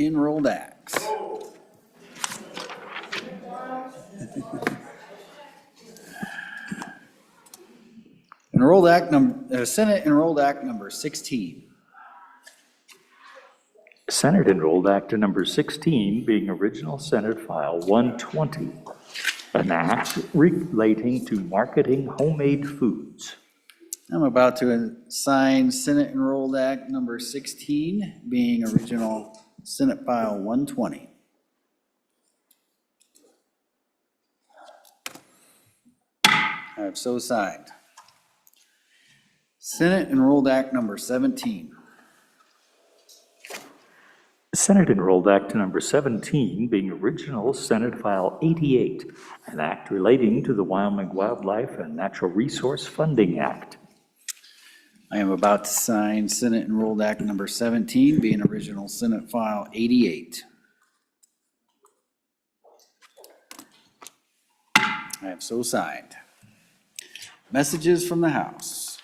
Enrolled Acts. Senate Enrolled Act number 16. Senate Enrolled Act number 16 being original Senate File 120, an act relating to marketing homemade foods. I'm about to sign Senate Enrolled Act number 16, being original Senate File 120. I have so signed. Senate Enrolled Act number 17. Senate Enrolled Act number 17 being original Senate File 88, an act relating to the Wyoming Wildlife and Natural Resource Funding Act. I am about to sign Senate Enrolled Act number 17, being original Senate File 88. I have so signed. Messages from the House.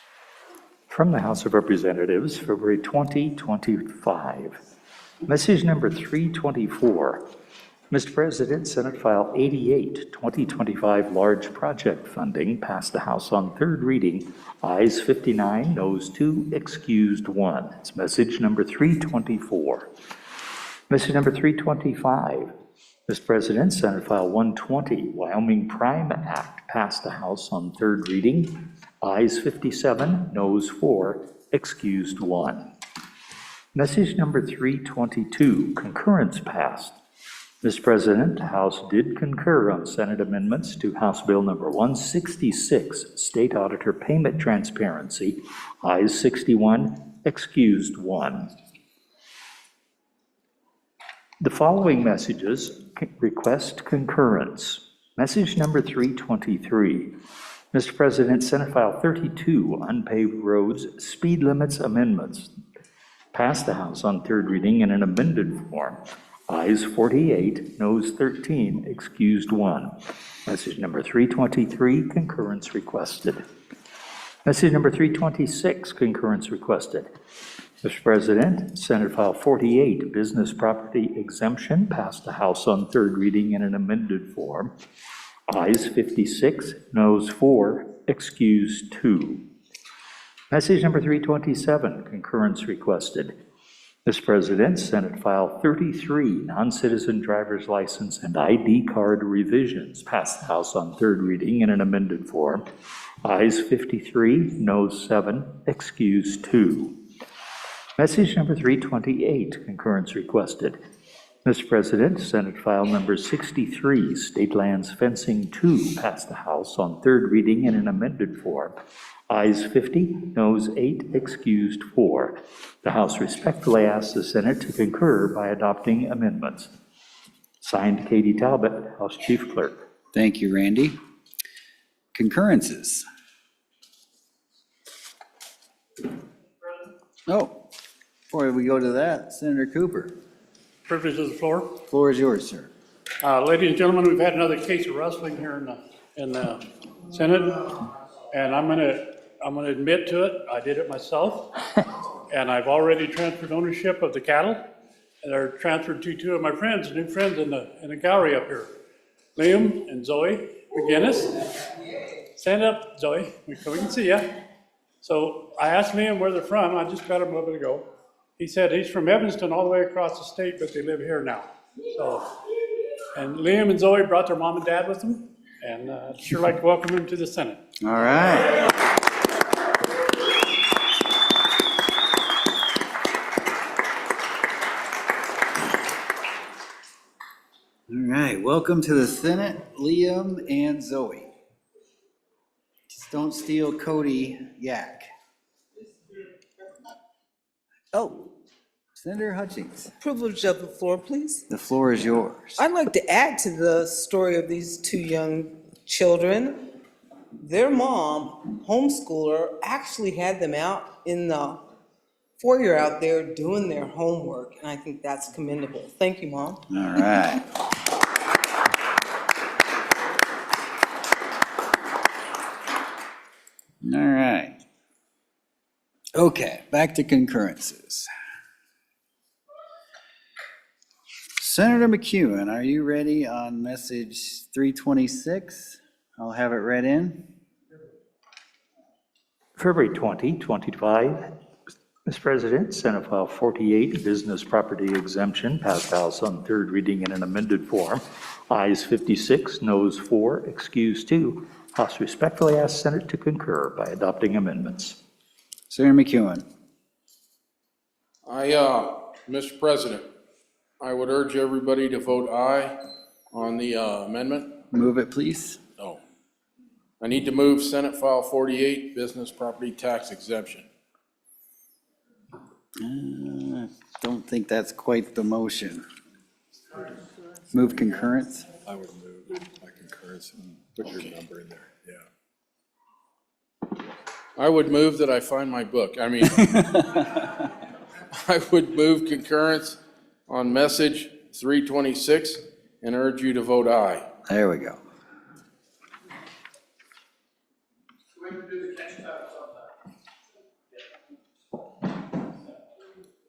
From the House of Representatives, February 2025. Message number 324. Mr. President, Senate File 88, 2025 large project funding passed the House on third reading. Ayes 59, noes 2, excused 1. It's message number 324. Message number 325. Mr. President, Senate File 120, Wyoming Prime Act passed the House on third reading. Ayes 57, noes 4, excused 1. Message number 322, concurrence passed. Mr. President, the House did concur on Senate amendments to House Bill number 166, State Auditor Payment Transparency. Ayes 61, excused 1. The following messages request concurrence. Message number 323. Mr. President, Senate File 32, unpaved roads, speed limits amendments, passed the House on third reading in an amended form. Ayes 48, noes 13, excused 1. Message number 323, concurrence requested. Message number 326, concurrence requested. Mr. President, Senate File 48, business property exemption, passed the House on third reading in an amended form. Ayes 56, noes 4, excused 2. Message number 327, concurrence requested. Mr. President, Senate File 33, non-citizen driver's license and ID card revisions, passed the House on third reading in an amended form. Ayes 53, noes 7, excused 2. Message number 328, concurrence requested. Mr. President, Senate File number 63, State Lands Fencing 2, passed the House on third reading in an amended form. Ayes 50, noes 8, excused 4. The House respectfully asks the Senate to concur by adopting amendments. Signed, Katie Talbot, House Chief Clerk. Thank you, Randy. Concurrences. Oh, before we go to that, Senator Cooper, Privilege of the floor. floor is yours, sir. Ladies and gentlemen, we've had another case of rustling here in the Senate, and I'm gonna admit to it. I did it myself, and I've already transferred ownership of the cattle, and they're transferred to two of my friends, new friends in the gallery up here, Liam and Zoe McGinnis. Stand up, Zoe. We can see you. So I asked Liam where they're from. I just got him a little bit ago. He said he's from Evanston all the way across the state, but they live here now. So, and Liam and Zoe brought their mom and dad with them, and I'd sure like to welcome them to the Senate. All right. All right, welcome to the Senate, Liam and Zoe. Just don't steal Cody Yak. Oh, Senator Hutchings, Privilege of the floor, please. the floor is yours. I'd like to add to the story of these two young children. Their mom, homeschooler, actually had them out in the foyer out there doing their homework, and I think that's commendable. Thank you, Mom. All right. All right. Okay, back to concurrences. Senator McEwen, are you ready on message 326? I'll have it read in. February 20, 25. Mr. President, Senate File 48, Business Property Exemption, passed House on third reading in an amended form. Ayes 56, noes 4, excused 2. House respectfully asks Senate to concur by adopting amendments. Senator McEwen. Mr. President, I would urge everybody to vote aye on the amendment. Move it, please. No. I need to move Senate File 48, Business Property Tax Exemption. Don't think that's quite the motion. Move concurrence. I would move my concurrence and put your number in there, yeah. I would move that I find my book. I mean, I would move concurrence on message 326 and urge you to vote aye. There we go.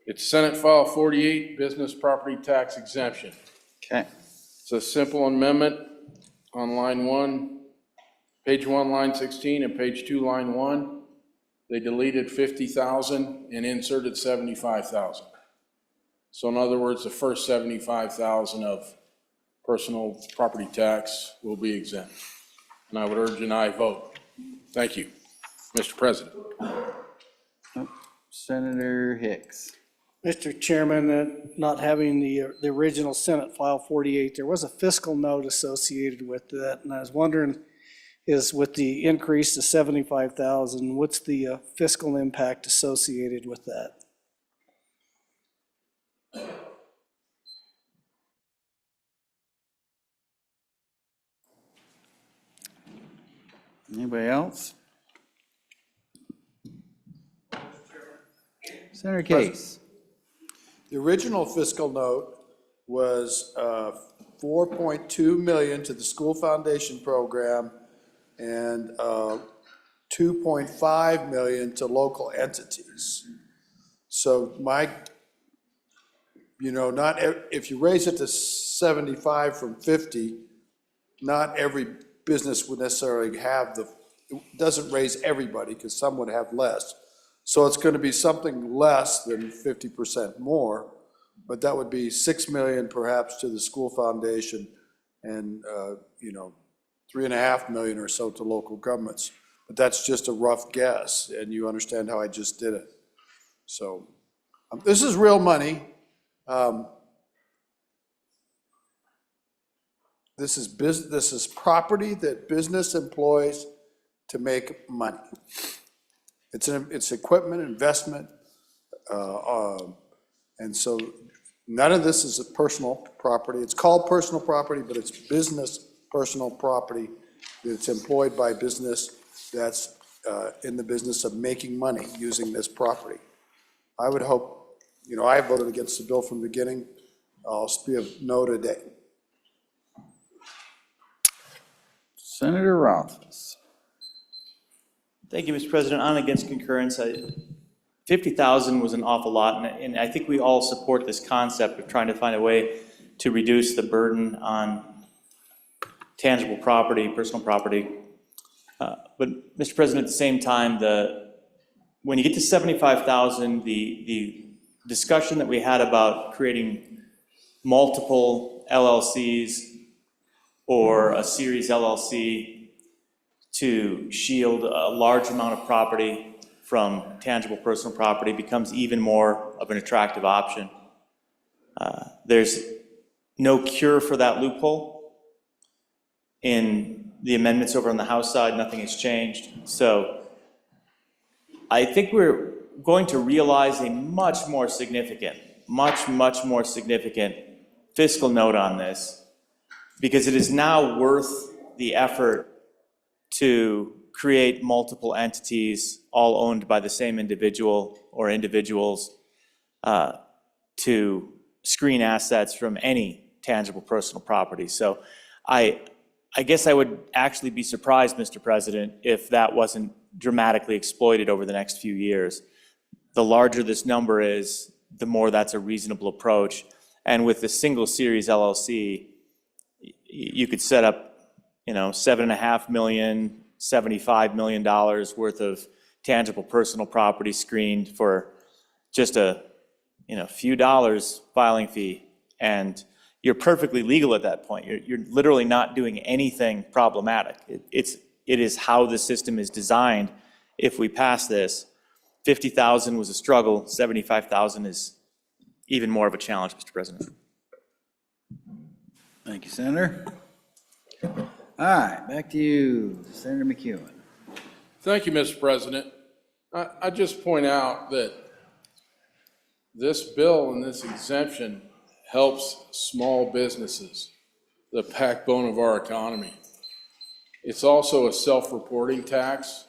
It's Senate File 48, Business Property Tax Exemption. Okay. It's a simple amendment on line 1, page 1, line 16, and page 2, line 1. They deleted 50,000 and inserted 75,000. So in other words, the first 75,000 of personal property tax will be exempt. And I would urge an aye vote. Thank you, Mr. President. Senator Hicks. Mr. Chairman, not having the original Senate File 48, there was a fiscal note associated with that, and I was wondering, is with the increase to 75,000, what's the fiscal impact associated with that? Anybody else? Senator Case. The original fiscal note was 4.2 million to the school foundation program and 2.5 million to local entities. So if you raise it to 75 from 50, not every business would necessarily have it doesn't raise everybody because some would have less. So it's going to be something less than 50% more, but that would be 6 million perhaps to the school foundation and, 3.5 million or so to local governments. But that's just a rough guess, and you understand how I just did it. So this is real money. This is property that business employs to make money. It's equipment, investment, and so none of this is a personal property. It's called personal property, but it's business personal property that's employed by business that's in the business of making money using this property. I would hope, I voted against the bill from the beginning. I'll be a no today. Senator Rothfuss. Thank you, Mr. President. On against concurrence. 50,000 was an awful lot, and I think we all support this concept of trying to find a way to reduce the burden on tangible property, personal property. But, Mr. President, at the same time, when you get to 75,000, the discussion that we had about creating multiple LLCs or a series LLC to shield a large amount of property from tangible personal property becomes even more of an attractive option. There's no cure for that loophole. In the amendments over on the House side, nothing has changed. So I think we're going to realize a much more significant fiscal note on this, because it is now worth the effort to create multiple entities, all owned by the same individual or individuals, to screen assets from any tangible personal property. So I guess I would actually be surprised, Mr. President, if that wasn't dramatically exploited over the next few years. The larger this number is, the more that's a reasonable approach. And with the single series LLC, you could set up, $7.5 million, $75 million worth of tangible personal property screened for just a, few dollars filing fee. And you're perfectly legal at that point. You're literally not doing anything problematic. It is how the system is designed. If we pass this, 50,000 was a struggle, 75,000 is even more of a challenge, Mr. President. Thank you, Senator. All right, back to you, Senator McEwen. Thank you, Mr. President. I just point out that this bill and this exemption helps small businesses, the backbone of our economy. It's also a self-reporting tax.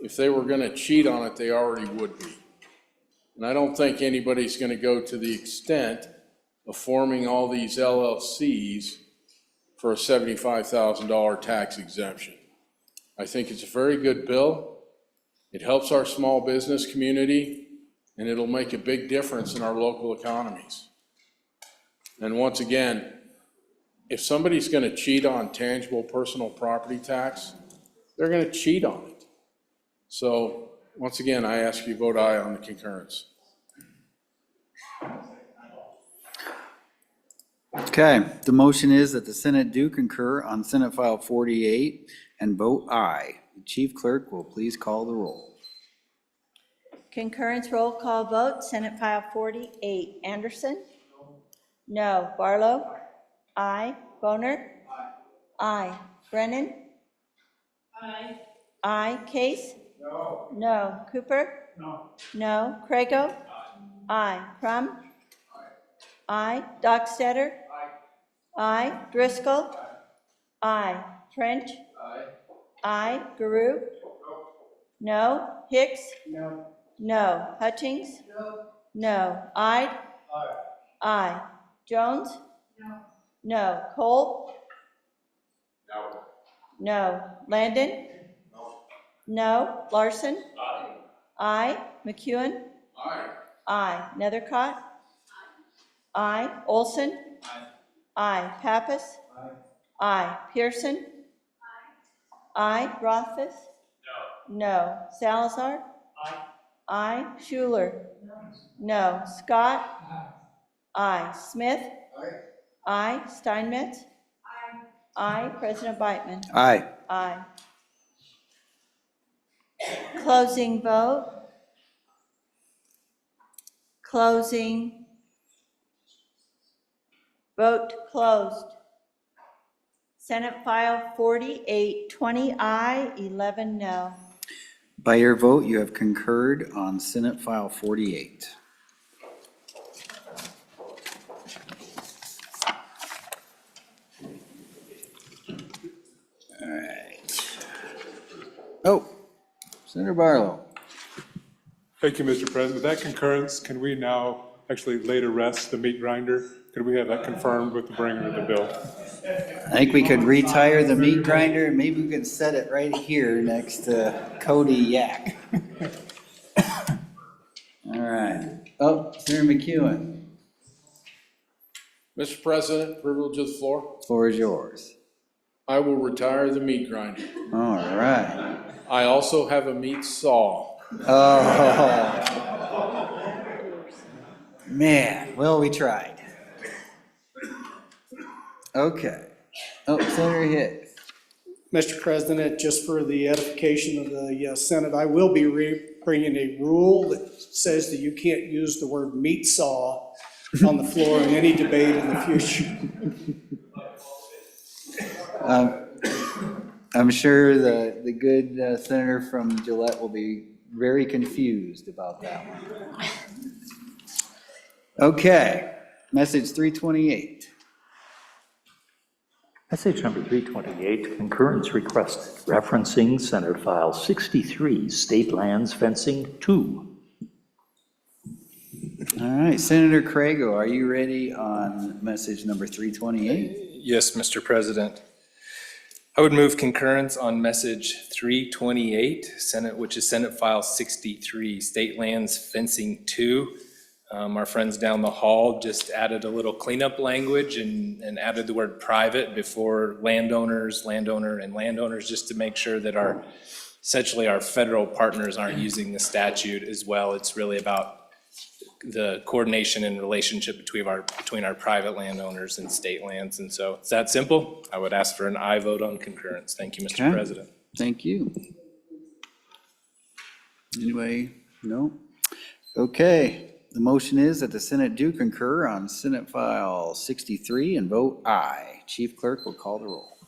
If they were going to cheat on it, they already would be. And I don't think anybody's going to go to the extent of forming all these LLCs for a $75,000 tax exemption. I think it's a very good bill. It helps our small business community, and it'll make a big difference in our local economies. And once again, if somebody's going to cheat on tangible personal property tax, they're going to cheat on it. So once again, I ask you vote aye on the concurrence. Okay, the motion is that the Senate do concur on Senate File 48 and vote aye. The Chief Clerk will please call the roll. Concurrence roll call vote, Senate File 48. Anderson? No. Barlow? Aye. Boner? Aye. Brennan? Aye. Aye. Case? No. No. Cooper? No. No. Crago? Aye. Crum? Aye. Dockstader? Aye. Driscoll? Aye. French? Aye. Guru? No. Hicks? No. No. Hutchings? No. Ide? Aye. Jones? No. Cole? No. Landon? No. Larson? Aye. McEwen? Aye. Nethercott? Aye. Olson? Aye. Pappas? Aye. Pearson? Aye. Rothfuss? No. Salazar? Aye. Schuler? No. Scott? Aye. Smith? Aye. Steinmetz? Aye. President Beitman? Aye. Aye. Closing vote. Closing. Vote closed. Senate File 48, 20 aye, 11 no. By your vote, you have concurred on Senate File 48. All right. Oh, Senator Barlow. Thank you, Mr. President. With that concurrence, can we now actually lay to rest the meat grinder? Could we have that confirmed with the bringer of the bill? I think we could retire the meat grinder, and maybe we could set it right here next to Cody Yak. All right. Oh, Senator McEwen, Mr. President, privilege of the floor. floor is yours. I will retire the meat grinder. All right. I also have a meat saw. Oh. Man, well, we tried. Okay. Oh, Senator Hicks. Mr. President, just for the edification of the Senate, I will be bringing a rule that says that you can't use the word meat saw on the floor in any debate in the future. I'm sure the good senator from Gillette will be very confused about that one. Okay, message 328. Message number 328, concurrence request referencing Senate File 63, State Lands Fencing 2. All right, Senator Crago, are you ready on message number 328? Yes, Mr. President. I would move concurrence on message 328, which is Senate File 63, State Lands Fencing 2. Our friends down the hall just added a little cleanup language and added the word private before landowners, just to make sure that essentially our federal partners aren't using the statute as well. It's really about the coordination and relationship between our private landowners and state lands. And so it's that simple. I would ask for an aye vote on concurrence. Thank you, Mr. Okay. President. Thank you. Anybody? No? Okay, the motion is that the Senate do concur on Senate File 63 and vote aye. Chief Clerk will call the roll.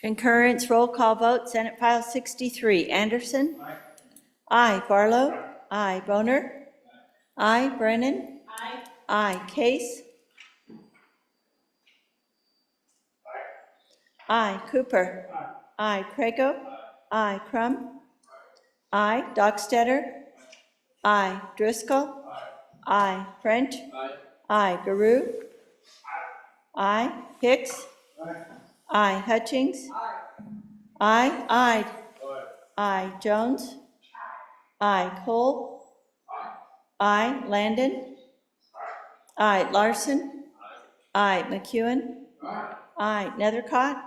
Concurrence, roll call vote, Senate File 63. Anderson? Aye. Barlow? Aye. Boner? Aye. Brennan? Aye. Case? Aye. Cooper? Aye. Prego? Aye. Crum? Aye. Dockstetter? Aye. Driscoll? Aye. French? Aye. Garou? Aye. Hicks? Aye. Hutchings? Aye. Aye. Aye. Jones? Aye. Cole? Aye. Landon? Aye. Larson? Aye. McEwen? Aye. Nethercott?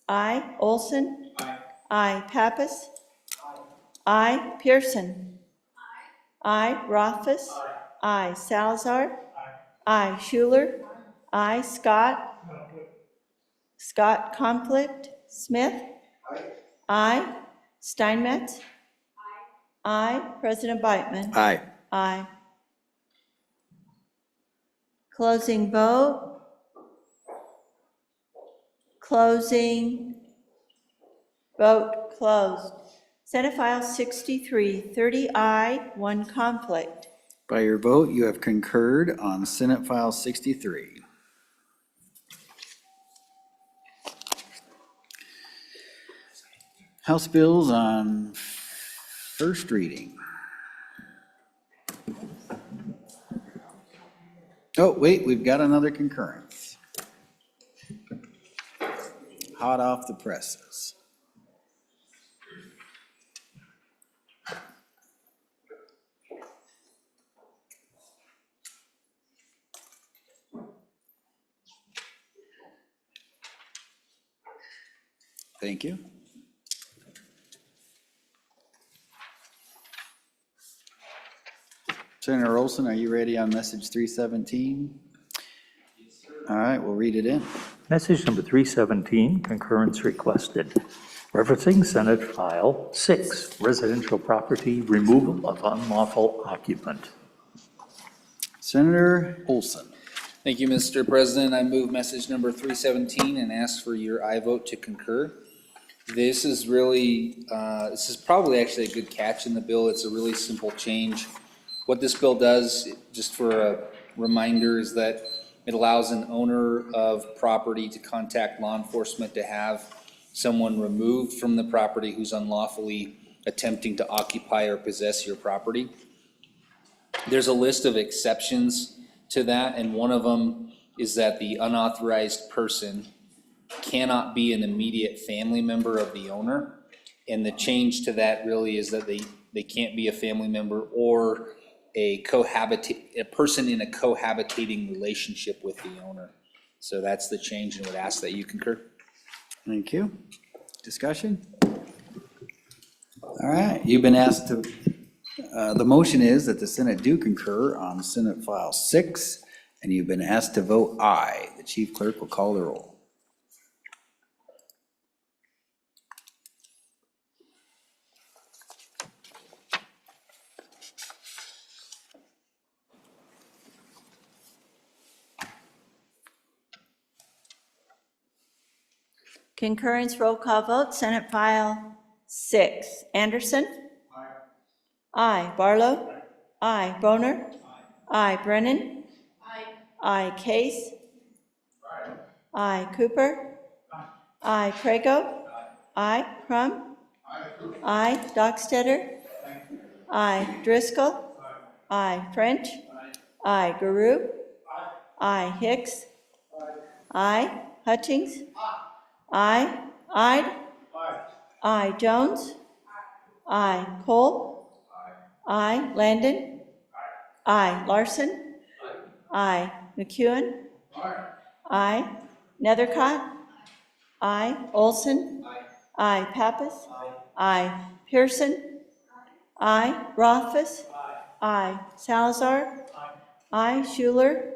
Aye. Olson? Aye. Pappas? Aye. Pearson? Aye. Rothfuss? Aye. Salazar? Aye. Schuler? Aye. Scott? Scott Conflict? Smith? Aye. Steinmetz? Aye. President Beitman? Aye. Aye. Closing vote. Closing. Vote closed. Senate File 63, 30 aye, 1 conflict. By your vote, you have concurred on Senate File 63. House bills on first reading. Oh, wait, we've got another concurrence. Hot off the presses. Thank you. Senator Olson, are you ready on message 317? All right, we'll read it in. Message number 317, concurrence requested. Referencing Senate File 6, residential property removal of unlawful occupant. Senator Olson. Thank you, Mr. President. I move message number 317 and ask for your aye vote to concur. This is really, this is probably actually a good catch in the bill. It's a really simple change. What this bill does, just for a reminder, is that it allows an owner of property to contact law enforcement to have someone removed from the property who's unlawfully attempting to occupy or possess your property. There's a list of exceptions to that, and one of them is that the unauthorized person cannot be an immediate family member of the owner. And the change to that really is that they can't be a family member or a person in a cohabitating relationship with the owner. So that's the change, and would ask that you concur. Thank you. Discussion? All right, you've been asked to, the motion is that the Senate do concur on Senate File 6, and you've been asked to vote aye. The chief clerk will call the roll. Concurrence roll call vote, Senate File 6. Anderson? Aye. Barlow? Aye. Boner? Aye. Brennan? Aye. Case? Aye. Cooper? Aye. Prego? Aye. Crum? Aye. Dockstetter? Aye. Driscoll? Aye. French? Aye. Garou? Aye. Hicks? Aye. Hutchings? Aye. Aye. Aye. Jones? Aye. Cole? Aye. Landon? Aye. Larson? Aye. McEwen? Aye. Nethercott? Aye. Olson? Aye. Pappas? Aye. Pearson? Aye. Rothfuss? Aye. Salazar? Aye. Schuler?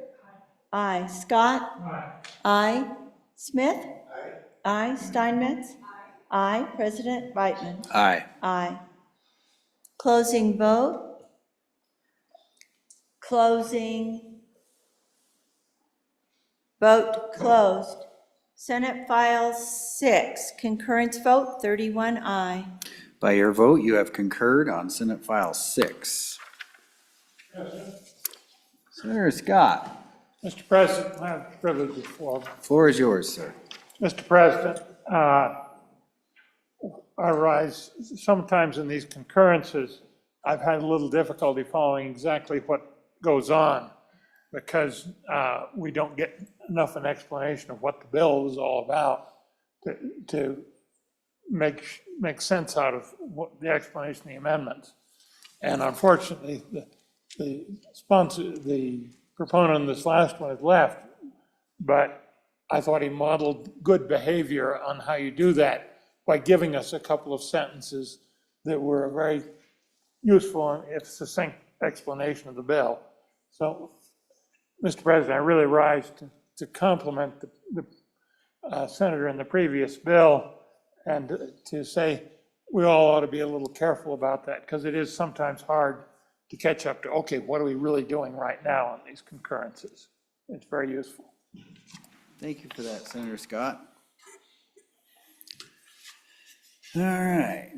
Aye. Scott? Aye. Smith? Aye. Steinmetz? Aye. President Reitman? Aye. Aye. Closing vote. Closing. Vote closed. Senate File 6, concurrence vote, 31 aye. By your vote, you have concurred on Senate File 6. Senator Scott, Mr. President, I have the privilege of floor. floor is yours, sir. Mr. President, I rise, sometimes in these concurrences, I've had a little difficulty following exactly what goes on because we don't get enough an explanation of what the bill is all about to make sense out of what the explanation of the amendments. And unfortunately, the sponsor, the proponent of this last one has left, but I thought he modeled good behavior on how you do that by giving us a couple of sentences that were a very useful and if succinct explanation of the bill. So, Mr. President, I really rise to compliment the senator in the previous bill and to say we all ought to be a little careful about that because it is sometimes hard to catch up to, okay, what are we really doing right now on these concurrences? It's very useful. Thank you for that, Senator Scott. All right.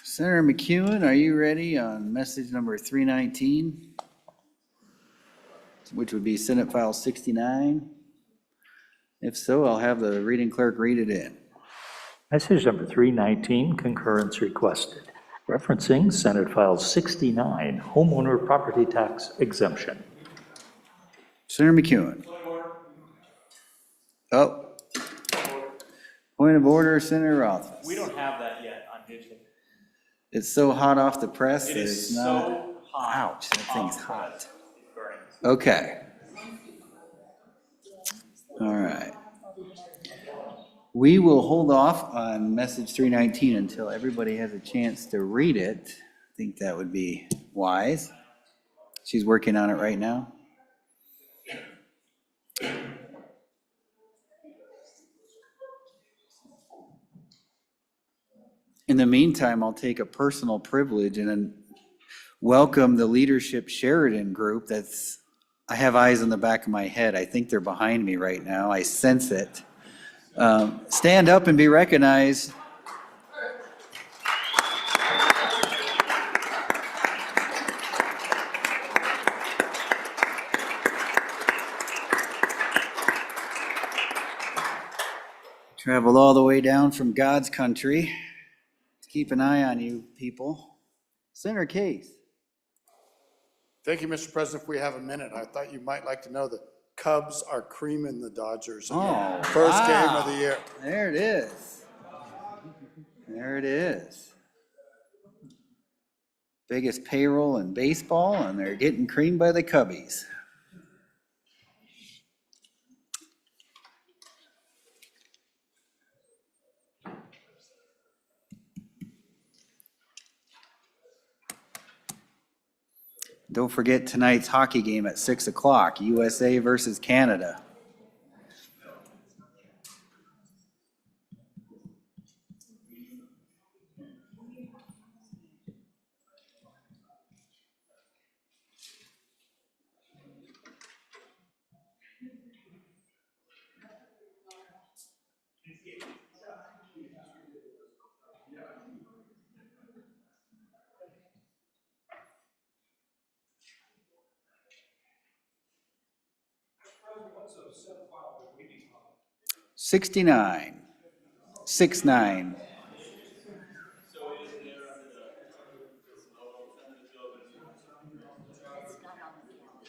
Senator McEwen, are you ready on message number 319? Which would be Senate File 69? If so, I'll have the reading clerk read it in. Message number 319, concurrence requested, referencing Senate File 69, homeowner property tax exemption. Senator McEwen. Oh. Point of order, Senator Rothfuss. We don't have that yet on digital. It's so hot off the press that It it's is not. so hot. Ouch, that thing's hot. Burning. Okay. All right. We will hold off on message 319 until everybody has a chance to read it. I think that would be wise. She's working on it right now. In the meantime, I'll take a personal privilege and then welcome the Leadership Sheridan group that's, I have eyes in the back of my head. I think they're behind me right now. I sense it. Stand up and be recognized. Traveled all the way down from God's country to keep an eye on you people. Senator Case. Thank you, Mr. President. If we have a minute, I thought you might like to know the Cubs are creaming the Dodgers in Oh, the first game wow. of the year. There it is. There it is. Biggest payroll in baseball, and they're getting creamed by the Cubbies. Don't forget tonight's hockey game at 6 o'clock, USA versus Canada. '69, 6-9.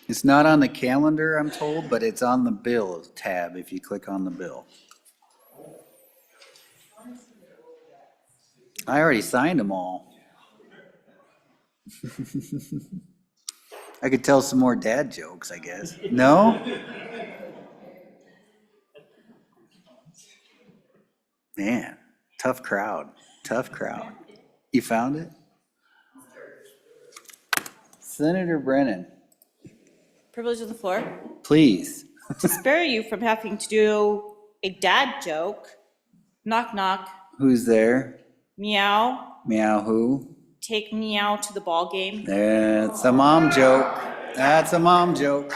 It's not on the calendar, I'm told, but it's on the bill tab if you click on the bill. I already signed them all. I could tell some more dad jokes, I guess. No? Man, tough crowd, tough crowd. You found it? Senator Brennan, Privilege of the floor. please. To spare you from having to do a dad joke, knock, knock, Who's there? meow, Meow who? take meow to the ball game. That's a mom joke. That's a mom joke.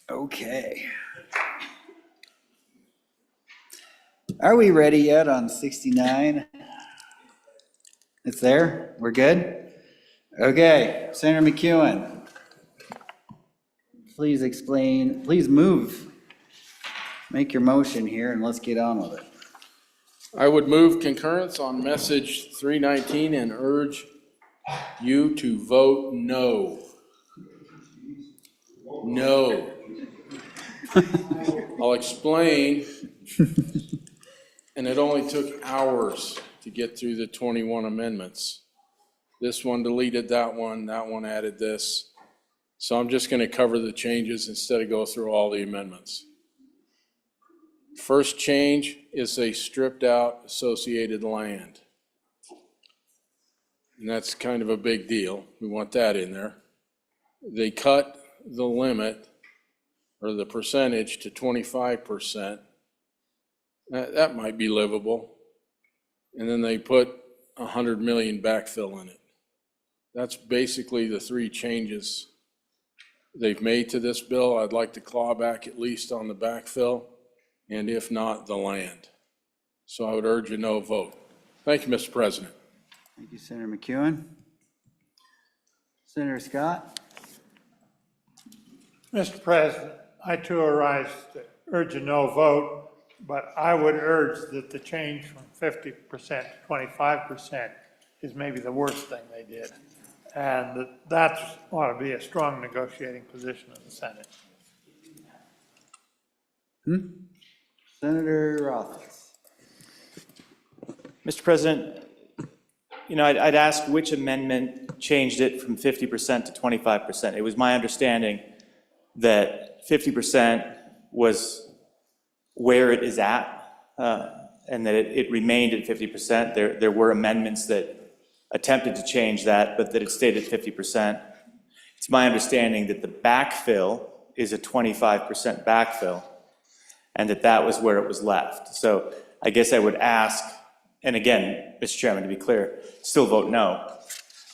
Okay. Are we ready yet on 69? It's there? We're good? Okay, Senator McEwen. Please explain, please move. Make your motion here and let's get on with it. I would move concurrence on message 319 and urge you to vote no. No. I'll explain. And it only took hours to get through the 21 amendments. This one deleted that one added this. So I'm just going to cover the changes instead of go through all the amendments. First change is they stripped out associated land. And that's kind of a big deal. We want that in there. They cut the limit or the percentage to 25%. That might be livable. And then they put 100 million backfill in it. That's basically the three changes they've made to this bill. I'd like to claw back at least on the backfill, and if not, the land. So I would urge a no vote. Thank you, Mr. President. Thank you, Senator McEwen. Senator Scott? Mr. President, I too arise to urge a no vote, but I would urge that the change from 50% to 25% is maybe the worst thing they did. And that ought to be a strong negotiating position in the Senate. Senator Rothfuss. Mr. President, I'd ask which amendment changed it from 50% to 25%. It was my understanding that 50% was where it is at, and that it remained at 50%. There were amendments that attempted to change that, but that it stayed at 50%. It's my understanding that the backfill is a 25% backfill, and that was where it was left. So I guess I would ask, and again, Mr. Chairman, to be clear, still vote no.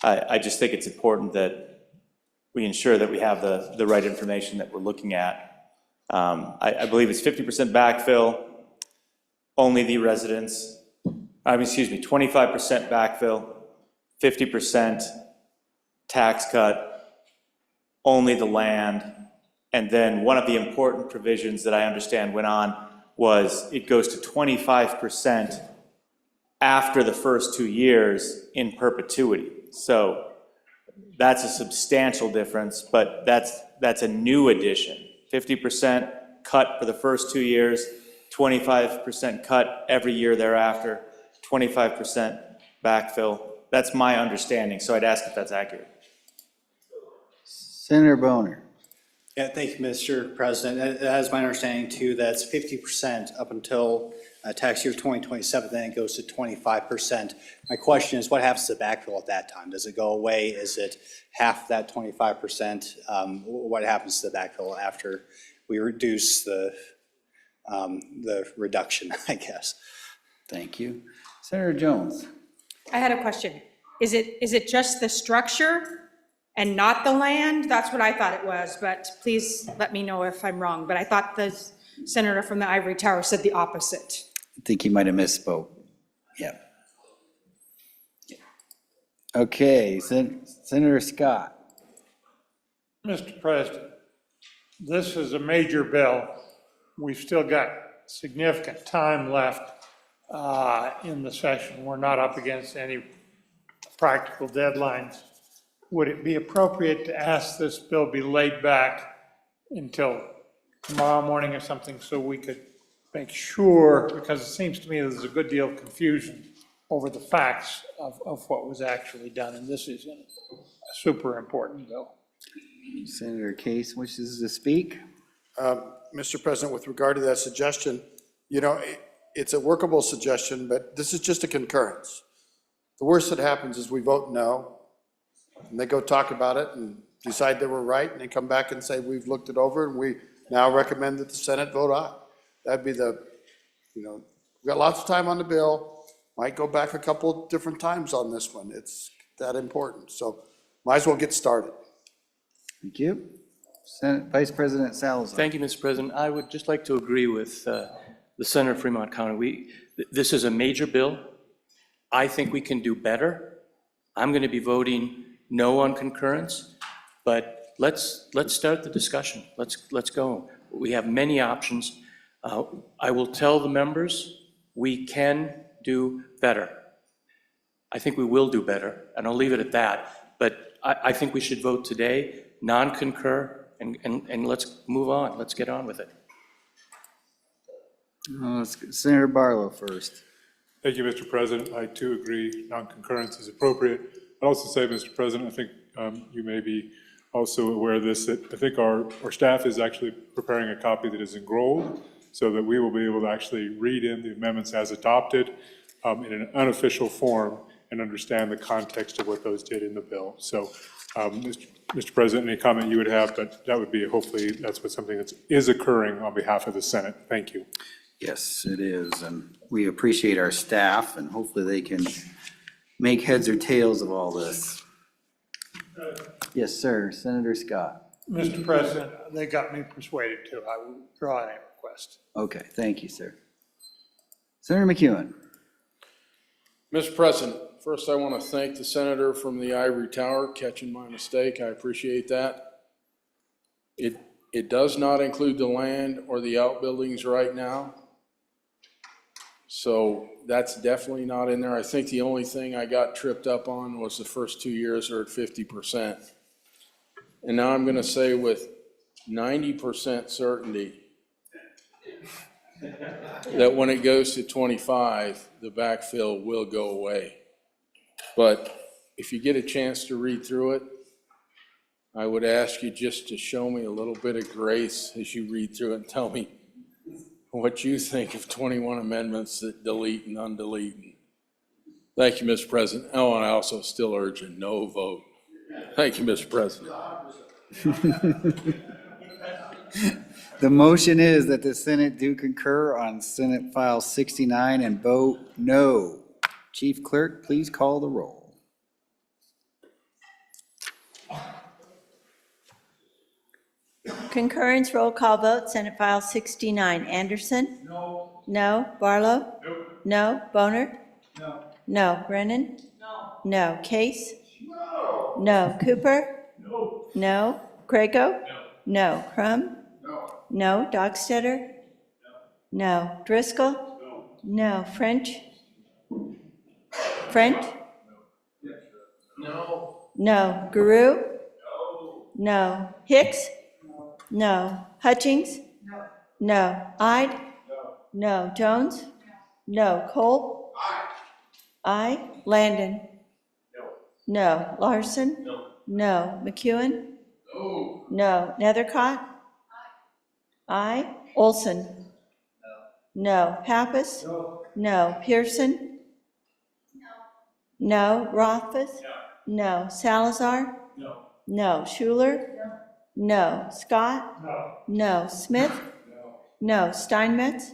I just think it's important that we ensure that we have the right information that we're looking at. I believe it's 50% backfill, only the residents, 25% backfill, 50% tax cut, only the land. And then one of the important provisions that I understand went on was it goes to 25% after the first 2 years in perpetuity. So that's a substantial difference, but that's a new addition. 50% cut for the first 2 years, 25% cut every year thereafter, 25% backfill. That's my understanding, so I'd ask if that's accurate. Senator Boner. Yeah, thank you, Mr. President. That is my understanding too, that's 50% up until tax year 2027, then it goes to 25%. My question is, what happens to the backfill at that time? Does it go away? Is it half that 25%? What happens to the backfill after we reduce the reduction, I guess? Thank you. Senator Jones. I had a question. Is it just the structure and not the land? That's what I thought it was, but please let me know if I'm wrong. But I thought the senator from the ivory tower said the opposite. I think he might have misspoke. Yeah. Okay, Senator Scott. Mr. President, this is a major bill. We've still got significant time left in the session. We're not up against any practical deadlines. Would it be appropriate to ask this bill be laid back until tomorrow morning or something so we could make sure, because it seems to me there's a good deal of confusion over the facts of what was actually done, and this is a super important bill. Senator Case wishes to speak. Mr. President, with regard to that suggestion, you know, it's a workable suggestion, but this is just a concurrence. The worst that happens is we vote no, and they go talk about it and decide they were right, and they come back and say, we've looked it over, and we now recommend that the Senate vote aye. That'd be the, you know, we've got lots of time on the bill, might go back a couple different times on this one. It's that important, so might as well get started. Thank you. Senate Vice President Salazar. Thank you, Mr. President. I would just like to agree with the Senator of Fremont County. This is a major bill. I think we can do better. I'm going to be voting no on concurrence, but let's start the discussion. Let's go. We have many options. I will tell the members we can do better. I think we will do better, and I'll leave it at that. But I think we should vote today, non-concur, and let's move on. Let's get on with it. Senator Barlow first. Thank you, Mr. President. I too agree non-concurrence is appropriate. I'd also say, Mr. President, I think you may be also aware of this, that I think our staff is actually preparing a copy that is enrolled so that we will be able to actually read in the amendments as adopted in an unofficial form and understand the context of what those did in the bill. So, Mr. President, any comment you would have, but that would be, hopefully, that's what something that is occurring on behalf of the Senate. Thank you. Yes, it is, and we appreciate our staff, and hopefully they can make heads or tails of all this. Yes, sir. Senator Scott. Mr. President, they got me persuaded to. I will withdraw any request. Okay, thank you, sir. Senator McEwen. Mr. President, first I want to thank the senator from the ivory tower catching my mistake. I appreciate that. It does not include the land or the outbuildings right now. So that's definitely not in there. I think the only thing I got tripped up on was the first 2 years are at 50%. And now I'm going to say with 90% certainty that when it goes to 25, the backfill will go away. But if you get a chance to read through it, I would ask you just to show me a little bit of grace as you read through it and tell me what you think of 21 amendments that delete and undelete. Thank you, Mr. President. Oh, and I also still urge a no vote. Thank you, Mr. President. The motion is that the Senate do concur on Senate File 69 and vote no. Chief Clerk, please call the roll. Concurrence roll call vote, Senate File 69. Anderson? No. No. Barlow? No. No. Boner? No. No. Brennan? No. No. Case? No. No. Cooper? No. No. Grego? No. No. Crum? No. No. Dockstetter? No. No. Driscoll? No. No. French? French? No. No. Guru? No. No. Hicks? No. Hutchings? No. No. Ide? No. No. Jones? No. Cole? Aye. Aye. Landon? No. No. Larson? No. No. McEwen? No. No. Nethercott? Aye. Aye. Olson? No. No. Pappas? No. No. Pearson? No. No. Rothfuss? No. No. Salazar? No. No. Schuler? No. No. Scott? No. No. Smith? No. No. Steinmetz?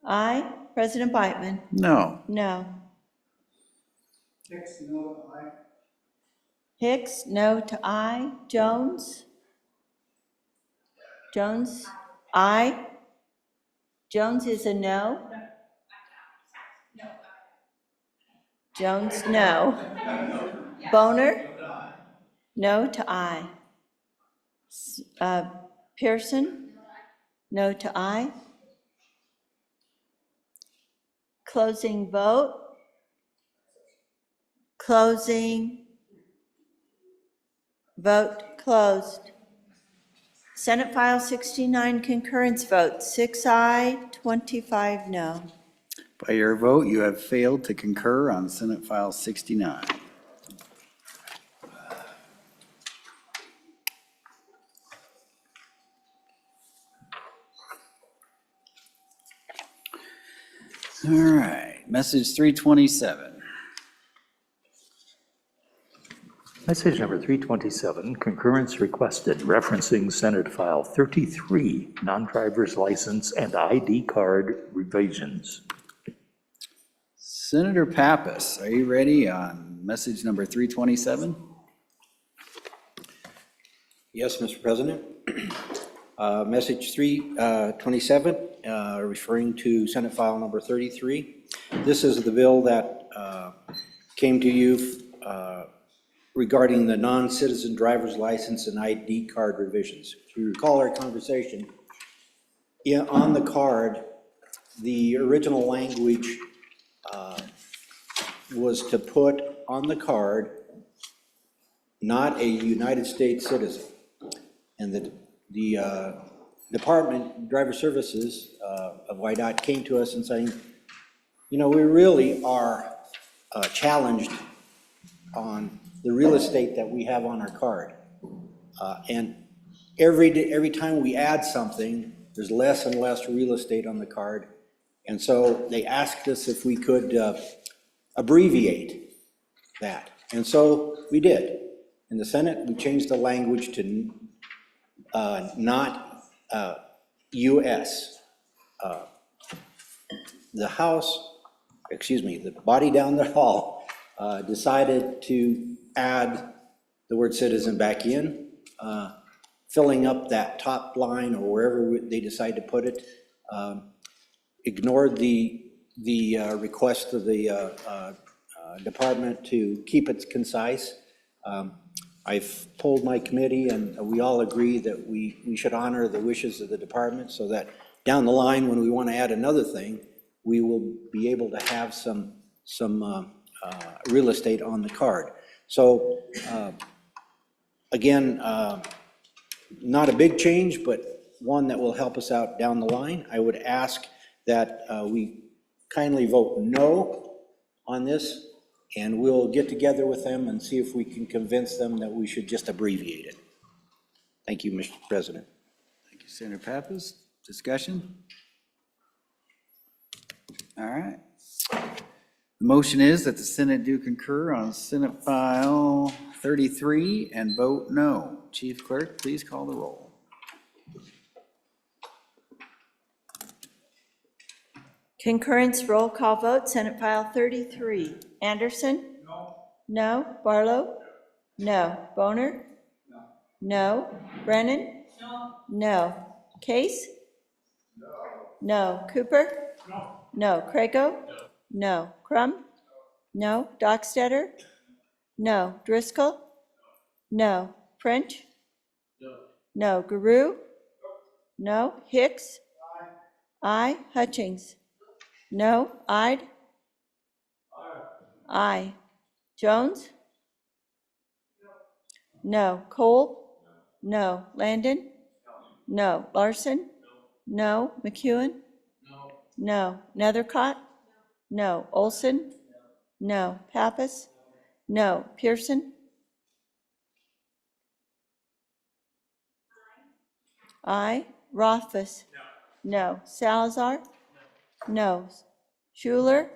Aye. Aye. President Beitman? No. No. Hicks, no to aye. Hicks, no to aye. Jones? Jones, aye. Jones is a no. Jones, no. Boner? No to aye. Pearson? No to aye. Closing vote. Closing. Vote closed. Senate File 69 concurrence vote, 6 aye, 25 no. By your vote, you have failed to concur on Senate File 69. All right, message 327. Message number 327, concurrence requested referencing Senate File 33, non-driver's license and ID card revisions. Senator Pappas, are you ready on message number 327? Yes, Mr. President. Message 327, referring to Senate File number 33. This is the bill that came to you regarding the non-citizen driver's license and ID card revisions. If you recall our conversation, on the card, the original language was to put on the card, not a United States citizen. And the Department, Driver Services of YDOT came to us and saying, you know, we really are challenged on the real estate that we have on our card. And every time we add something, there's less and less real estate on the card. And so they asked us if we could abbreviate that. And so we did. In the Senate, we changed the language to not US. The House, the body down the hall decided to add the word citizen back in, filling up that top line or wherever they decide to put it. Ignored the request of the department to keep it concise. I've polled my committee and we all agree that we should honor the wishes of the department so that down the line, when we want to add another thing, we will be able to have some real estate on the card. So again, not a big change, but one that will help us out down the line. I would ask that we kindly vote no on this, and we'll get together with them and see if we can convince them that we should just abbreviate it. Thank you, Mr. President. Thank you, Senator Pappas. Discussion? All right. The motion is that the Senate do concur on Senate File 33 and vote no. Chief Clerk, please call the roll. Concurrence roll call vote, Senate File 33. Anderson? No. No. Barlow? No. Boner? No. No. Brennan? No. No. Case? No. No. Cooper? No. No. Crago? No. No. Crum? No. Dockstetter? No. Driscoll? No. French? No. No. Guru? No. Hicks? Aye. Hutchings? No. Ide? Aye. Jones? No. Cole? No. Landon? No. Larson? No. McEwen? No. Nethercott? No. Olson? No. Pappas? No. Pearson? Aye. Rothfuss? No. Salazar? No. Schuler?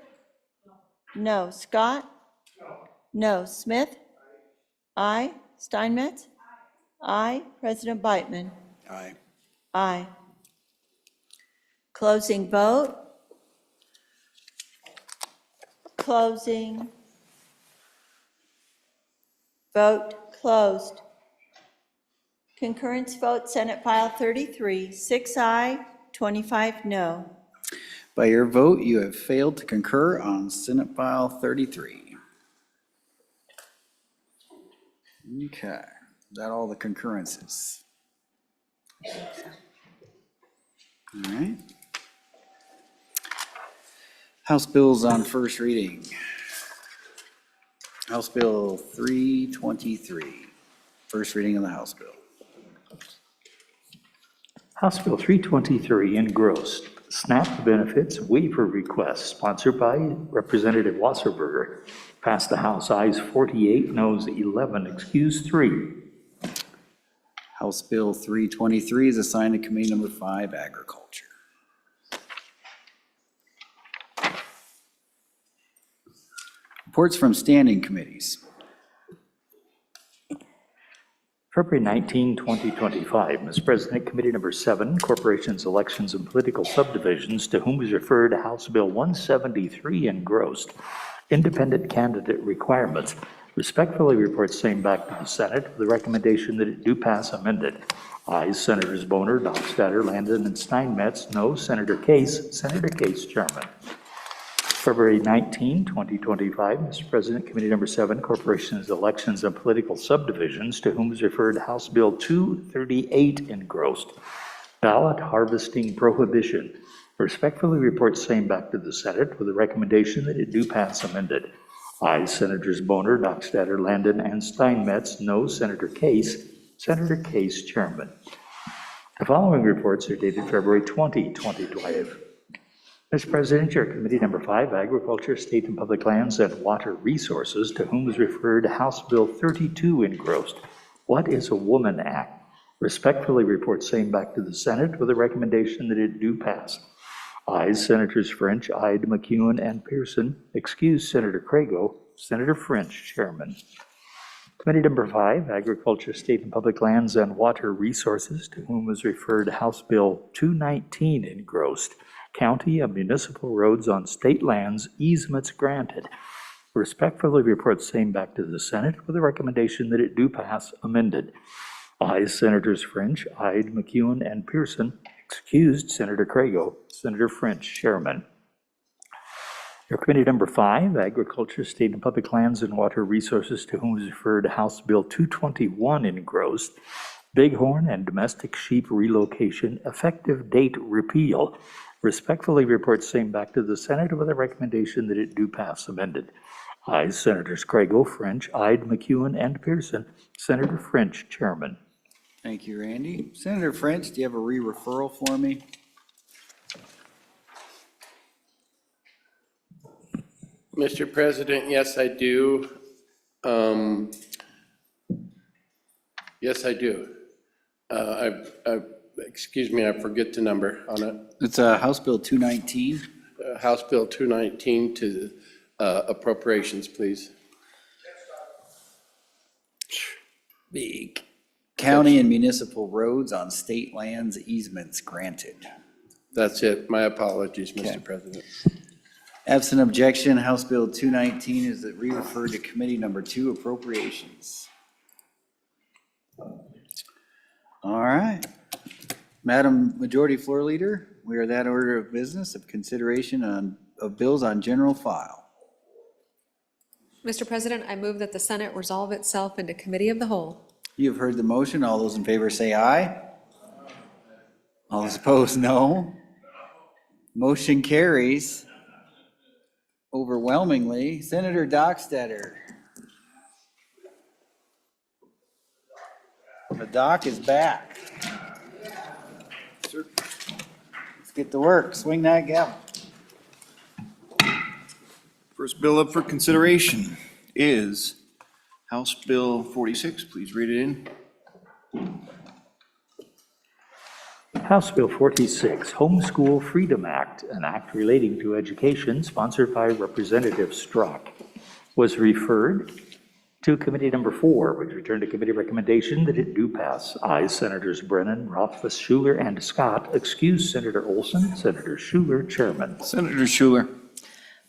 No. Scott? No. Smith? Aye. Steinmetz? Aye. President Beitman? Aye. Aye. Closing vote. Closing. Vote closed. Concurrence vote, Senate File 33, 6 aye, 25 no. By your vote, you have failed to concur on Senate File 33. Okay, is that all the concurrences? All right. House bills on first reading. House Bill 323, first reading of the House bill. House Bill 323 engrossed. SNAP benefits waiver request, sponsored by Representative Wasserberger. Passed the House, ayes 48, noes 11, excused 3. House Bill 323 is assigned to Committee Number 5, Agriculture. Reports from standing committees. February 19, 2025, Mr. President, Committee Number 7, Corporations, Elections, and Political Subdivisions, to whom is referred House Bill 173 engrossed, Independent Candidate Requirements, respectfully reports same back to the Senate with the recommendation that it do pass amended. Ayes, Senators Boner, Dockstader, Landon, and Steinmetz. No, Senator Case, Chairman. February 19, 2025, Mr. President, Committee Number 7, Corporations, Elections, and Political Subdivisions, to whom is referred House Bill 238 engrossed, Ballot Harvesting Prohibition. Respectfully reports same back to the Senate with the recommendation that it do pass amended. Ayes, Senators Boner, Dockstader, Landon, and Steinmetz. No, Senator Case, Chairman. The following reports are dated February 20, 2025. Mr. President, your Committee Number 5, Agriculture, State and Public Lands, and Water Resources, to whom is referred House Bill 32 engrossed, What is a Woman Act? Respectfully reports same back to the Senate with a recommendation that it do pass. Ayes, Senators French, Ide, McEwen, and Pearson. Excuse Senator Crago, Senator French, Chairman. Committee Number 5, Agriculture, State and Public Lands, and Water Resources, to whom is referred House Bill 219 engrossed, County and Municipal Roads on State Lands, Easements Granted. Respectfully reports same back to the Senate with a recommendation that it do pass amended. Ayes, Senators French, Ide, McEwen, and Pearson. Excused Senator Crago, Senator French, Chairman. Your Committee Number 5, Agriculture, State and Public Lands, and Water Resources, to whom is referred House Bill 221 engrossed, Bighorn and Domestic Sheep Relocation, Effective Date Repeal. Respectfully reports same back to the Senate with a recommendation that it do pass amended. Ayes, Senators Crago, French, Ide, McEwen, and Pearson. Senator French, Chairman. Thank you, Randy. Senator French, do you have a re-referral for me? Mr. President, yes, I do. Yes, I do. Excuse me, I forget the number on it. It's House Bill 219. House Bill 219 to appropriations, please. Big. County and municipal roads on state lands, easements granted. That's it. My apologies, Mr. President. Absent objection, House Bill 219 is re-referred to Committee Number 2, Appropriations. All right. Madam Majority Floor Leader, we are that order of business of consideration of bills on general file. Mr. President, I move that the Senate resolve itself into Committee of the Whole. You have heard the motion. All those in favor say aye. All those opposed, no. Motion carries overwhelmingly. Senator Dockstader. The doc is back. Let's get to work. Swing that gavel. First bill up for consideration is House Bill 46. Please read it in. House Bill 46, Homeschool Freedom Act, an act relating to education, sponsored by Representative Strzok, was referred to Committee Number 4, which returned to committee recommendation that it do pass. Ayes, Senators Brennan, Rothfuss, Schuler, and Scott. Excuse Senator Olson. Senator Schuler, Chairman. Senator Schuler.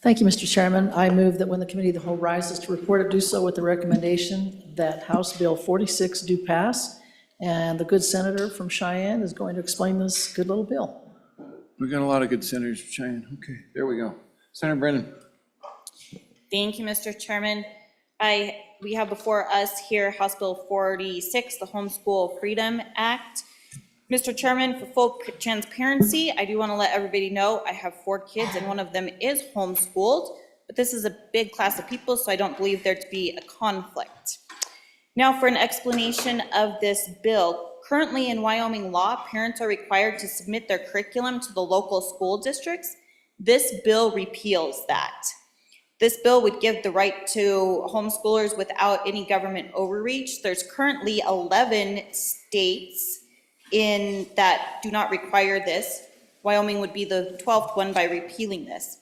Thank you, Mr. Chairman. I move that when the Committee of the Whole rises to report it, do so with the recommendation that House Bill 46 do pass, and the good senator from Cheyenne is going to explain this good little bill. We got a lot of good senators from Cheyenne. Okay, there we go. Senator Brennan. Thank you, Mr. Chairman. We have before us here House Bill 46, the Homeschool Freedom Act. Mr. Chairman, for full transparency, I do want to let everybody know I have 4 kids and one of them is homeschooled, but this is a big class of people, so I don't believe there to be a conflict. Now for an explanation of this bill. currently in Wyoming law, parents are required to submit their curriculum to the local school districts. This bill repeals that. This bill would give the right to homeschoolers without any government overreach. There's currently 11 states that do not require this. Wyoming would be the 12th one by repealing this.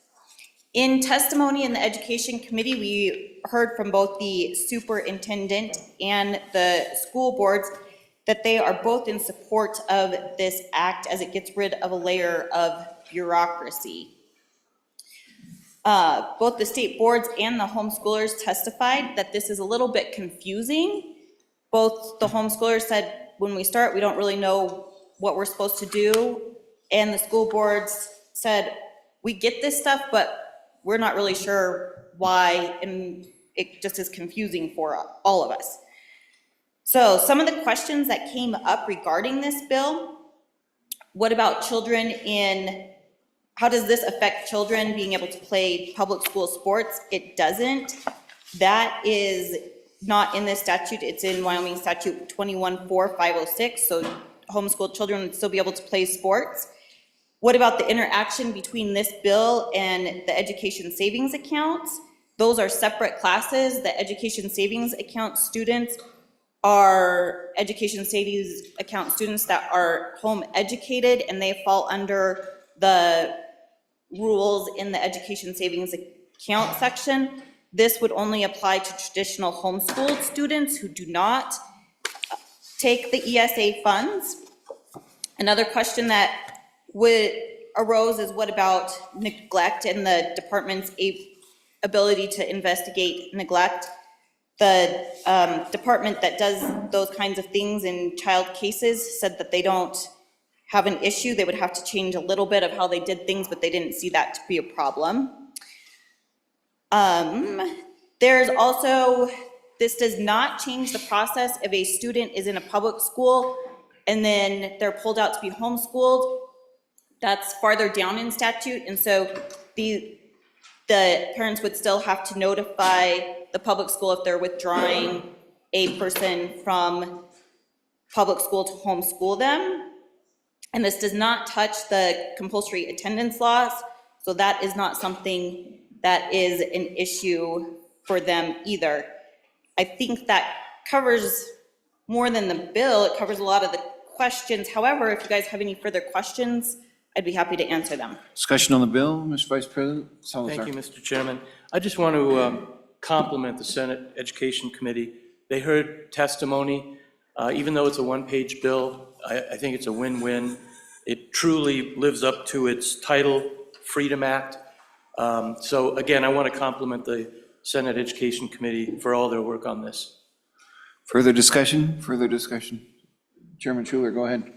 In testimony in the Education Committee, we heard from both the superintendent and the school boards that they are both in support of this act as it gets rid of a layer of bureaucracy. Both the state boards and the homeschoolers testified that this is a little bit confusing. Both the homeschoolers said, when we start, we don't really know what we're supposed to do. And the school boards said, we get this stuff, but we're not really sure why, and it just is confusing for all of us. So some of the questions that came up regarding this bill, what about children how does this affect children being able to play public school sports? It doesn't. That is not in this statute. It's in Wyoming statute 214506, so homeschooled children would still be able to play sports. What about the interaction between this bill and the education savings accounts? Those are separate classes. The education savings account students are education savings account students that are home educated, and they fall under the rules in the education savings account section. This would only apply to traditional homeschooled students who do not take the ESA funds. Another question that arose is what about neglect and the department's ability to investigate neglect? The department that does those kinds of things in child cases said that they don't have an issue. They would have to change a little bit of how they did things, but they didn't see that to be a problem. There's also, this does not change the process if a student is in a public school and then they're pulled out to be homeschooled. That's farther down in statute, and so the parents would still have to notify the public school if they're withdrawing a person from public school to homeschool them. And this does not touch the compulsory attendance laws, so that is not something that is an issue for them either. I think that covers more than the bill. It covers a lot of the questions. However, if you guys have any further questions, I'd be happy to answer them. Discussion on the bill, Mr. Vice President Salazar. Thank you, Mr. Chairman. I just want to compliment the Senate Education Committee. They heard testimony. Even though it's a one-page bill, I think it's a win-win. It truly lives up to its title, Freedom Act. So again, I want to compliment the Senate Education Committee for all their work on this. Further discussion? Further discussion? Chairman Schuler, go ahead.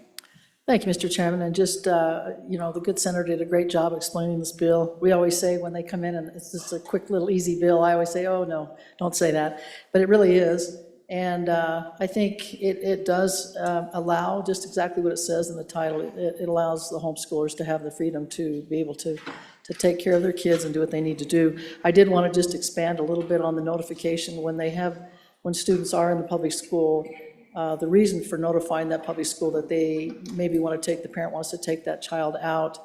Thank you, Mr. Chairman, and just, the good senator did a great job explaining this bill. We always say when they come in and it's just a quick little easy bill, I always say, oh, no, don't say that, but it really is. And I think it does allow just exactly what it says in the title. It allows the homeschoolers to have the freedom to be able to take care of their kids and do what they need to do. I did want to just expand a little bit on the notification when students are in the public school. The reason for notifying that public school that they maybe the parent wants to take that child out,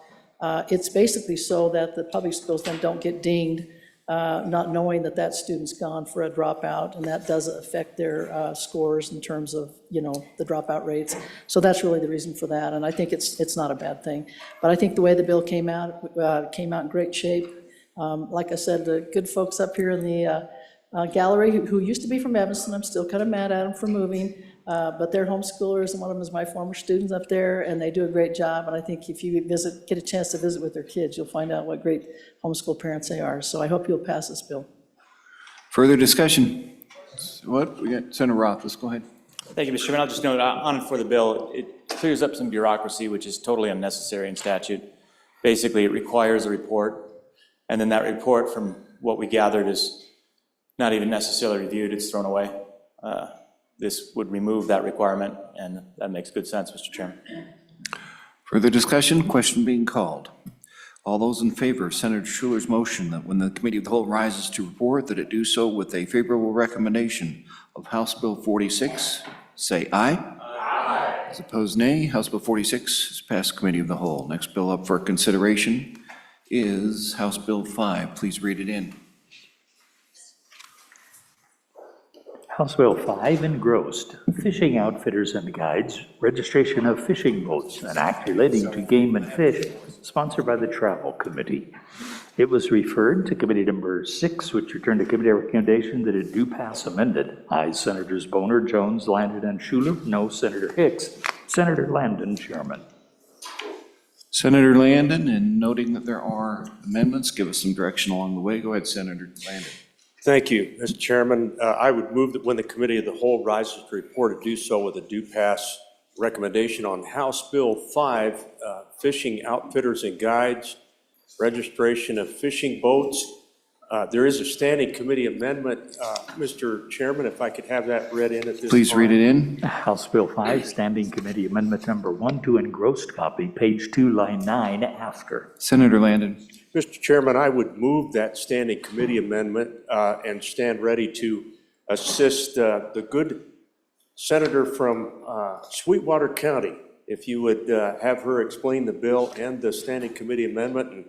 it's basically so that the public schools then don't get dinged, not knowing that student's gone for a dropout, and that does affect their scores in terms of, the dropout rates. So that's really the reason for that, and I think it's not a bad thing. But I think the way the bill came out in great shape. Like I said, the good folks up here in the gallery who used to be from Evanston, I'm still kind of mad at them for moving, but they're homeschoolers, and one of them is my former students up there, and they do a great job. And I think if you get a chance to visit with their kids, you'll find out what great homeschool parents they are. So I hope you'll pass this bill. Further discussion? What? We got Senator Roth. Let's go ahead. Thank you, Mr. Chairman. I'll just note on for the bill, it clears up some bureaucracy, which is totally unnecessary in statute. Basically, it requires a report, and then that report, from what we gathered, is not even necessarily reviewed, it's thrown away. This would remove that requirement, and that makes good sense, Mr. Chairman. Further discussion? Question being called. All those in favor of Senator Schuler's motion that when the Committee of the Whole rises to report, that it do so with a favorable recommendation of House Bill 46, say aye. Aye. Those opposed, nay. House Bill 46 is passed committee of the whole. Next bill up for consideration is House Bill 5. Please read it in. House Bill 5 engrossed, Fishing Outfitters and Guides, Registration of Fishing Boats, an act relating to game and fish, sponsored by the Travel Committee. It was referred to Committee Number 6, which returned to committee recommendation that it do pass amended. Ayes Senators Boner, Jones, Landon, and Schuler. No, Senator Hicks. Senator Landon, Chairman. Senator Landon, and noting that there are amendments, give us some direction along the way. Go ahead, Senator Landon. Thank you, Mr. Chairman. I would move that when the Committee of the Whole rises to report, to do so with a due pass recommendation on House Bill 5, Fishing Outfitters and Guides, Registration of Fishing Boats. There is a standing committee amendment. Mr. Chairman, if I could have that read in at this Please time. read it in. House Bill 5, Standing Committee Amendment Number 1 to engrossed copy, page 2, line 9 after. Senator Landon. Mr. Chairman, I would move that standing committee amendment and stand ready to assist the good senator from Sweetwater County. If you would have her explain the bill and the standing committee amendment,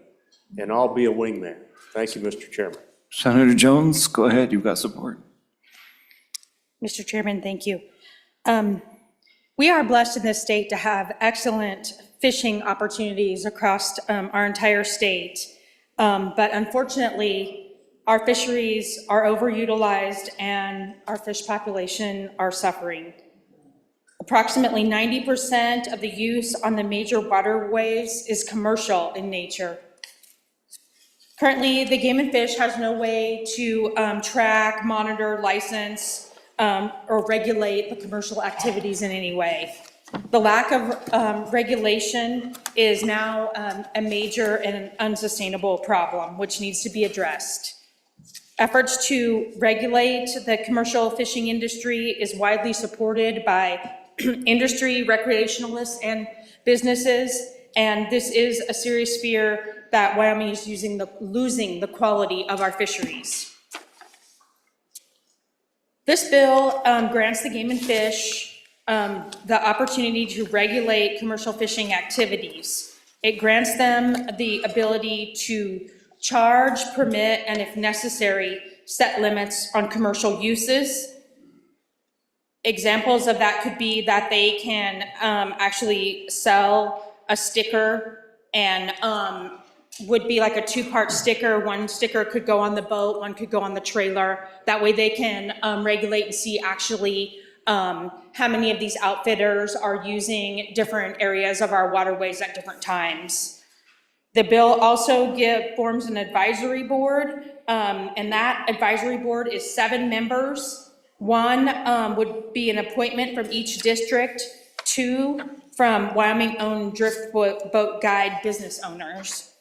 and I'll be a wingman. Thank you, Mr. Chairman. Senator Jones, go ahead. You've got support. Mr. Chairman, thank you. We are blessed in this state to have excellent fishing opportunities across our entire state. But unfortunately, our fisheries are overutilized and our fish population are suffering. Approximately 90% of the use on the major waterways is commercial in nature. Currently, the Game and Fish has no way to track, monitor, license, or regulate the commercial activities in any way. The lack of regulation is now a major and unsustainable problem, which needs to be addressed. Efforts to regulate the commercial fishing industry is widely supported by industry, recreationalists, and businesses, and this is a serious fear that Wyoming is losing the quality of our fisheries. This bill grants the Game and Fish the opportunity to regulate commercial fishing activities. It grants them the ability to charge, permit, and if necessary, set limits on commercial uses. Examples of that could be that they can actually sell a sticker and would be like a two-part sticker. One sticker could go on the boat, one could go on the trailer. That way they can regulate and see actually how many of these outfitters are using different areas of our waterways at different times. The bill also forms an advisory board, and that advisory board is 7 members. 1 would be an appointment from each district, 2 from Wyoming-owned drift boat guide business owners.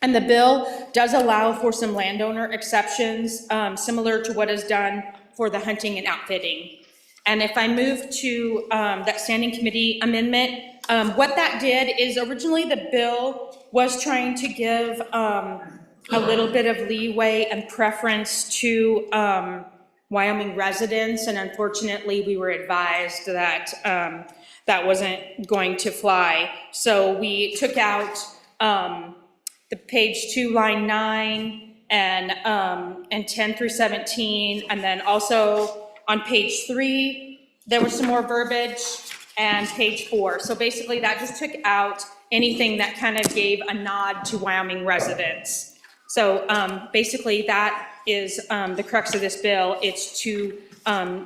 And the bill does allow for some landowner exceptions, similar to what is done for the hunting and outfitting. And if I move to that standing committee amendment, what that did is originally the bill was trying to give a little bit of leeway and preference to Wyoming residents, and unfortunately we were advised that that wasn't going to fly. So we took out the page 2, line 9, and 10 through 17, and then also on page 3, there was some more verbiage, and page 4. So basically that just took out anything that kind of gave a nod to Wyoming residents. So basically that is the crux of this bill. It's to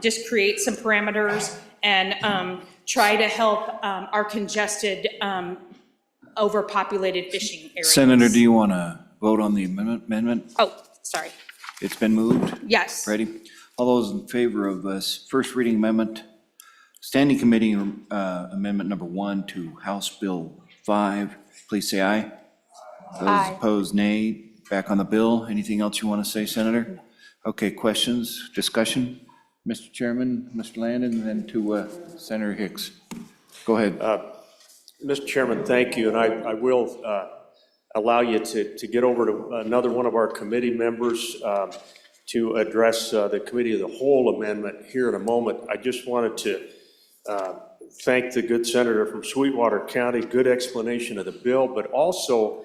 just create some parameters and try to help our congested, overpopulated fishing areas. Senator, do you want to vote on the amendment? Oh, sorry. It's been moved? Yes. Ready? All those in favor of this first reading amendment, standing committee amendment number 1 to House Bill 5, please say aye. Aye. Those opposed, nay. Back on the bill. Anything else you want to say, Senator? Okay, questions, discussion? Mr. Chairman, Mr. Landon, and then to Senator Hicks. Go ahead. Mr. Chairman, thank you, and I will allow you to get over to another one of our committee members to address the Committee of the Whole amendment here in a moment. I just wanted to thank the good senator from Sweetwater County, good explanation of the bill, but also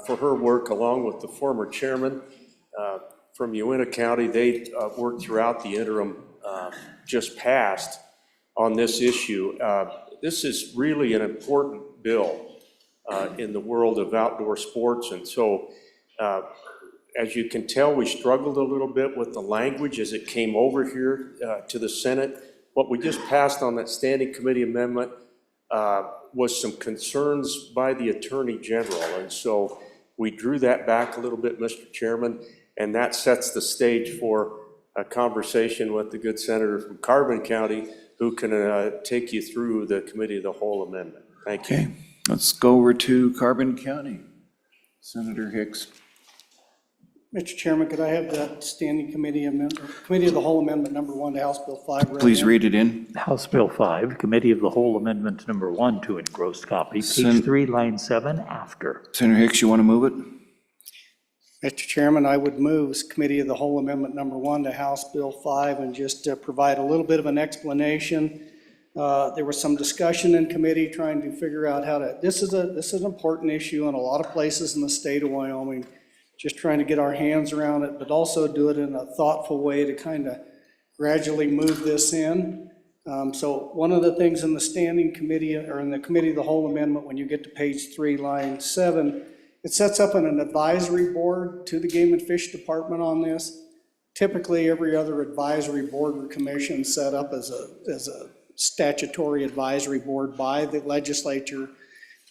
for her work along with the former chairman from Uintah County. They worked throughout the interim just passed on this issue. This is really an important bill in the world of outdoor sports, and so as you can tell, we struggled a little bit with the language as it came over here to the Senate. What we just passed on that standing committee amendment was some concerns by the Attorney General, and so we drew that back a little bit, Mr. Chairman, and that sets the stage for a conversation with the good senator from Carbon County, who can take you through the committee of the whole amendment. Thank you. Okay, let's go over to Carbon County. Senator Hicks. Mr. Chairman, could I have that standing committee amendment, committee of the whole amendment number 1 to House Bill 5? Please read it in. House Bill 5, Committee of the Whole Amendment Number 1 to engrossed copy, page 3, line 7, after. Senator Hicks, you want to move it? Mr. Chairman, I would move Committee of the Whole Amendment Number 1 to House Bill 5 and just provide a little bit of an explanation. There was some discussion in committee trying to figure out how to, this is an important issue in a lot of places in the state of Wyoming, just trying to get our hands around it, but also do it in a thoughtful way to kind of gradually move this in. So one of the things in the standing committee, or in the Committee of the Whole Amendment, when you get to page 3, line 7, it sets up an advisory board to the Game and Fish Department on this. Typically, every other advisory board or commission set up as a statutory advisory board by the legislature.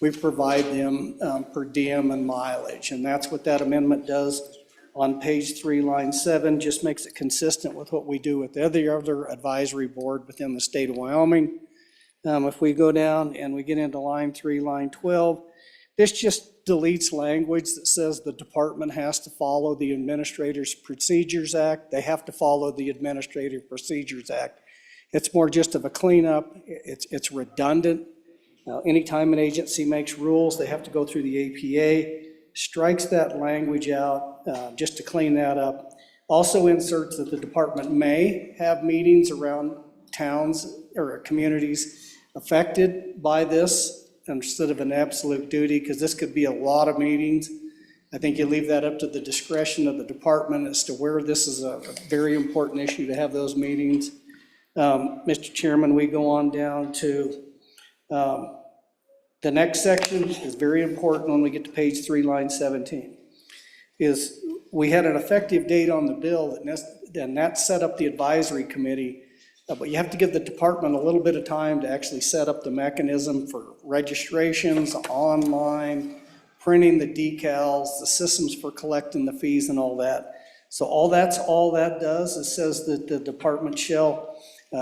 We provide them per diem and mileage, and that's what that amendment does on page 3, line 7, just makes it consistent with what we do with every other advisory board within the state of Wyoming. If we go down and we get into line 3, line 12, this just deletes language that says the department has to follow the Administrative Procedures Act. They have to follow the Administrative Procedures Act. It's more just of a cleanup. It's redundant. Anytime an agency makes rules, they have to go through the APA, strikes that language out just to clean that up. Also inserts that the department may have meetings around towns or communities affected by this instead of an absolute duty, because this could be a lot of meetings. I think you leave that up to the discretion of the department as to where this is a very important issue to have those meetings. Mr. Chairman, we go on down to the next section is very important when we get to page 3, line 17. Is we had an effective date on the bill, and that set up the advisory committee, but you have to give the department a little bit of time to actually set up the mechanism for registrations, online, printing the decals, the systems for collecting the fees and all that. So all that does is says that the department shall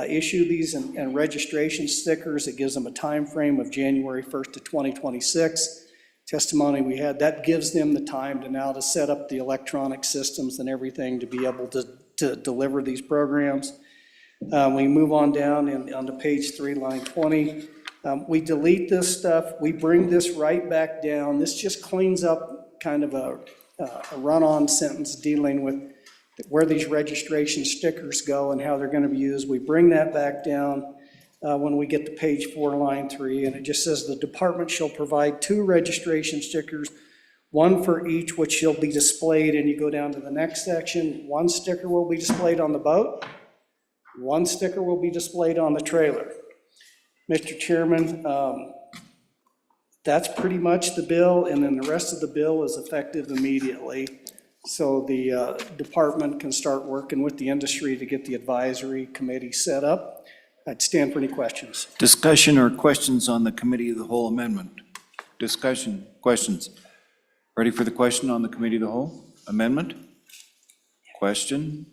issue these and registration stickers. It gives them a time frame of January 1st to 2026. Testimony we had, that gives them the time to now to set up the electronic systems and everything to be able to deliver these programs. We move on down and onto page 3, line 20. We delete this stuff. We bring this right back down. This just cleans up kind of a run-on sentence dealing with where these registration stickers go and how they're going to be used. We bring that back down when we get to page 4, line 3, and it just says the department shall provide 2 registration stickers, 1 for each, which shall be displayed. And you go down to the next section. 1 sticker will be displayed on the boat. 1 sticker will be displayed on the trailer. Mr. Chairman, that's pretty much the bill, and then the rest of the bill is effective immediately. So the department can start working with the industry to get the advisory committee set up. I'd stand for any questions. Discussion or questions on the Committee of the Whole Amendment? Discussion, questions? Ready for the question on the Committee of the Whole Amendment? Question?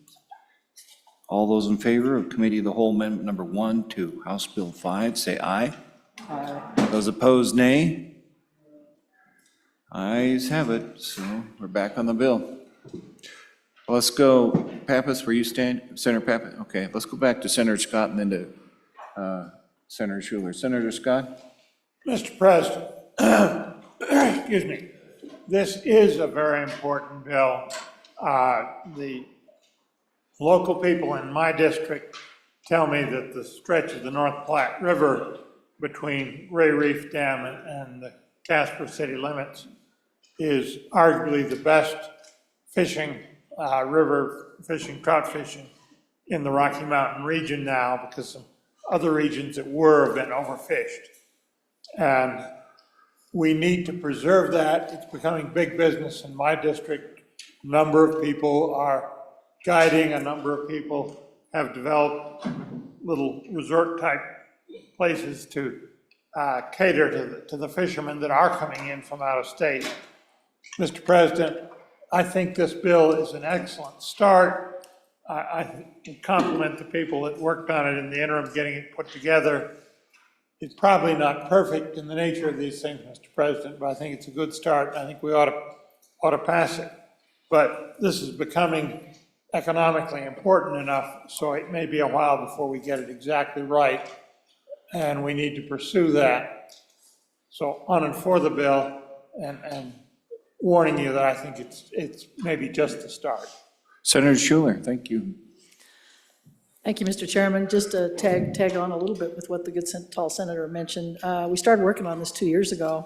All those in favor of Committee of the Whole Amendment number 1 to House Bill 5, say aye. Aye. Those opposed, nay. Ayes have it, so we're back on the bill. Let's go, Pappas, where you stand? Senator Pappas, okay, let's go back to Senator Scott and then to Senator Schuler. Senator Scott? Mr. President, excuse me, this is a very important bill. The local people in my district tell me that the stretch of the North Platte River between Ray Reef Dam and the Casper city limits is arguably the best fishing, river fishing, trout fishing in the Rocky Mountain region now, because some other regions that were have been overfished. And we need to preserve that. It's becoming big business in my district. A number of people are guiding, a number of people have developed little resort-type places to cater to the fishermen that are coming in from out of state. Mr. President, I think this bill is an excellent start. I compliment the people that worked on it in the interim, getting it put together. It's probably not perfect in the nature of these things, Mr. President, but I think it's a good start. I think we ought to pass it. But this is becoming economically important enough, so it may be a while before we get it exactly right, and we need to pursue that. So on and for the bill, and warning you that I think it's maybe just the start. Senator Schuler, thank you. Thank you, Mr. Chairman. Just to tag on a little bit with what the good tall senator mentioned. We started working on this 2 years ago,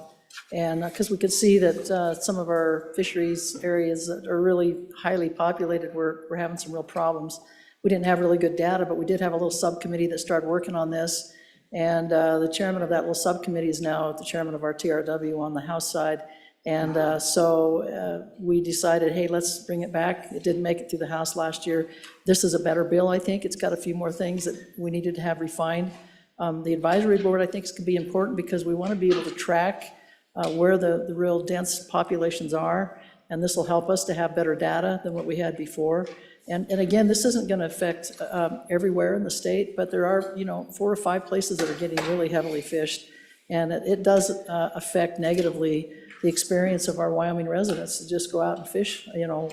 and because we could see that some of our fisheries areas that are really highly populated were having some real problems. We didn't have really good data, but we did have a little subcommittee that started working on this, and the chairman of that little subcommittee is now the chairman of our TRW on the House side. And so we decided, hey, let's bring it back. It didn't make it through the House last year. This is a better bill, I think. It's got a few more things that we needed to have refined. The advisory board, I think, is going to be important because we want to be able to track where the real dense populations are, and this will help us to have better data than what we had before. And again, this isn't going to affect everywhere in the state, but there are, 4 or 5 places that are getting really heavily fished, and it does affect negatively the experience of our Wyoming residents to just go out and fish,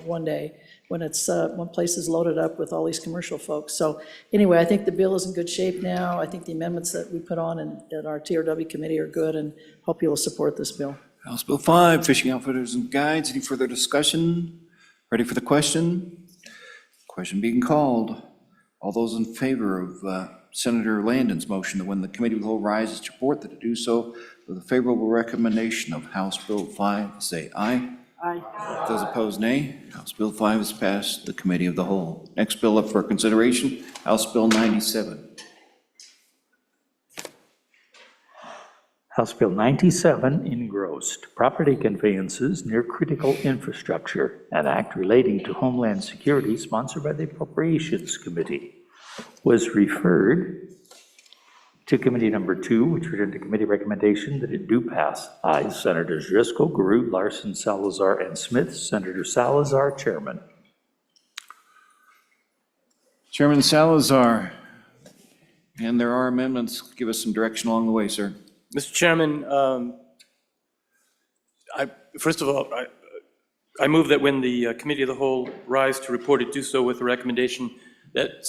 one day when one place is loaded up with all these commercial folks. So anyway, I think the bill is in good shape now. I think the amendments that we put on in our TRW committee are good, and hope you will support this bill. House Bill 5, Fishing Outfitters and Guides. Any further discussion? Ready for the question? Question being called. All those in favor of Senator Landon's motion that when the committee of the whole rises to report, that to do so with a favorable recommendation of House Bill 5, say aye. Aye. Those opposed, nay. House Bill 5 is passed the committee of the whole. Next bill up for consideration, House Bill 97. House Bill 97, engrossed, property conveyances near critical infrastructure, an act relating to Homeland Security sponsored by the Appropriations Committee, was referred to committee number 2, which returned to committee recommendation that it do pass. Ayes, Senators Driscoll, Garud, Larson, Salazar, and Smith. Senator Salazar, chairman. Chairman Salazar, and there are amendments. Give us some direction along the way, sir. Mr. Chairman, first of all, I move that when the Committee of the Whole rise to report it, do so with the recommendation that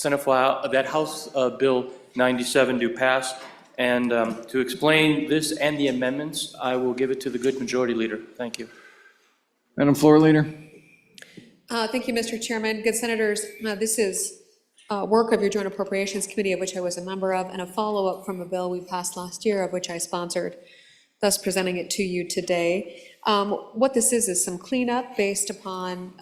that House Bill 97 do pass. And to explain this and the amendments, I will give it to the good majority leader. Thank you. Madam Floor Leader. Thank you, Mr. Chairman. Good senators, this is work of your Joint Appropriations Committee, of which I was a member of, and a follow-up from a bill we passed last year, of which I sponsored, thus presenting it to you today. What this is some cleanup based upon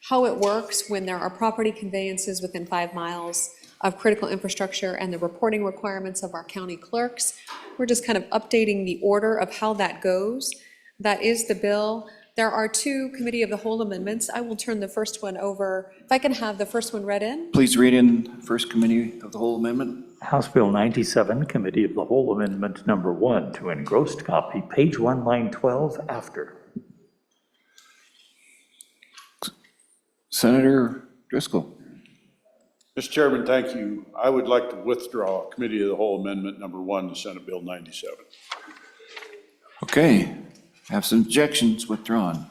how it works when there are property conveyances within 5 miles of critical infrastructure and the reporting requirements of our county clerks. We're just kind of updating the order of how that goes. That is the bill. There are 2 Committee of the Whole amendments. I will turn the first one over. If I can have the first one read in. Please read in first Committee of the Whole amendment. House Bill 97, Committee of the Whole Amendment Number 1, to engrossed copy, page 1, line 12, after. Senator Driscoll. Mr. Chairman, thank you. I would like to withdraw Committee of the Whole Amendment Number 1 to Senate Bill 97. Okay, absent objections, withdrawn.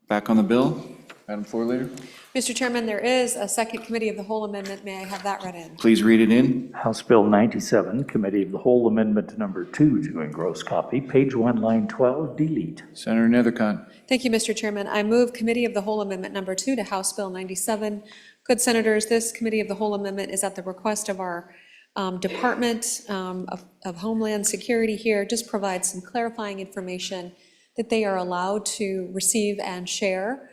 Back on the bill, Madam Floor Leader. Mr. Chairman, there is a second Committee of the Whole amendment. May I have that read in? Please read it in. House Bill 97, Committee of the Whole Amendment Number 2, to engross copy, page 1, line 12, delete. Senator Nethercott. Thank you, Mr. Chairman. I move Committee of the Whole Amendment Number 2 to House Bill 97, Good senators, this committee of the whole amendment is at the request of our Department of Homeland Security here, just provide some clarifying information that they are allowed to receive and share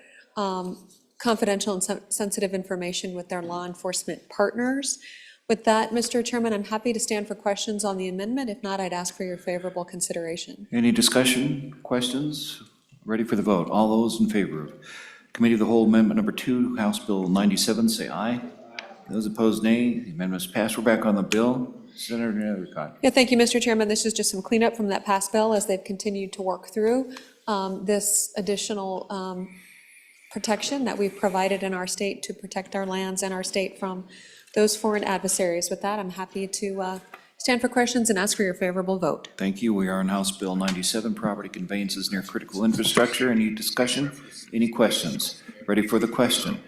confidential and sensitive information with their law enforcement partners. With that, Mr. Chairman, I'm happy to stand for questions on the amendment. If not, I'd ask for your favorable consideration. Any discussion, questions? Ready for the vote? All those in favor of Committee of the Whole Amendment Number 2, House Bill 97, say aye. Those opposed, nay. The amendment is passed. We're back on the bill. Senator Nethercott. Yeah, thank you, Mr. Chairman. This is just some cleanup from that past bill as they've continued to work through this additional protection that we've provided in our state to protect our lands and our state from those foreign adversaries. With that, I'm happy to stand for questions and ask for your favorable vote. Thank you. We are on House Bill 97, Property Conveyances Near Critical Infrastructure. Any discussion? Any questions? Ready for the question?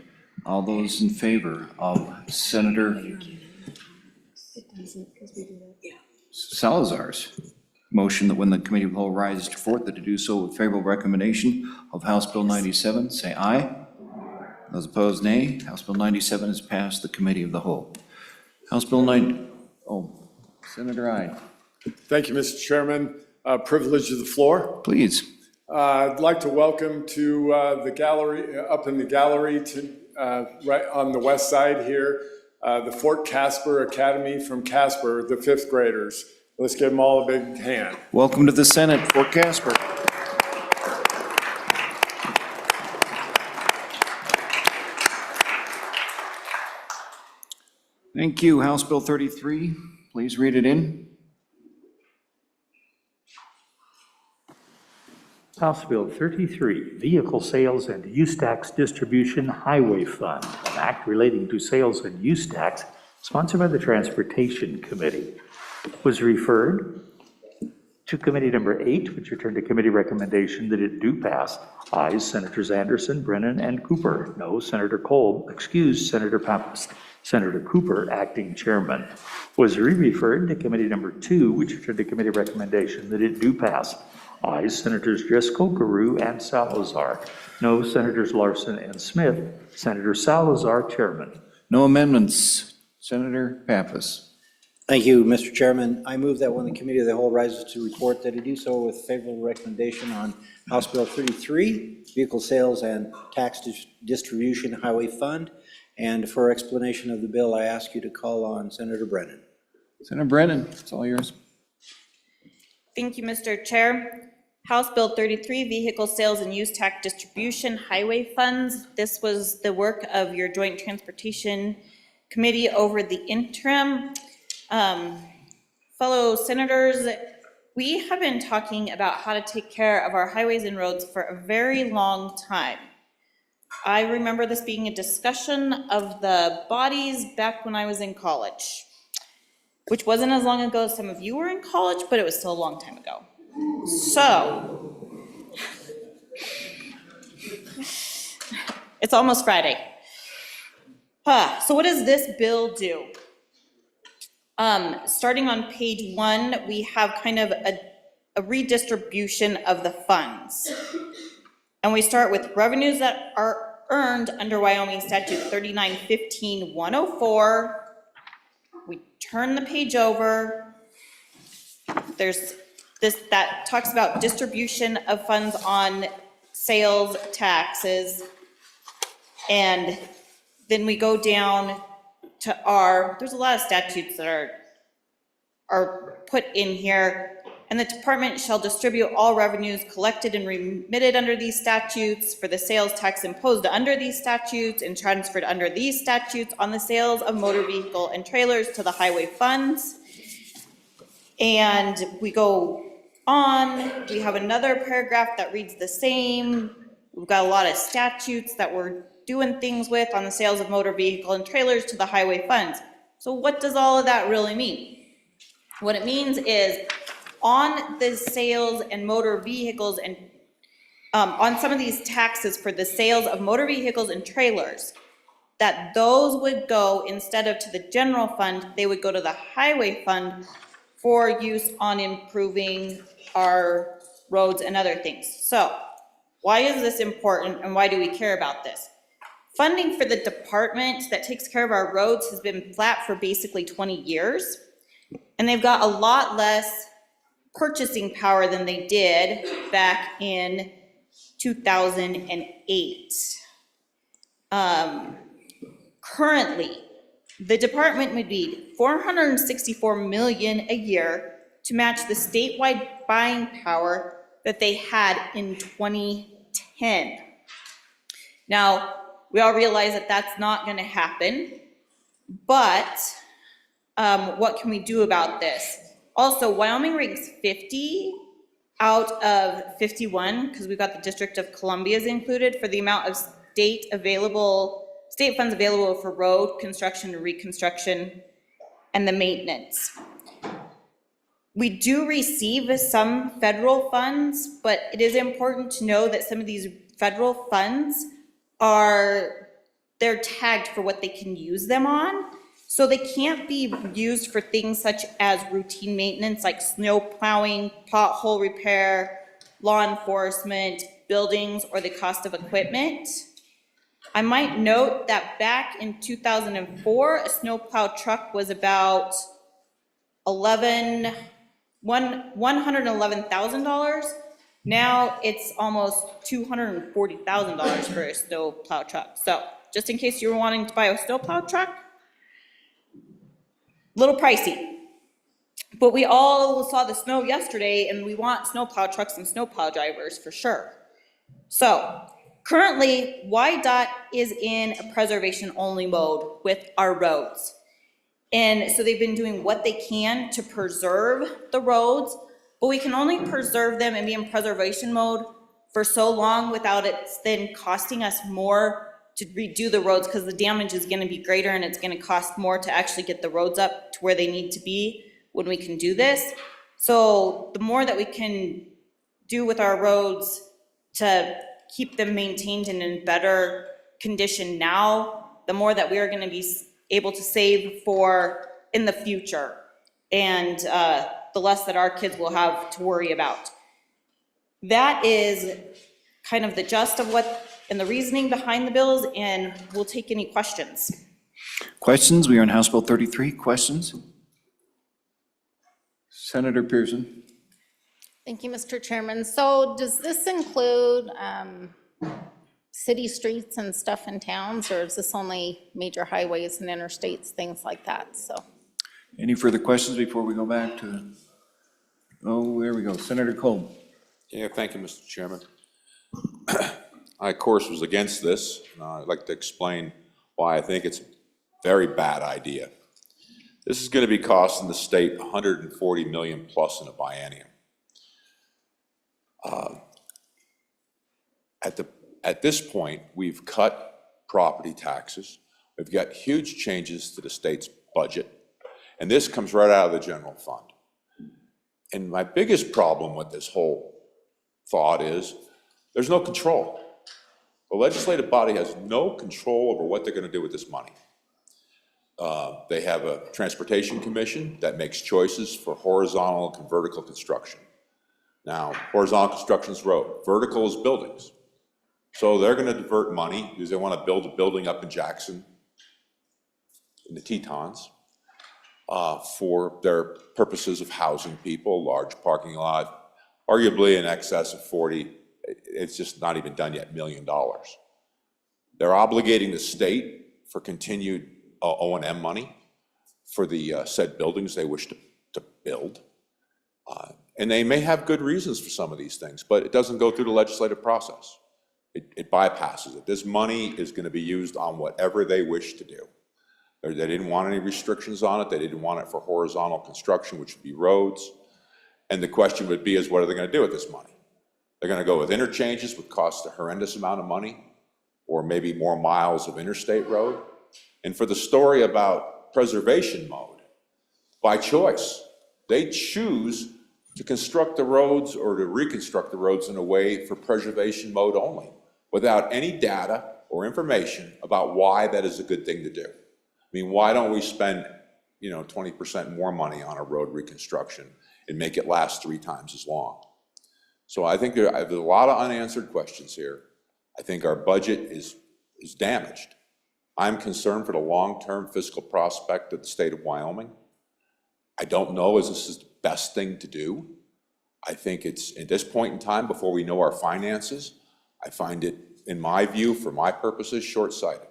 All those in favor of Senator Salazar's motion that when the Committee of the Whole rises to report, that to do so with favorable recommendation of House Bill 97, say aye. Those opposed, nay. House Bill 97 is passed the Committee of the Whole. House Bill 90, Senator Ide. Thank you, Mr. Chairman. Privilege of the floor. Please. I'd like to welcome to the gallery, up in the gallery to right on the west side here, the Fort Casper Academy from Casper, the fifth graders. Let's give them all a big hand. Welcome to the Senate, Fort Casper. Thank you. House Bill 33, please read it in. House Bill 33, Vehicle Sales and Use Tax Distribution Highway Fund, an act relating to sales and use tax, sponsored by the Transportation Committee, was referred to Committee Number 8, which returned to committee recommendation that it do pass. Ayes, Senators Anderson, Brennan, and Cooper. No, Senator Kolb, excused, Senator Pappas. Senator Cooper, acting chairman, was re-referred to Committee Number 2, which returned to committee recommendation that it do pass. Ayes, Senators Driscoll, Garou, and Salazar. No, Senators Larson and Smith. Senator Salazar, chairman. No amendments. Senator Pappas. Thank you, Mr. Chairman. I move that when the Committee of the Whole rises to report, that it do so with favorable recommendation on House Bill 33, Vehicle Sales and Tax Distribution Highway Fund. And for explanation of the bill, I ask you to call on Senator Brennan. Senator Brennan, it's all yours. Thank you, Mr. Chair. House Bill 33, Vehicle Sales and Use Tax Distribution Highway Funds. This was the work of your Joint Transportation Committee over the interim. Fellow senators, we have been talking about how to take care of our highways and roads for a very long time. I remember this being a discussion of the bodies back when I was in college, which wasn't as long ago as some of you were in college, but it was still a long time ago. So, it's almost Friday. So what does this bill do? Starting on page 1, we have kind of a redistribution of the funds. And we start with revenues that are earned under Wyoming Statute 3915-104. We turn the page over. There's this that talks about distribution of funds on sales taxes. And then we go down to there's a lot of statutes that are put in here. And the department shall distribute all revenues collected and remitted under these statutes for the sales tax imposed under these statutes and transferred under these statutes on the sales of motor vehicle and trailers to the highway funds. And we go on, we have another paragraph that reads the same. We've got a lot of statutes that we're doing things with on the sales of motor vehicle and trailers to the highway funds. So what does all of that really mean? What it means is on the sales and motor vehicles and on some of these taxes for the sales of motor vehicles and trailers, that those would go, instead of to the general fund, they would go to the highway fund for use on improving our roads and other things. So why is this important and why do we care about this? funding for the department that takes care of our roads has been flat for basically 20 years. And they've got a lot less purchasing power than they did back in 2008. Currently, the department would need $464 million a year to match the statewide buying power that they had in 2010. Now, we all realize that that's not going to happen, but what can we do about this? Also, Wyoming ranks 50 out of 51, because we've got the District of Columbia is included, for the amount of state funds available for road construction and reconstruction and the maintenance. We do receive some federal funds, but it is important to know that some of these federal funds they're tagged for what they can use them on. So they can't be used for things such as routine maintenance like snow plowing, pothole repair, law enforcement, buildings, or the cost of equipment. I might note that back in 2004, a snowplow truck was about $111,000. Now it's almost $240,000 for a snowplow truck. So just in case you were wanting to buy a snowplow truck, little pricey. But we all saw the snow yesterday and we want snowplow trucks and snowplow drivers for sure. So currently, WYDOT is in a preservation only mode with our roads. And so they've been doing what they can to preserve the roads, but we can only preserve them and be in preservation mode for so long without it then costing us more to redo the roads, because the damage is gonna be greater and it's gonna cost more to actually get the roads up to where they need to be when we can do this. So the more that we can do with our roads to keep them maintained and in better condition now, the more that we are gonna be able to save for in the future, and the less that our kids will have to worry about. That is kind of the gist of what, and the reasoning behind the bills, and we'll take any questions. Questions? We are on House Bill 33. Questions? Senator Pearson. Thank you, Mr. Chairman. So does this include city streets and stuff in towns, or is this only major highways and interstates, things like that? So. Any further questions before we go back to, oh, there we go. Senator Cole. Yeah, thank you, Mr. Chairman. I, of course, was against this. I'd like to explain why I think it's a very bad idea. This is going to be costing the state $140 million plus in a biennium. At this point, we've cut property taxes. We've got huge changes to the state's budget, and this comes right out of the general fund. And my biggest problem with this whole thought is there's no control. The legislative body has no control over what they're going to do with this money. They have a transportation commission that makes choices for horizontal and vertical construction. Now, horizontal construction is road, vertical is buildings. So they're going to divert money because they want to build a building up in Jackson, in the Tetons, for their purposes of housing people, large parking lot, arguably in excess of 40, it's just not even done yet, $1 million. They're obligating the state for continued O&M money for the said buildings they wish to build. And they may have good reasons for some of these things, but it doesn't go through the legislative process. It bypasses it. This money is going to be used on whatever they wish to do. They didn't want any restrictions on it. They didn't want it for horizontal construction, which would be roads. And the question would be is what are they going to do with this money? They're going to go with interchanges, which cost a horrendous amount of money, or maybe more miles of interstate road. And for the story about preservation mode, by choice, they choose to construct the roads or to reconstruct the roads in a way for preservation mode only, without any data or information about why that is a good thing to do. I mean, why don't we spend, 20% more money on a road reconstruction and make it last 3 times as long? So I think there's a lot of unanswered questions here. I think our budget is is damaged. I'm concerned for the long-term fiscal prospect of the state of Wyoming. I don't know if this is the best thing to do. I think it's, at this point in time, before we know our finances, I find it, in my view, for my purposes, short-sighted.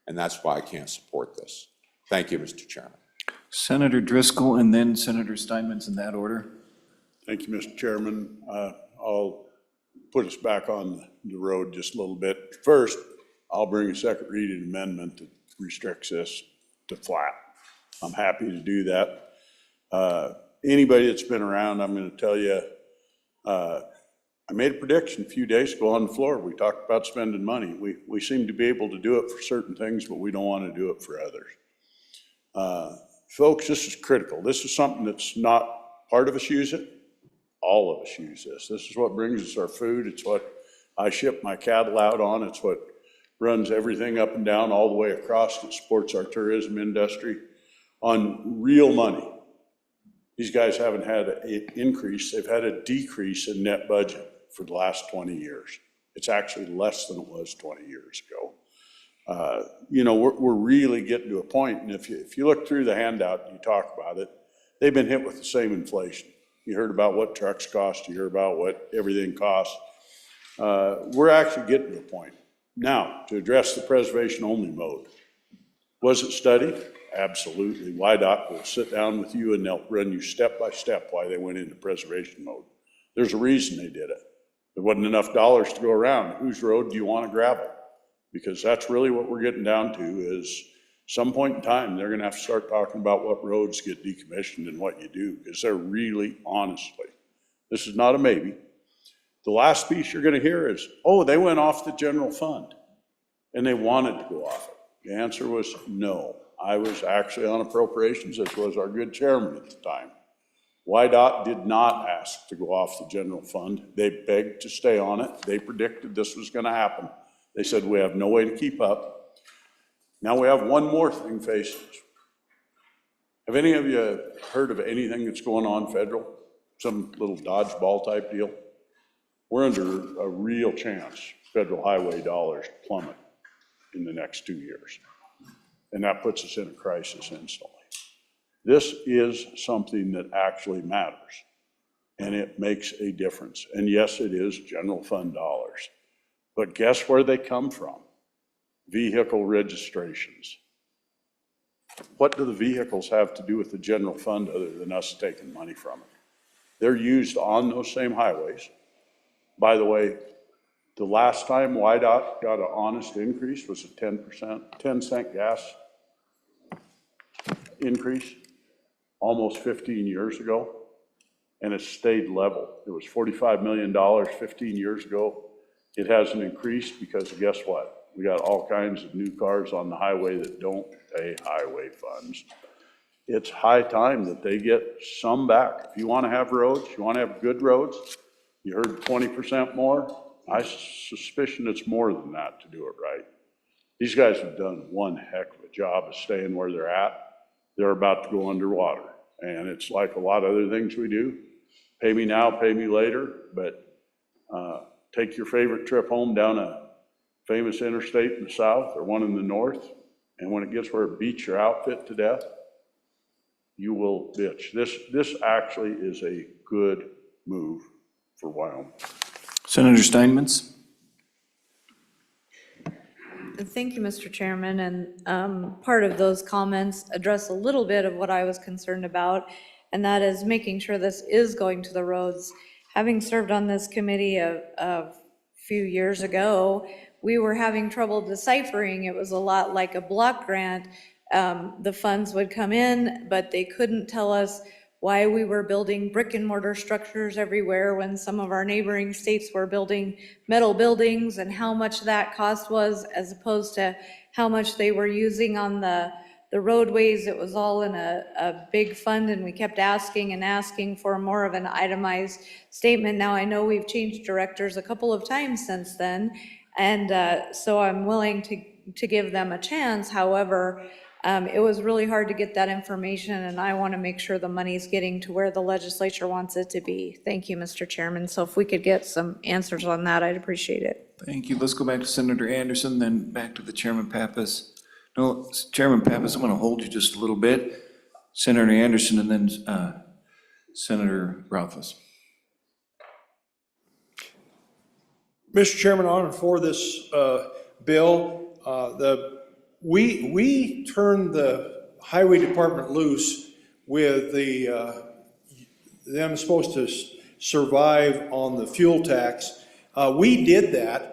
And that's why I can't support this. Thank you, Mr. Chairman. Senator Driscoll and then Senator Steinmetz in that order. Thank you, Mr. Chairman. I'll put us back on the road just a little bit. First, I'll bring a second reading amendment that restricts this to flat. I'm happy to do that. Anybody that's been around, I'm going to tell you, I made a prediction a few days ago on the floor. We talked about spending money. We seem to be able to do it for certain things, but we don't want to do it for others. Folks, this is critical. This is something that's not part of us use it. All of us use this. This is what brings us our food. It's what I ship my cattle out on. It's what runs everything up and down all the way across that supports our tourism industry on real money. These guys haven't had an increase. They've had a decrease in net budget for the last 20 years. It's actually less than it was 20 years ago. You know, we're really getting to a point, and if you look through the handout and you talk about it, they've been hit with the same inflation. You heard about what trucks cost, you heard about what everything costs. We're actually getting to a point. Now, to address the preservation-only mode, was it studied? Absolutely. WYDOT will sit down with you and they'll run you step by step why they went into preservation mode. There's a reason they did it. There wasn't enough dollars to go around. Whose road do you want to gravel? Because that's really what we're getting down to is some point in time, they're going to have to start talking about what roads get decommissioned and what you do, because they're really, honestly, this is not a maybe. The last piece you're going to hear is, oh, they went off the general fund and they wanted to go off it. The answer was no. I was actually on appropriations, as was our good chairman at the time. WYDOT did not ask to go off the general fund. They begged to stay on it. They predicted this was going to happen. They said, we have no way to keep up. Now we have one more thing facing us. Have any of you heard of anything that's going on federal? Some little dodgeball type deal? We're under a real chance federal highway dollars plummet in the next 2 years. And that puts us in a crisis instantly. This is something that actually matters, and it makes a difference. And yes, it is general fund dollars. But guess where they come from? Vehicle registrations. What do the vehicles have to do with the general fund other than us taking money from it? They're used on those same highways. By the way, the last time WYDOT got an honest increase was a 10-cent gas increase, almost 15 years ago, and it stayed level. It was $45 million 15 years ago. It hasn't increased because guess what? We got all kinds of new cars on the highway that don't pay highway funds. It's high time that they get some back. If you want to have roads, you want to have good roads, you heard 20% more. I suspicion it's more than that to do it right. These guys have done one heck of a job of staying where they're at. They're about to go underwater. And it's like a lot of other things we do. Pay me now, pay me later, but take your favorite trip home down a famous interstate in the south or one in the north, and when it gets where it beats your outfit to death, you will bitch. This actually is a good move for Wyoming. Senator Steinmetz. Thank you, Mr. Chairman, and part of those comments address a little bit of what I was concerned about, and that is making sure this is going to the roads. Having served on this committee a few years ago, we were having trouble deciphering. It was a lot like a block grant. The funds would come in, but they couldn't tell us why we were building brick and mortar structures everywhere when some of our neighboring states were building metal buildings, and how much that cost was as opposed to how much they were using on the roadways. It was all in a big fund, and we kept asking and asking for more of an itemized statement. Now I know we've changed directors a couple of times since then, and so I'm willing to give them a chance. However, It was really hard to get that information, and I want to make sure the money's getting to where the legislature wants it to be. Thank you, Mr. Chairman. So if we could get some answers on that, I'd appreciate it. Thank you. Let's go back to Senator Anderson, then back to the Chairman Pappas. No, Chairman Pappas, I'm going to hold you just a little bit. Senator Anderson, and then Senator Rothfuss. Mr. Chairman, on and for this bill, we turned the highway department loose with them supposed to survive on the fuel tax. We did that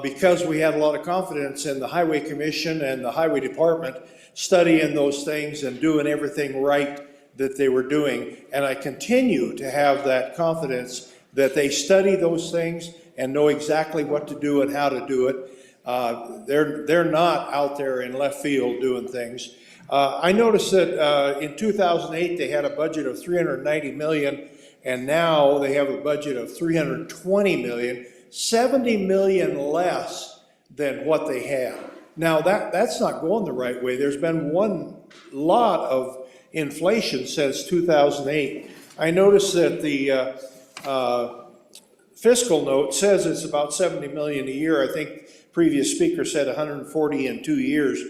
because we had a lot of confidence in the highway commission and the highway department studying those things and doing everything right that they were doing. And I continue to have that confidence that they study those things and know exactly what to do and how to do it. They're not out there in left field doing things. I noticed that in 2008, they had a budget of $390 million, and now they have a budget of $320 million, $70 million less than what they had. Now, that's not going the right way. There's been one lot of inflation since 2008. I noticed that the fiscal note says it's about $70 million a year. I think previous speaker said 140 in 2 years,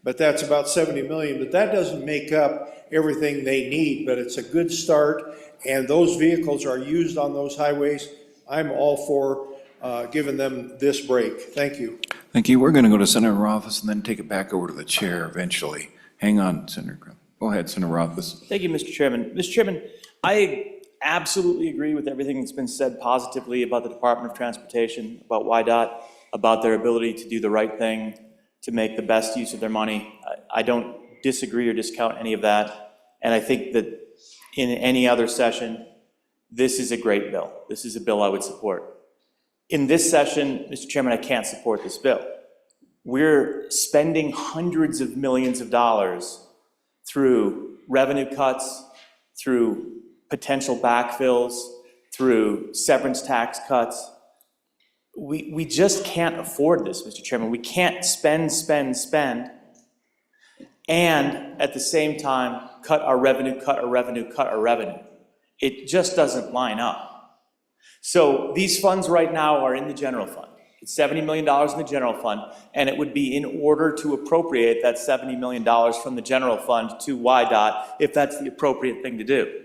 but that's about $70 million. But that doesn't make up everything they need, but it's a good start, and those vehicles are used on those highways. I'm all for giving them this break. Thank you. Thank you. We're going to go to Senator Rothfuss and then take it back over to the chair eventually. Hang on, Senator Crum. Go ahead, Senator Rothfuss. Thank you, Mr. Chairman. Mr. Chairman, I absolutely agree with everything that's been said positively about the Department of Transportation, about YDOT, about their ability to do the right thing, to make the best use of their money. I don't disagree or discount any of that. And I think that in any other session, this is a great bill. This is a bill I would support. In this session, Mr. Chairman, I can't support this bill. We're spending hundreds of millions of dollars through revenue cuts, through potential backfills, through severance tax cuts. We just can't afford this, Mr. Chairman. We can't spend, and at the same time, cut our revenue. It just doesn't line up. So these funds right now are in the general fund. It's $70 million in the general fund, and it would be in order to appropriate that $70 million from the general fund to YDOT if that's the appropriate thing to do.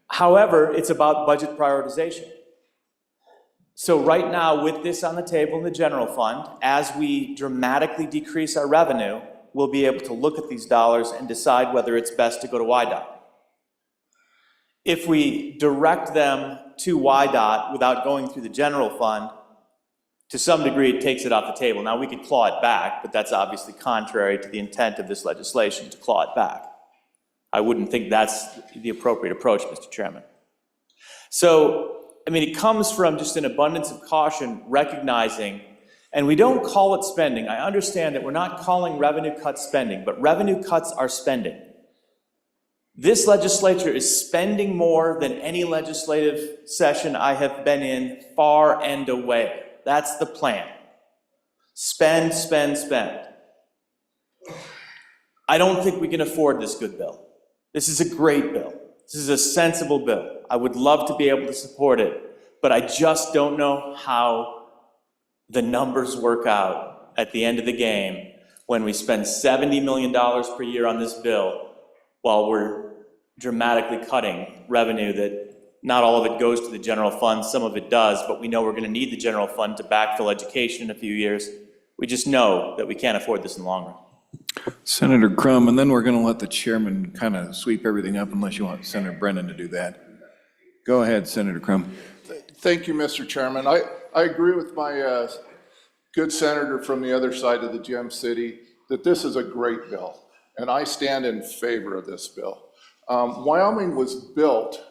However, it's about budget prioritization. So right now, with this on the table in the general fund, as we dramatically decrease our revenue, we'll be able to look at these dollars and decide whether it's best to go to YDOT. If we direct them to YDOT without going through the general fund, to some degree it takes it off the table. Now we could claw it back, but that's obviously contrary to the intent of this legislation to claw it back. I wouldn't think that's the appropriate approach, Mr. Chairman. So, I mean, it comes from just an abundance of caution, recognizing, and we don't call it spending. I understand that we're not calling revenue cuts spending, but revenue cuts are spending. This legislature is spending more than any legislative session I have been in, far and away. That's the plan. Spend. I don't think we can afford this good bill. This is a great bill. This is a sensible bill. I would love to be able to support it, but I just don't know how the numbers work out at the end of the game when we spend $70 million per year on this bill while we're dramatically cutting revenue that not all of it goes to the general fund, some of it does, but we know we're going to need the general fund to backfill education in a few years. We just know that we can't afford this in the long run. Senator Crum, and then we're going to let the chairman kind of sweep everything up unless you want Senator Brennan to do that. Go ahead, Senator Crum. Thank you, Mr. Chairman. I agree with my good senator from the other side of the Gem City that this is a great bill, and I stand in favor of this bill. Wyoming was built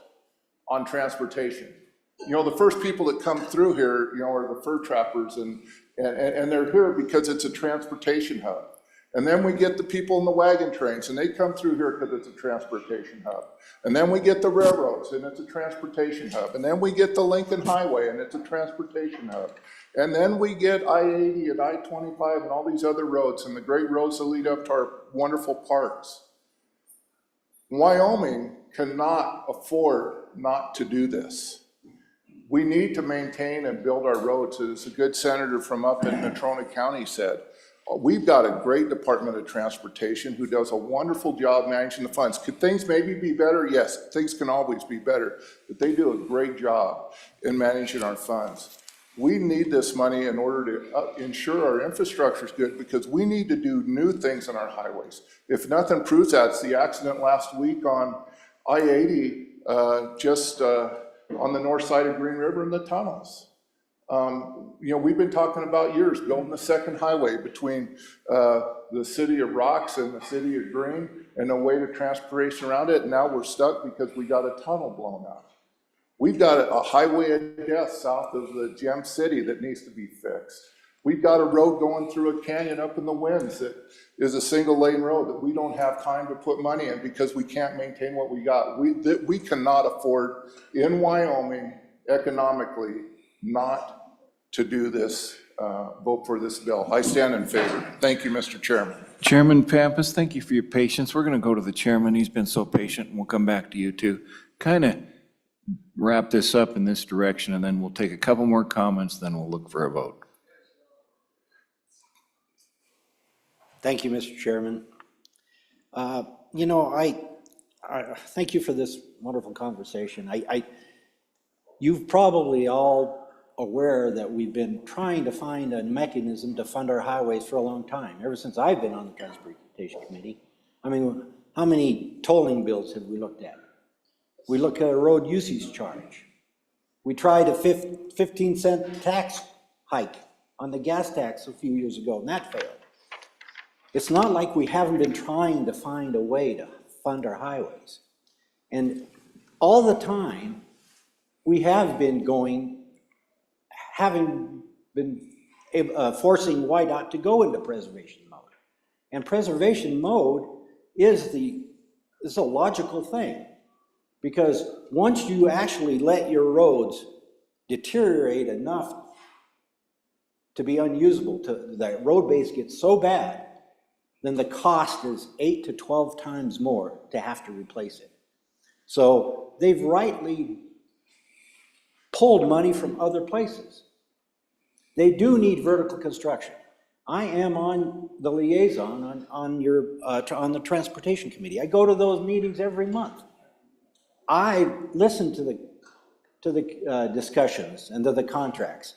on transportation. You know, the first people that come through here, you know, are the fur trappers, and they're here because it's a transportation hub. And then we get the people in the wagon trains, and they come through here because it's a transportation hub. And then we get the railroads, and it's a transportation hub. And then we get the Lincoln Highway, and it's a transportation hub. And then we get I-80 and I-25 and all these other roads and the great roads that lead up to our wonderful parks. Wyoming cannot afford not to do this. We need to maintain and build our roads. As a good senator from up in Natrona County said, we've got a great Department of Transportation who does a wonderful job managing the funds. Could things maybe be better? Yes, things can always be better, but they do a great job in managing our funds. We need this money in order to ensure our infrastructure is good, because we need to do new things on our highways. If nothing proves that, it's the accident last week on I-80, just on the north side of Green River in the tunnels. You know, we've been talking about years, building the second highway between the city of Rocks and the city of Green, and a way to transportation around it. And now we're stuck because we got a tunnel blown out. We've got a highway of death south of the Gem City that needs to be fixed. We've got a road going through a canyon up in the Winds that is a single lane road that we don't have time to put money in because we can't maintain what we got. We cannot afford in Wyoming economically not to do this, vote for this bill. I stand in favor. Thank you, Mr. Chairman. Chairman Pampas, thank you for your patience. We're going to go to the chairman. He's been so patient, and we'll come back to you too. Kind of wrap this up in this direction, and then we'll take a couple more comments, then we'll look for a vote. Thank you, Mr. Chairman. You know, I thank you for this wonderful conversation. You've probably all aware that we've been trying to find a mechanism to fund our highways for a long time, ever since I've been on the Transportation Committee. I mean, how many tolling bills have we looked at? We look at a road usage charge. We tried a 15-cent tax hike on the gas tax a few years ago, and that failed. It's not like we haven't been trying to find a way to fund our highways. And all the time, we have been having been forcing YDOT to go into preservation mode. And preservation mode is a logical thing, because once you actually let your roads deteriorate enough to be unusable, that road base gets so bad, then the cost is 8 to 12 times more to have to replace it. So they've rightly pulled money from other places. They do need vertical construction. I am on the liaison on the Transportation Committee. I go to those meetings every month. I listen to the discussions and to the contracts.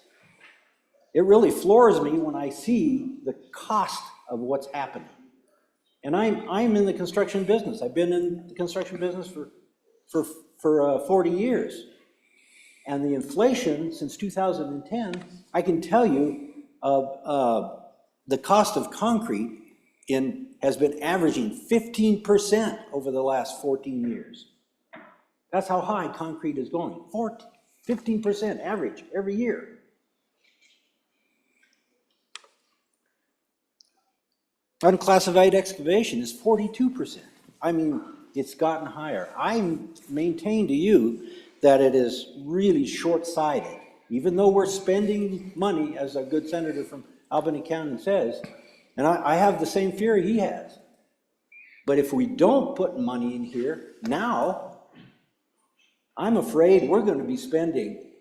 It really floors me when I see the cost of what's happening. And I'm in the construction business. I've been in the construction business for 40 years. And the inflation since 2010, I can tell you, the cost of concrete has been averaging 15% over the last 14 years. That's how high concrete is going, 15% average every year. Unclassified excavation is 42%. I mean, it's gotten higher. I maintain to you that it is really short-sighted. Even though we're spending money, as a good senator from Albany County says, and I have the same fear he has. But if we don't put money in here now, I'm afraid we're going to be spending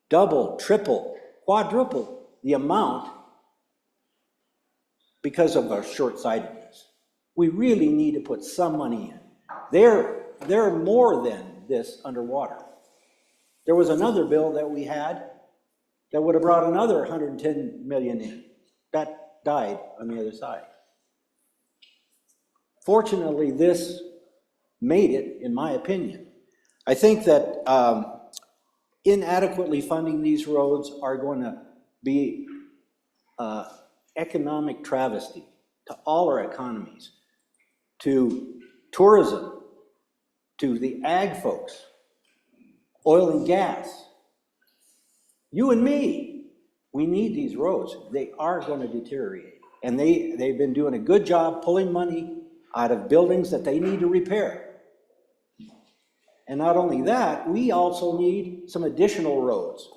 double, triple, quadruple the amount because of our short-sightedness. We really need to put some money in. They're more than this underwater. There was another bill that we had that would have brought another 110 million in. That died on the other side. Fortunately, this made it, in my opinion. I think that inadequately funding these roads are going to be economic travesty to all our economies, to tourism, to the ag folks, oil and gas. You and me, we need these roads. They are going to deteriorate. And they've been doing a good job pulling money out of buildings that they need to repair. And not only that, we also need some additional roads.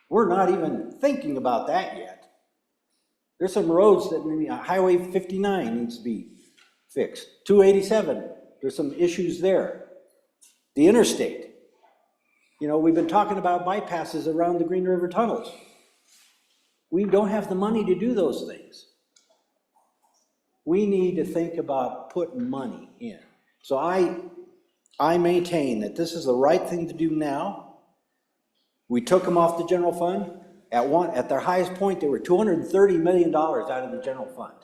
We're not even thinking about that yet. There's some roads that maybe, Highway 59 needs to be fixed. 287, there's some issues there. The interstate. You know, we've been talking about bypasses around the Green River tunnels. We don't have the money to do those things. We need to think about putting money in. So I maintain that this is the right thing to do now. We took them off the general fund. At their highest point, they were $230 million out of the general fund.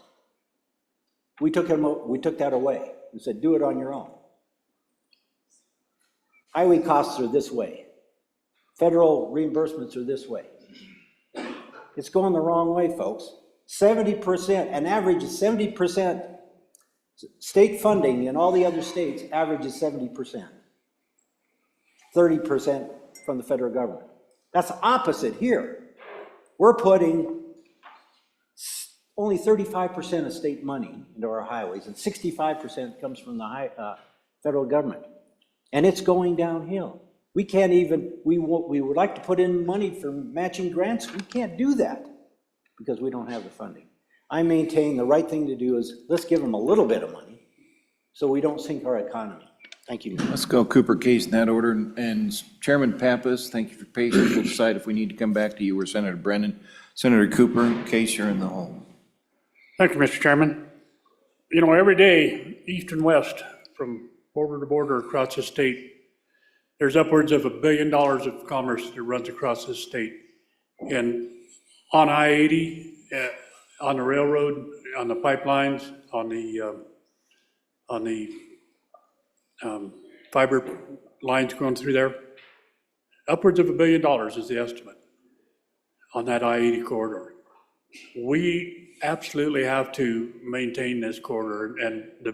We took that away and said, do it on your own. Highway costs are this way. Federal reimbursements are this way. It's going the wrong way, folks. 70%, an average is 70%. State funding in all the other states averages 70%. 30% from the federal government. That's opposite here. We're putting only 35% of state money into our highways, and 65% comes from the federal government. And it's going downhill. We can't even, we would like to put in money for matching grants. We can't do that because we don't have the funding. I maintain the right thing to do is let's give them a little bit of money so we don't sink our economy. Thank you. Let's go Cooper Case in that order. And Chairman Pappas, thank you for patience. We'll decide if we need to come back to you or Senator Brennan. Senator Cooper, Case, you're in the hole. Thank you, Mr. Chairman. You know, every day, east and west, from border to border across the state, there's upwards of $1 billion of commerce that runs across this state. And on I-80, on the railroad, on the pipelines, on the fiber lines going through there, upwards of $1 billion is the estimate on that I-80 corridor. We absolutely have to maintain this corridor, and a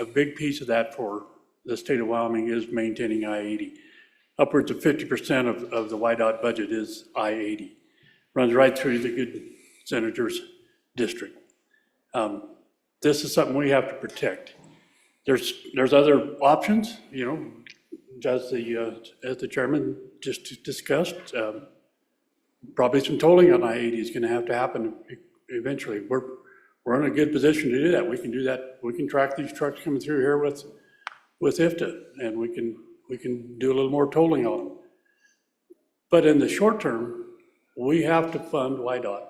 big piece of that for the state of Wyoming is maintaining I-80. Upwards of 50% of the YDOT budget is I-80. Runs right through the good senator's district. This is something we have to protect. There's other options, you know, as the chairman just discussed. Probably some tolling on I-80 is going to have to happen eventually. We're in a good position to do that. We can do that. We can track these trucks coming through here with IFTA, and we can do a little more tolling on them. But in the short term, we have to fund YDOT.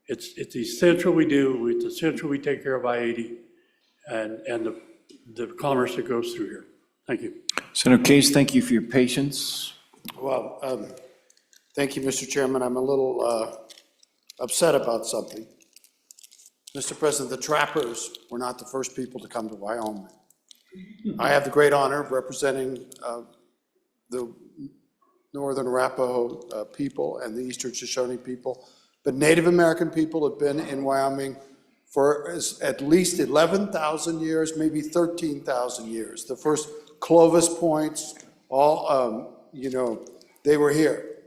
It's essential we do. It's essential we take care of I-80 and the commerce that goes through here. Thank you. Senator Case, thank you for your patience. Well, thank you, Mr. Chairman. I'm a little upset about something. Mr. President, the trappers were not the first people to come to Wyoming. I have the great honor of representing the Northern Arapaho people and the Eastern Shoshone people, but Native American people have been in Wyoming for at least 11,000 years, maybe 13,000 years. The first Clovis points, all, you know, they were here.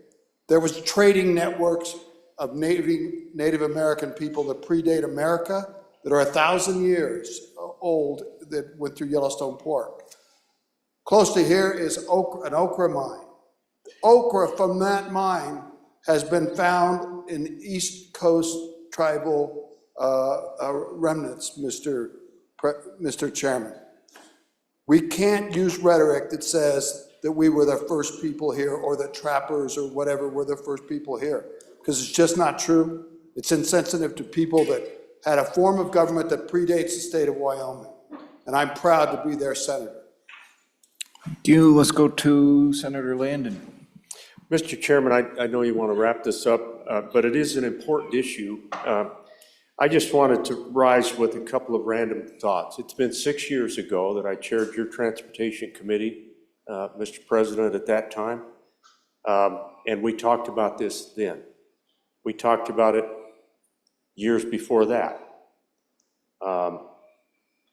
There was trading networks of Native American people that predate America that are 1,000 years old that went through Yellowstone Park. Close to here is an okra mine. Okra from that mine has been found in East Coast tribal remnants, Mr. Chairman. We can't use rhetoric that says that we were the first people here or that trappers or whatever were the first people here, because it's just not true. It's insensitive to people that had a form of government that predates the state of Wyoming, and I'm proud to be their senator. Let's go to Senator Landon. Mr. Chairman, I know you want to wrap this up, but it is an important issue. I just wanted to rise with a couple of random thoughts. It's been 6 years ago that I chaired your Transportation Committee, Mr. President, at that time, and we talked about this then. We talked about it years before that.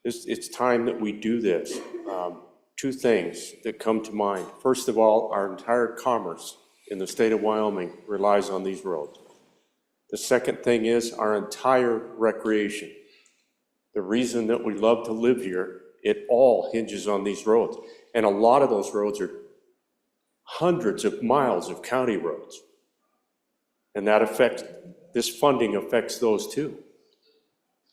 It's time that we do this. Two things that come to mind. First of all, our entire commerce in the state of Wyoming relies on these roads. The second thing is our entire recreation. The reason that we love to live here, it all hinges on these roads. And a lot of those roads are hundreds of miles of county roads. And that affects, this funding affects those too.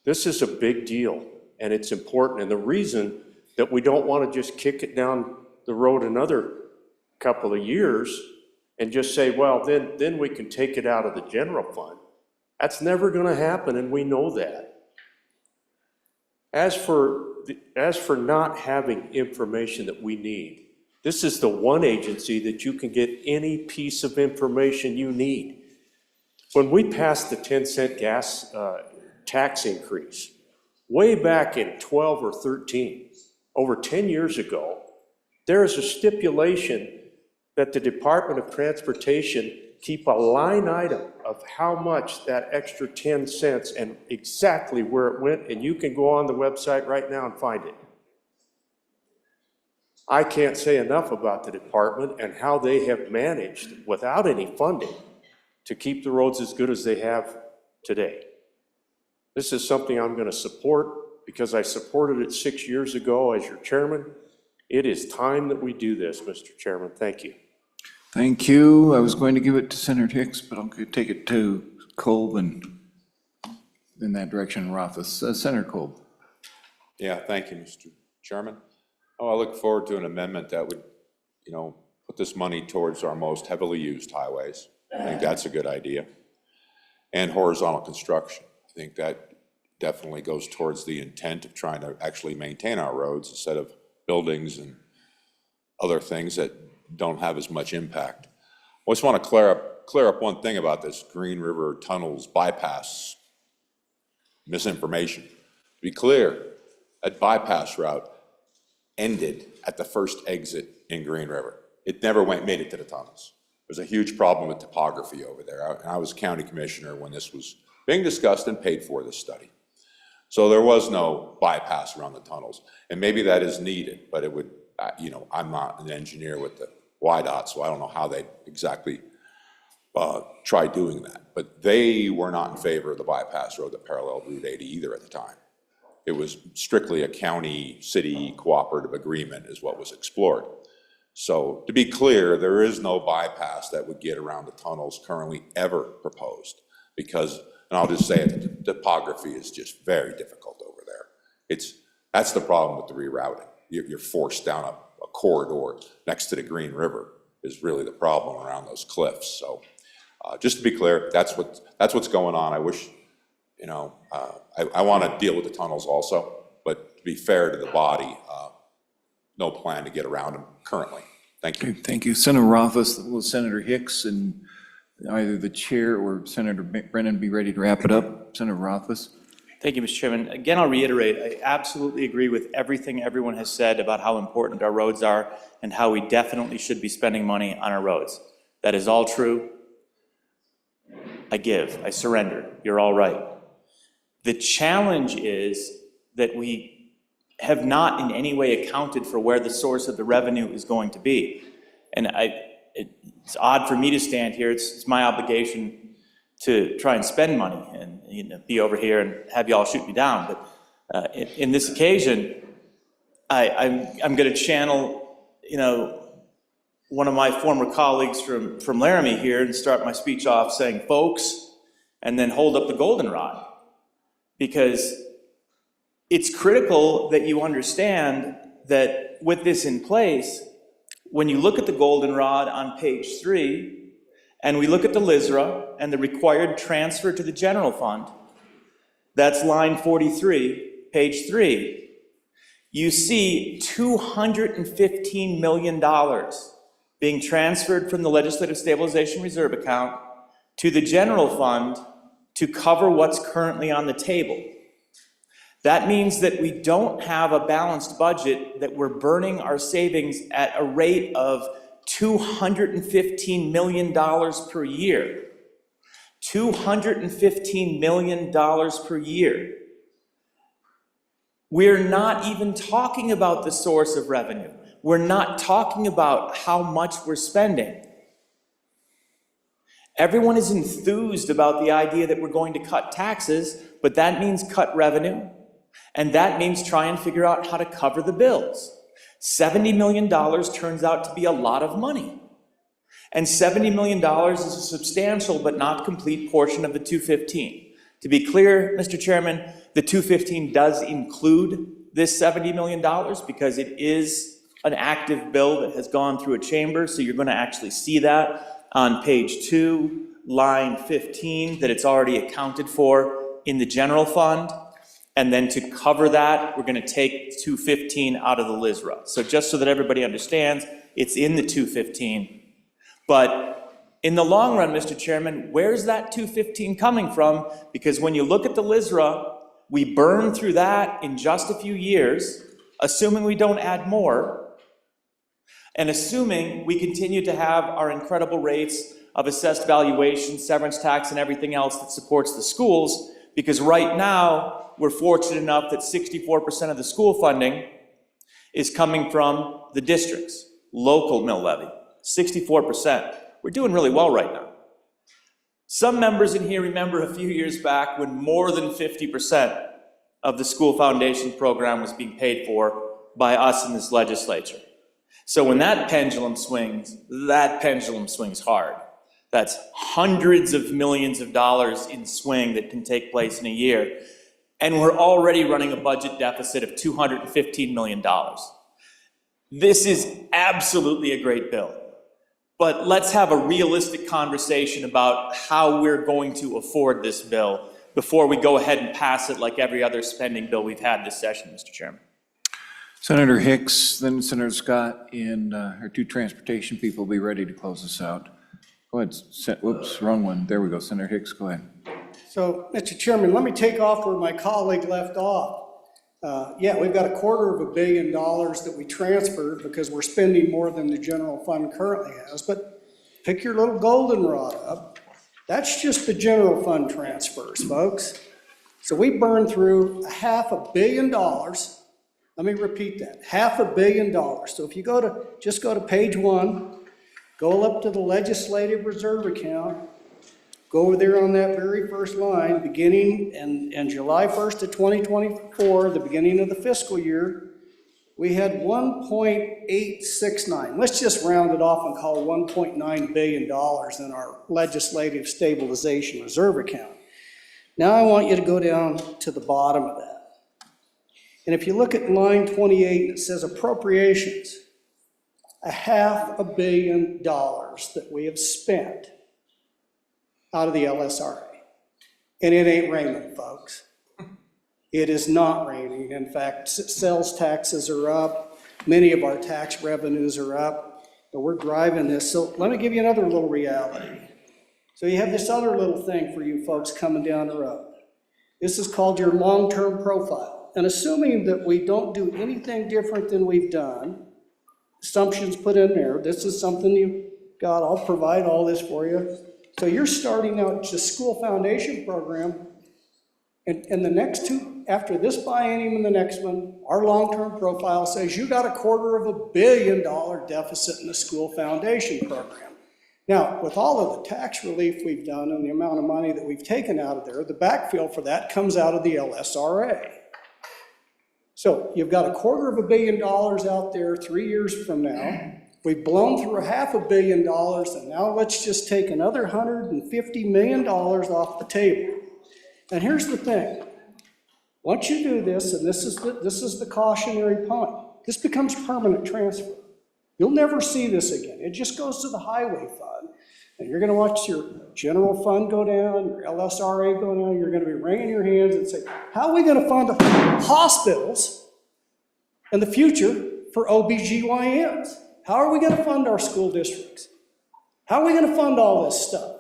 This is a big deal, and it's important. And the reason that we don't want to just kick it down the road another couple of years and just say, well, then we can take it out of the general fund. That's never going to happen, and we know that. As for not having information that we need, this is the one agency that you can get any piece of information you need. When we passed the 10-cent gas tax increase, way back in 12 or 13, over 10 years ago, there is a stipulation that the Department of Transportation keep a line item of how much that extra 10 cents and exactly where it went, and you can go on the website right now and find it. I can't say enough about the department and how they have managed, without any funding, to keep the roads as good as they have today. This is something I'm going to support because I supported it 6 years ago as your chairman. It is time that we do this, Mr. Chairman. Thank you. Thank you. I was going to give it to Senator Hicks, but I'll take it to Kolb and in that direction, Rothfuss. Senator Kolb. Yeah, thank you, Mr. Chairman. Oh, I look forward to an amendment that would, put this money towards our most heavily used highways. I think that's a good idea. And horizontal construction. I think that definitely goes towards the intent of trying to actually maintain our roads instead of buildings and other things that don't have as much impact. I just want to clear up one thing about this Green River Tunnels bypass misinformation. To be clear, that bypass route ended at the first exit in Green River. It never made it to the tunnels. There's a huge problem with topography over there. I was county commissioner when this was being discussed and paid for, this study. So there was no bypass around the tunnels. And maybe that is needed, but it would, I'm not an engineer with the YDOT, so I don't know how they exactly try doing that. But they were not in favor of the bypass road that paralleled Route 80 either at the time. It was strictly a county-city cooperative agreement is what was explored. So to be clear, there is no bypass that would get around the tunnels currently ever proposed because, and I'll just say it, the topography is just very difficult over there. That's the problem with the rerouting. You're forced down a corridor next to the Green River is really the problem around those cliffs. So just to be clear, that's what's going on. I wish, I want to deal with the tunnels also, but to be fair to the body, no plan to get around them currently. Thank you. Okay, thank you. Senator Rothfuss, will Senator Hicks and either the chair or Senator Brennan be ready to wrap it up? Senator Rothfuss. Thank you, Mr. Chairman. Again, I'll reiterate, I absolutely agree with everything everyone has said about how important our roads are and how we definitely should be spending money on our roads. That is all true. I surrender. You're all right. The challenge is that we have not in any way accounted for where the source of the revenue is going to be. And it's odd for me to stand here. It's my obligation to try and spend money and be over here and have y'all shoot me down. But in this occasion, I'm going to channel, one of my former colleagues from Laramie here and start my speech off saying, folks, and then hold up the goldenrod. Because it's critical that you understand that with this in place, when you look at the goldenrod on page 3, and we look at the LISRA and the required transfer to the general fund, that's line 43, page 3, you see $215 million being transferred from the Legislative Stabilization Reserve account to the general fund to cover what's currently on the table. That means that we don't have a balanced budget, that we're burning our savings at a rate of $215 million per year. $215 million per year. We're not even talking about the source of revenue. We're not talking about how much we're spending. Everyone is enthused about the idea that we're going to cut taxes, but that means cut revenue, and that means try and figure out how to cover the bills. $70 million turns out to be a lot of money. And $70 million is a substantial but not complete portion of the 215. To be clear, Mr. Chairman, the 215 does include this $70 million because it is an active bill that has gone through a chamber, so you're going to actually see that on page 2, line 15, that it's already accounted for in the general fund. And then to cover that, we're going to take 215 out of the LISRA. So just so that everybody understands, it's in the 215. But in the long run, Mr. Chairman, where's that 215 coming from? Because when you look at the LISRA, we burn through that in just a few years, assuming we don't add more, and assuming we continue to have our incredible rates of assessed valuation, severance tax, and everything else that supports the schools, because right now, we're fortunate enough that 64% of the school funding is coming from the districts, local mill levy, 64%. We're doing really well right now. Some members in here remember a few years back when more than 50% of the school foundation program was being paid for by us in this legislature. So when that pendulum swings hard. That's hundreds of millions of dollars in swing that can take place in a year. And we're already running a budget deficit of $215 million. This is absolutely a great bill. But let's have a realistic conversation about how we're going to afford this bill before we go ahead and pass it like every other spending bill we've had this session, Mr. Chairman. Senator Hicks, then Senator Scott, and our two transportation people will be ready to close us out. Go ahead. Whoops, wrong one. There we go. Senator Hicks, go ahead. So, Mr. Chairman, let me take off where my colleague left off. Yeah, we've got $250 million that we transferred because we're spending more than the general fund currently has, but pick your little goldenrod up. That's just the general fund transfers, folks. So we burned through $500 million. Let me repeat that, $500 million. So if you just go to page 1, go up to the legislative reserve account, go over there on that very first line, beginning in July 1st of 2024, the beginning of the fiscal year, we had 1.869. Let's just round it off and call it $1.9 billion in our legislative stabilization reserve account. Now I want you to go down to the bottom of that. And if you look at line 28, it says appropriations, $500 million that we have spent out of the LSRA. And it ain't raining, folks. It is not raining. In fact, sales taxes are up. Many of our tax revenues are up. But we're driving this. So let me give you another little reality. So you have this other little thing for you folks coming down the road. This is called your long-term profile. And assuming that we don't do anything different than we've done, assumptions put in there, this is something you got, I'll provide all this for you. So you're starting out the school foundation program, and the next two, after this biennium and the next one, our long-term profile says you got $250 million deficit in the school foundation program. Now, with all of the tax relief we've done and the amount of money that we've taken out of there, the backfill for that comes out of the LSRA. So you've got $250 million out there 3 years from now. We've blown through $500 million, and now let's just take another $150 million off the table. And here's the thing. Once you do this, and this is the cautionary point, this becomes permanent transfer. You'll never see this again. It just goes to the highway fund, and you're gonna watch your general fund go down, your LSRA go down, you're gonna be wringing your hands and say, how are we gonna fund hospitals in the future for OBGYNs? How are we going to fund our school districts? How are we going to fund all this stuff?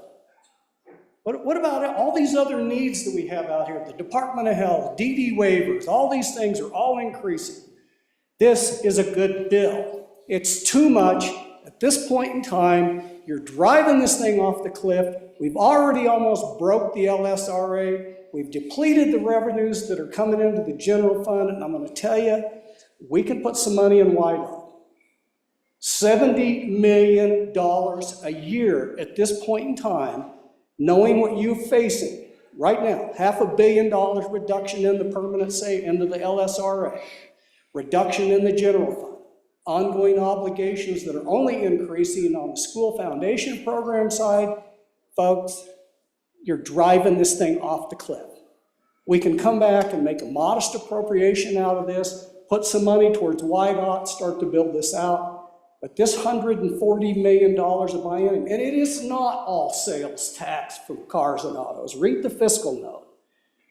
What about all these other needs that we have out here? The Department of Health, DD waivers, all these things are all increasing. This is a good bill. It's too much. At this point in time, you're driving this thing off the cliff. We've already almost broke the LSRA. We've depleted the revenues that are coming into the general fund, and I'm going to tell you, we can put some money in WIDOT. $70 million a year at this point in time, knowing what you're facing right now, $500 million reduction in the permanent into the LSRA, reduction in the general fund. ongoing obligations that are only increasing on the school foundation program side, folks, you're driving this thing off the cliff. We can come back and make a modest appropriation out of this, put some money towards YDOT, start to build this out. But this $140 million of buy-in, and it is not all sales tax from cars and autos. Read the fiscal note.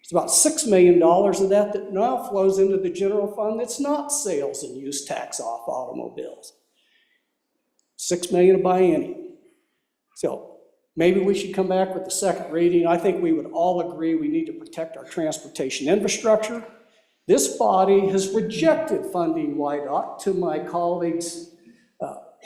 It's about $6 million of that now flows into the general fund that's not sales and use tax off automobiles. $6 million of buy-in. So maybe we should come back with the second reading. I think we would all agree we need to protect our transportation infrastructure. This body has rejected funding YDOT to my colleagues.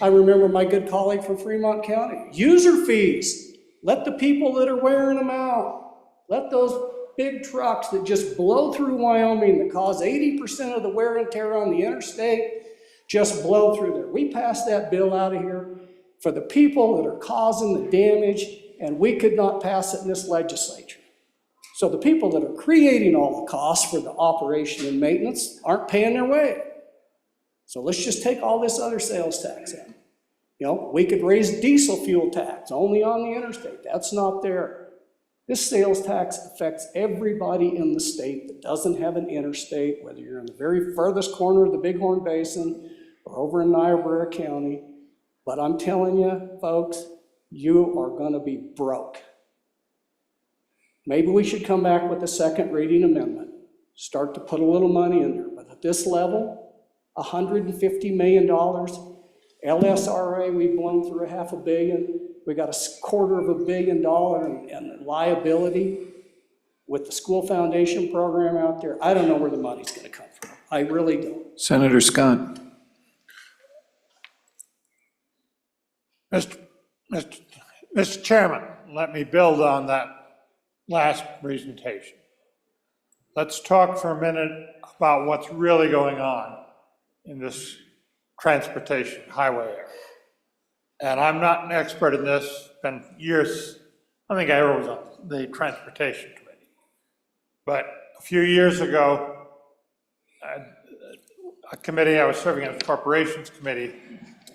I remember my good colleague from Fremont County. User fees. Let the people that are wearing them out. Let those big trucks that just blow through Wyoming that cause 80% of the wear and tear on the interstate just blow through there. We passed that bill out of here for the people that are causing the damage, and we could not pass it in this legislature. So the people that are creating all the costs for the operation and maintenance aren't paying their way. So let's just take all this other sales tax out. You know, we could raise diesel fuel tax only on the interstate. That's not there. This sales tax affects everybody in the state that doesn't have an interstate, whether you're in the very furthest corner of the Bighorn Basin or over in Niobrara County. But I'm telling you, folks, you are gonna be broke. Maybe we should come back with a second reading amendment, start to put a little money in there, but at this level, $150 million, LSRA, we've blown through $500 million, we got $250 million in liability with the school foundation program out there. I don't know where the money's gonna come from, I really don't. Senator Scott. Mr. Chairman, let me build on that last presentation. Let's talk for a minute about what's really going on in this transportation highway area. And I'm not an expert in this, been years, I think I was on the Transportation Committee. But a few years ago, a committee I was serving on, the Corporations Committee,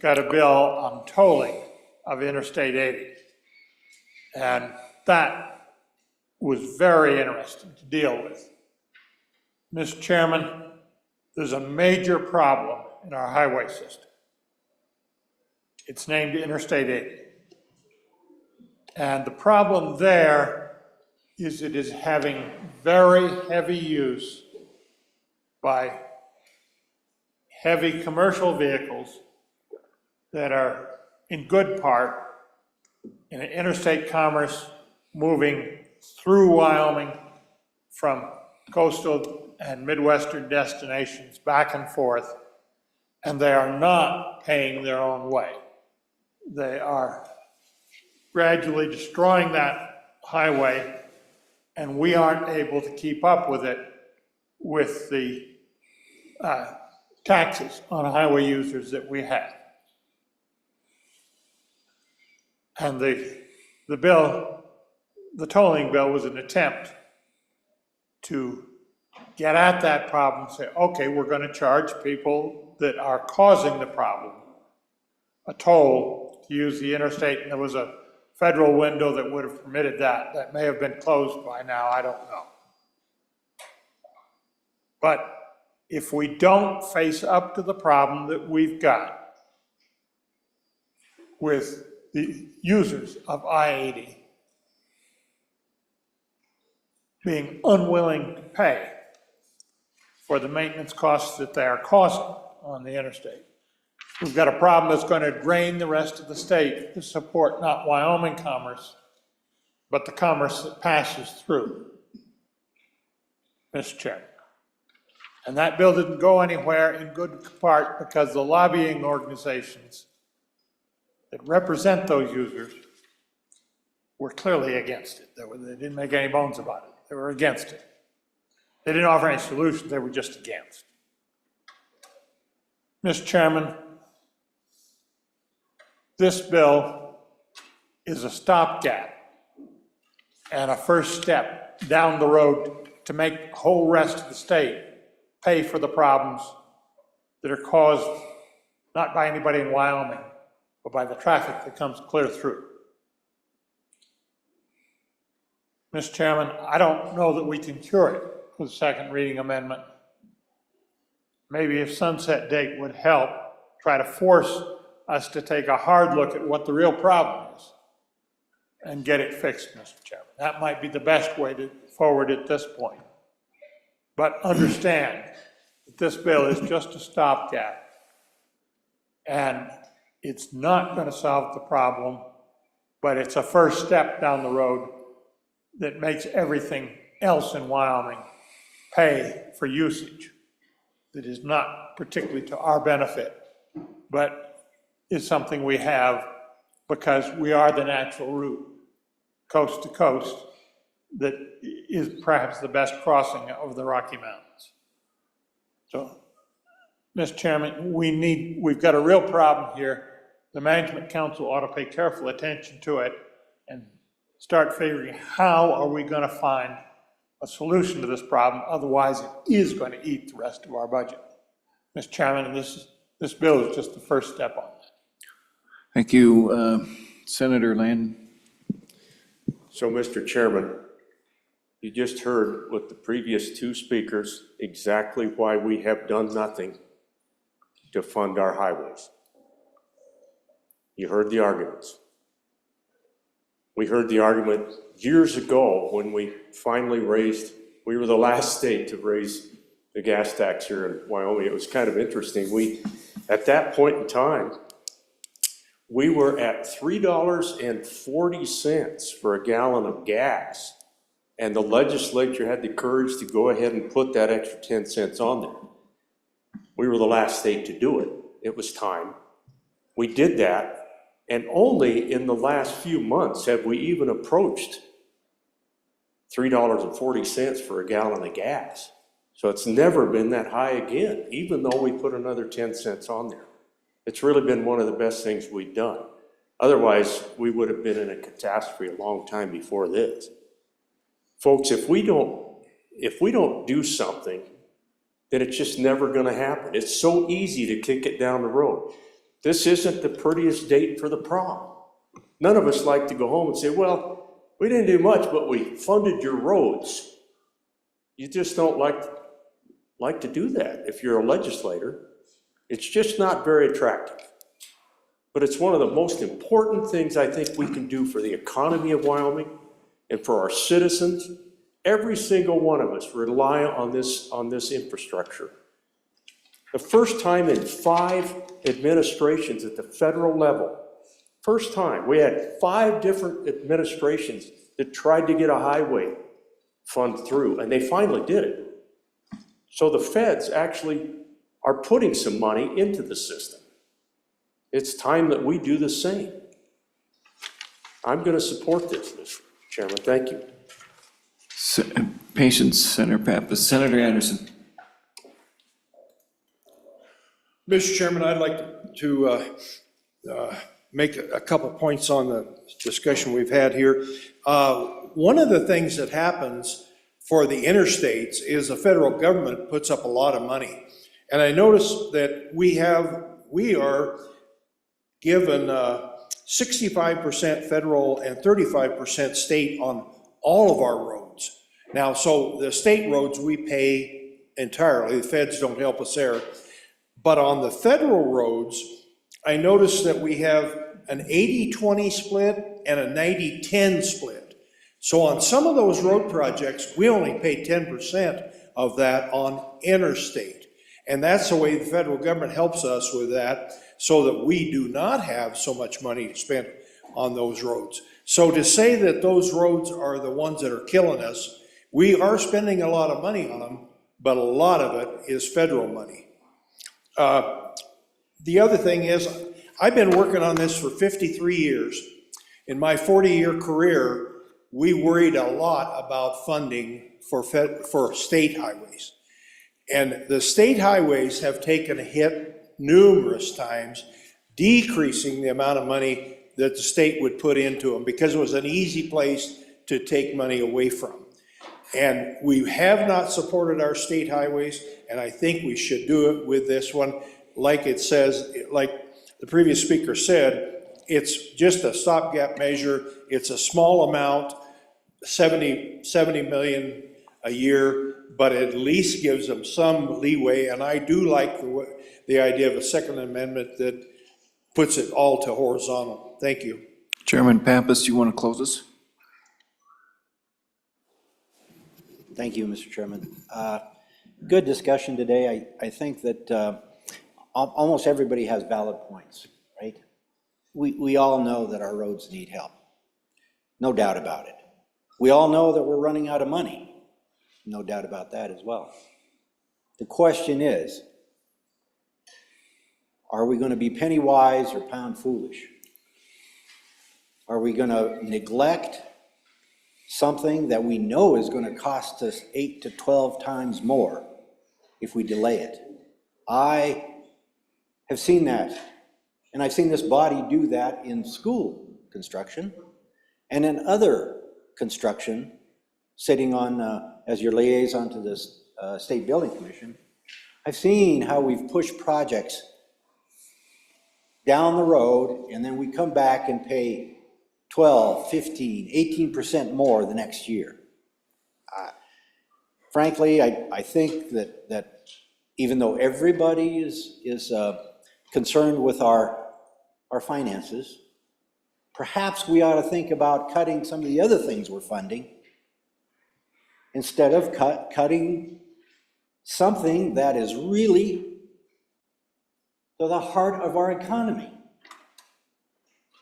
got a bill on tolling of Interstate 80. And that was very interesting to deal with. Mr. Chairman, there's a major problem in our highway system. It's named Interstate 80. And the problem there is it is having very heavy use by heavy commercial vehicles that are in good part in interstate commerce moving through Wyoming from coastal and Midwestern destinations back and forth, and they are not paying their own way. They are gradually destroying that highway, and we aren't able to keep up with it with the taxes on highway users that we have. And the bill, the tolling bill, was an attempt to get at that problem, say, okay, we're going to charge people that are causing the problem a toll to use the interstate. And there was a federal window that would have permitted that. That may have been closed by now, I don't know. But if we don't face up to the problem that we've got with the users of I-80 being unwilling to pay for the maintenance costs that they are causing on the interstate, we've got a problem that's going to drain the rest of the state to support not Wyoming commerce, but the commerce that passes through, Mr. Chairman. And that bill didn't go anywhere in good part because the lobbying organizations that represent those users were clearly against it. They didn't make any bones about it. They were against it. They didn't offer any solutions. They were just against. Mr. Chairman, this bill is a stopgap and a first step down the road to make the whole rest of the state pay for the problems that are caused not by anybody in Wyoming, but by the traffic that comes clear through. Mr. Chairman, I don't know that we can cure it with a second reading amendment. Maybe if sunset date would help, try to force us to take a hard look at what the real problem is and get it fixed, Mr. Chairman. That might be the best way to forward at this point. But understand that this bill is just a stopgap, and it's not going to solve the problem, but it's a first step down the road that makes everything else in Wyoming pay for usage that is not particularly to our benefit, but is something we have because we are the natural route, coast to coast, that is perhaps the best crossing of the Rocky Mountains. So, Mr. Chairman, we've got a real problem here. The Management Council ought to pay careful attention to it and start figuring how are we going to find a solution to this problem, otherwise it is going to eat the rest of our budget. Mr. Chairman, this bill is just the first step on that. Thank you, Senator Land. So, Mr. Chairman, you just heard with the previous two speakers exactly why we have done nothing to fund our highways. You heard the arguments. We heard the argument years ago when we finally we were the last state to raise the gas tax here in Wyoming. It was kind of interesting. At that point in time, we were at $3.40 for a gallon of gas, and the legislature had the courage to go ahead and put that extra 10 cents on there. We were the last state to do it. It was time. We did that. And only in the last few months have we even approached $3.40 for a gallon of gas. So it's never been that high again, even though we put another 10 cents on there. It's really been one of the best things we've done. Otherwise, we would have been in a catastrophe a long time before this. Folks, if we don't do something, then it's just never going to happen. It's so easy to kick it down the road. This isn't the prettiest date for the prom. None of us like to go home and say, well, we didn't do much, but we funded your roads. You just don't like to do that if you're a legislator. It's just not very attractive. But it's one of the most important things I think we can do for the economy of Wyoming and for our citizens. Every single one of us rely on this infrastructure. The first time in 5 administrations at the federal level, first time, we had 5 different administrations that tried to get a highway fund through, and they finally did it. So the feds actually are putting some money into the system. It's time that we do the same. I'm going to support this, Mr. Chairman. Thank you. Patience, Senator Pappas. Senator Anderson. Mr. Chairman, I'd like to make a couple points on the discussion we've had here. One of the things that happens for the interstates is the federal government puts up a lot of money. And I noticed that we are given 65% federal and 35% state on all of our roads. Now, so the state roads we pay entirely, the feds don't help us there. But on the federal roads, I noticed that we have an 80-20 split and a 90-10 split. So on some of those road projects, we only pay 10% of that on interstate. And that's the way the federal government helps us with that, so that we do not have so much money to spend on those roads. So to say that those roads are the ones that are killing us, we are spending a lot of money on them, but a lot of it is federal money. The other thing is, I've been working on this for 53 years. In my 40-year career, we worried a lot about funding for state highways. And the state highways have taken a hit numerous times, decreasing the amount of money that the state would put into them because it was an easy place to take money away from. And we have not supported our state highways, and I think we should do it with this one. like it says, like the previous speaker said, it's just a stopgap measure. It's a small amount, 70 million a year, but at least gives them some leeway. And I do like the idea of a second amendment that puts it all to horizontal. Thank you. Chairman Pappas, you want to close us? Thank you, Mr. Chairman. Good discussion today. I think that almost everybody has valid points, right? We all know that our roads need help. No doubt about it. We all know that we're running out of money. No doubt about that as well. The question is, are we going to be penny wise or pound foolish? Are we going to neglect something that we know is going to cost us 8 to 12 times more if we delay it? I have seen that, and I've seen this body do that in school construction and in other construction, sitting on as your liaison to this State Building Commission. I've seen how we've pushed projects down the road, and then we come back and pay 12, 15, 18% more the next year. Frankly, I think that even though everybody is concerned with our finances, perhaps we ought to think about cutting some of the other things we're funding instead of cutting something that is really to the heart of our economy,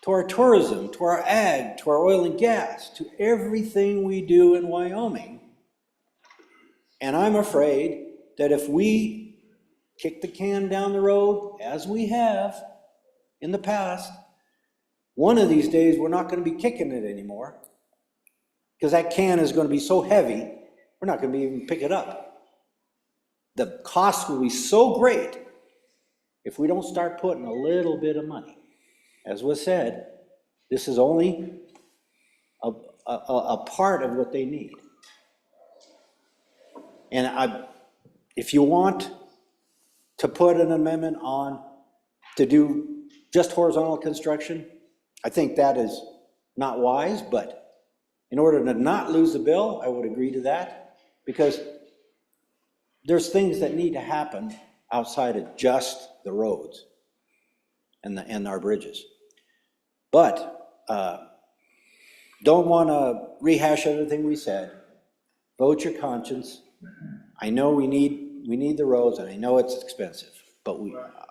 to our tourism, to our ag, to our oil and gas, to everything we do in Wyoming. And I'm afraid that if we kick the can down the road, as we have in the past, one of these days we're not going to be kicking it anymore, because that can is going to be so heavy, we're not going to be able to pick it up. The cost will be so great if we don't start putting a little bit of money. As was said, this is only a part of what they need. And if you want to put an amendment on to do just horizontal construction, I think that is not wise, but in order to not lose the bill, I would agree to that, because there's things that need to happen outside of just the roads and our bridges. But don't want to rehash everything we said. Vote your conscience. I know we need the roads, and I know it's expensive, but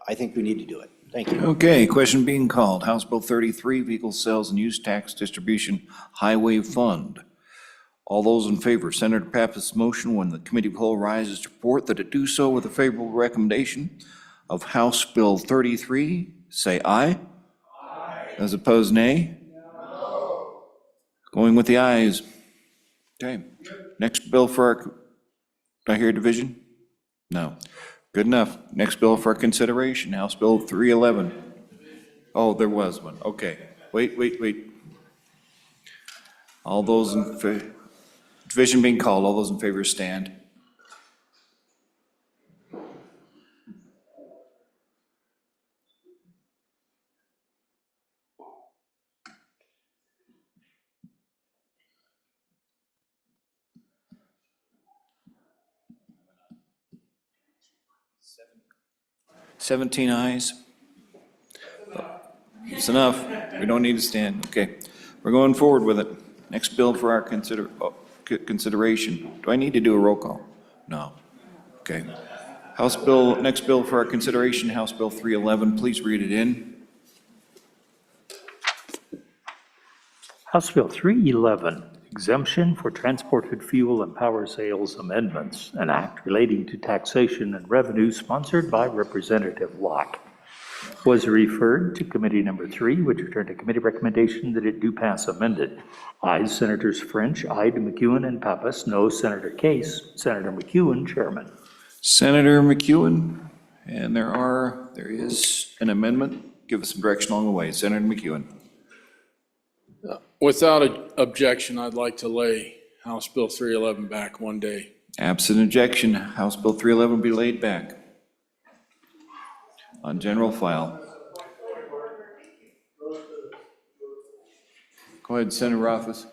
I think we need to do it. Thank you. Okay, question being called. House Bill 33, Vehicle Sales and Use Tax Distribution Highway Fund. All those in favor, Senator Pappas' motion, when the committee of the whole rises to report that it do so with a favorable recommendation of House Bill 33, say aye. Aye. As opposed, nay? No. Going with the ayes. Okay. Next bill for our, do I hear a division? No. Good enough. Next bill for our consideration, House Bill 311. Oh, there was one. Okay. Wait. All those in favor, division being called, all those in favor stand. Seventeen ayes. It's enough. We don't need to stand. Okay. We're going forward with it. Next bill for our consideration. Do I need to do a roll call? No. Okay. Next bill for our consideration, House Bill 311. Please read it in. House Bill 311, Exemption for Transported Fuel and Power Sales Amendments, an act relating to taxation and revenue, sponsored by Representative Locke, was referred to Committee Number 3, which returned a committee recommendation that it do pass amended. Ayes Senators French, aye to McEwen and Pappas, no Senator Case. Senator McEwen, Chairman. Senator McEwen, and there is an amendment. Give us some direction along the way. Senator McEwen. Without objection, I'd like to lay House Bill 311 back one day. Absent objection, House Bill 311 will be laid back. on general file. Go ahead, Senator Rothfuss.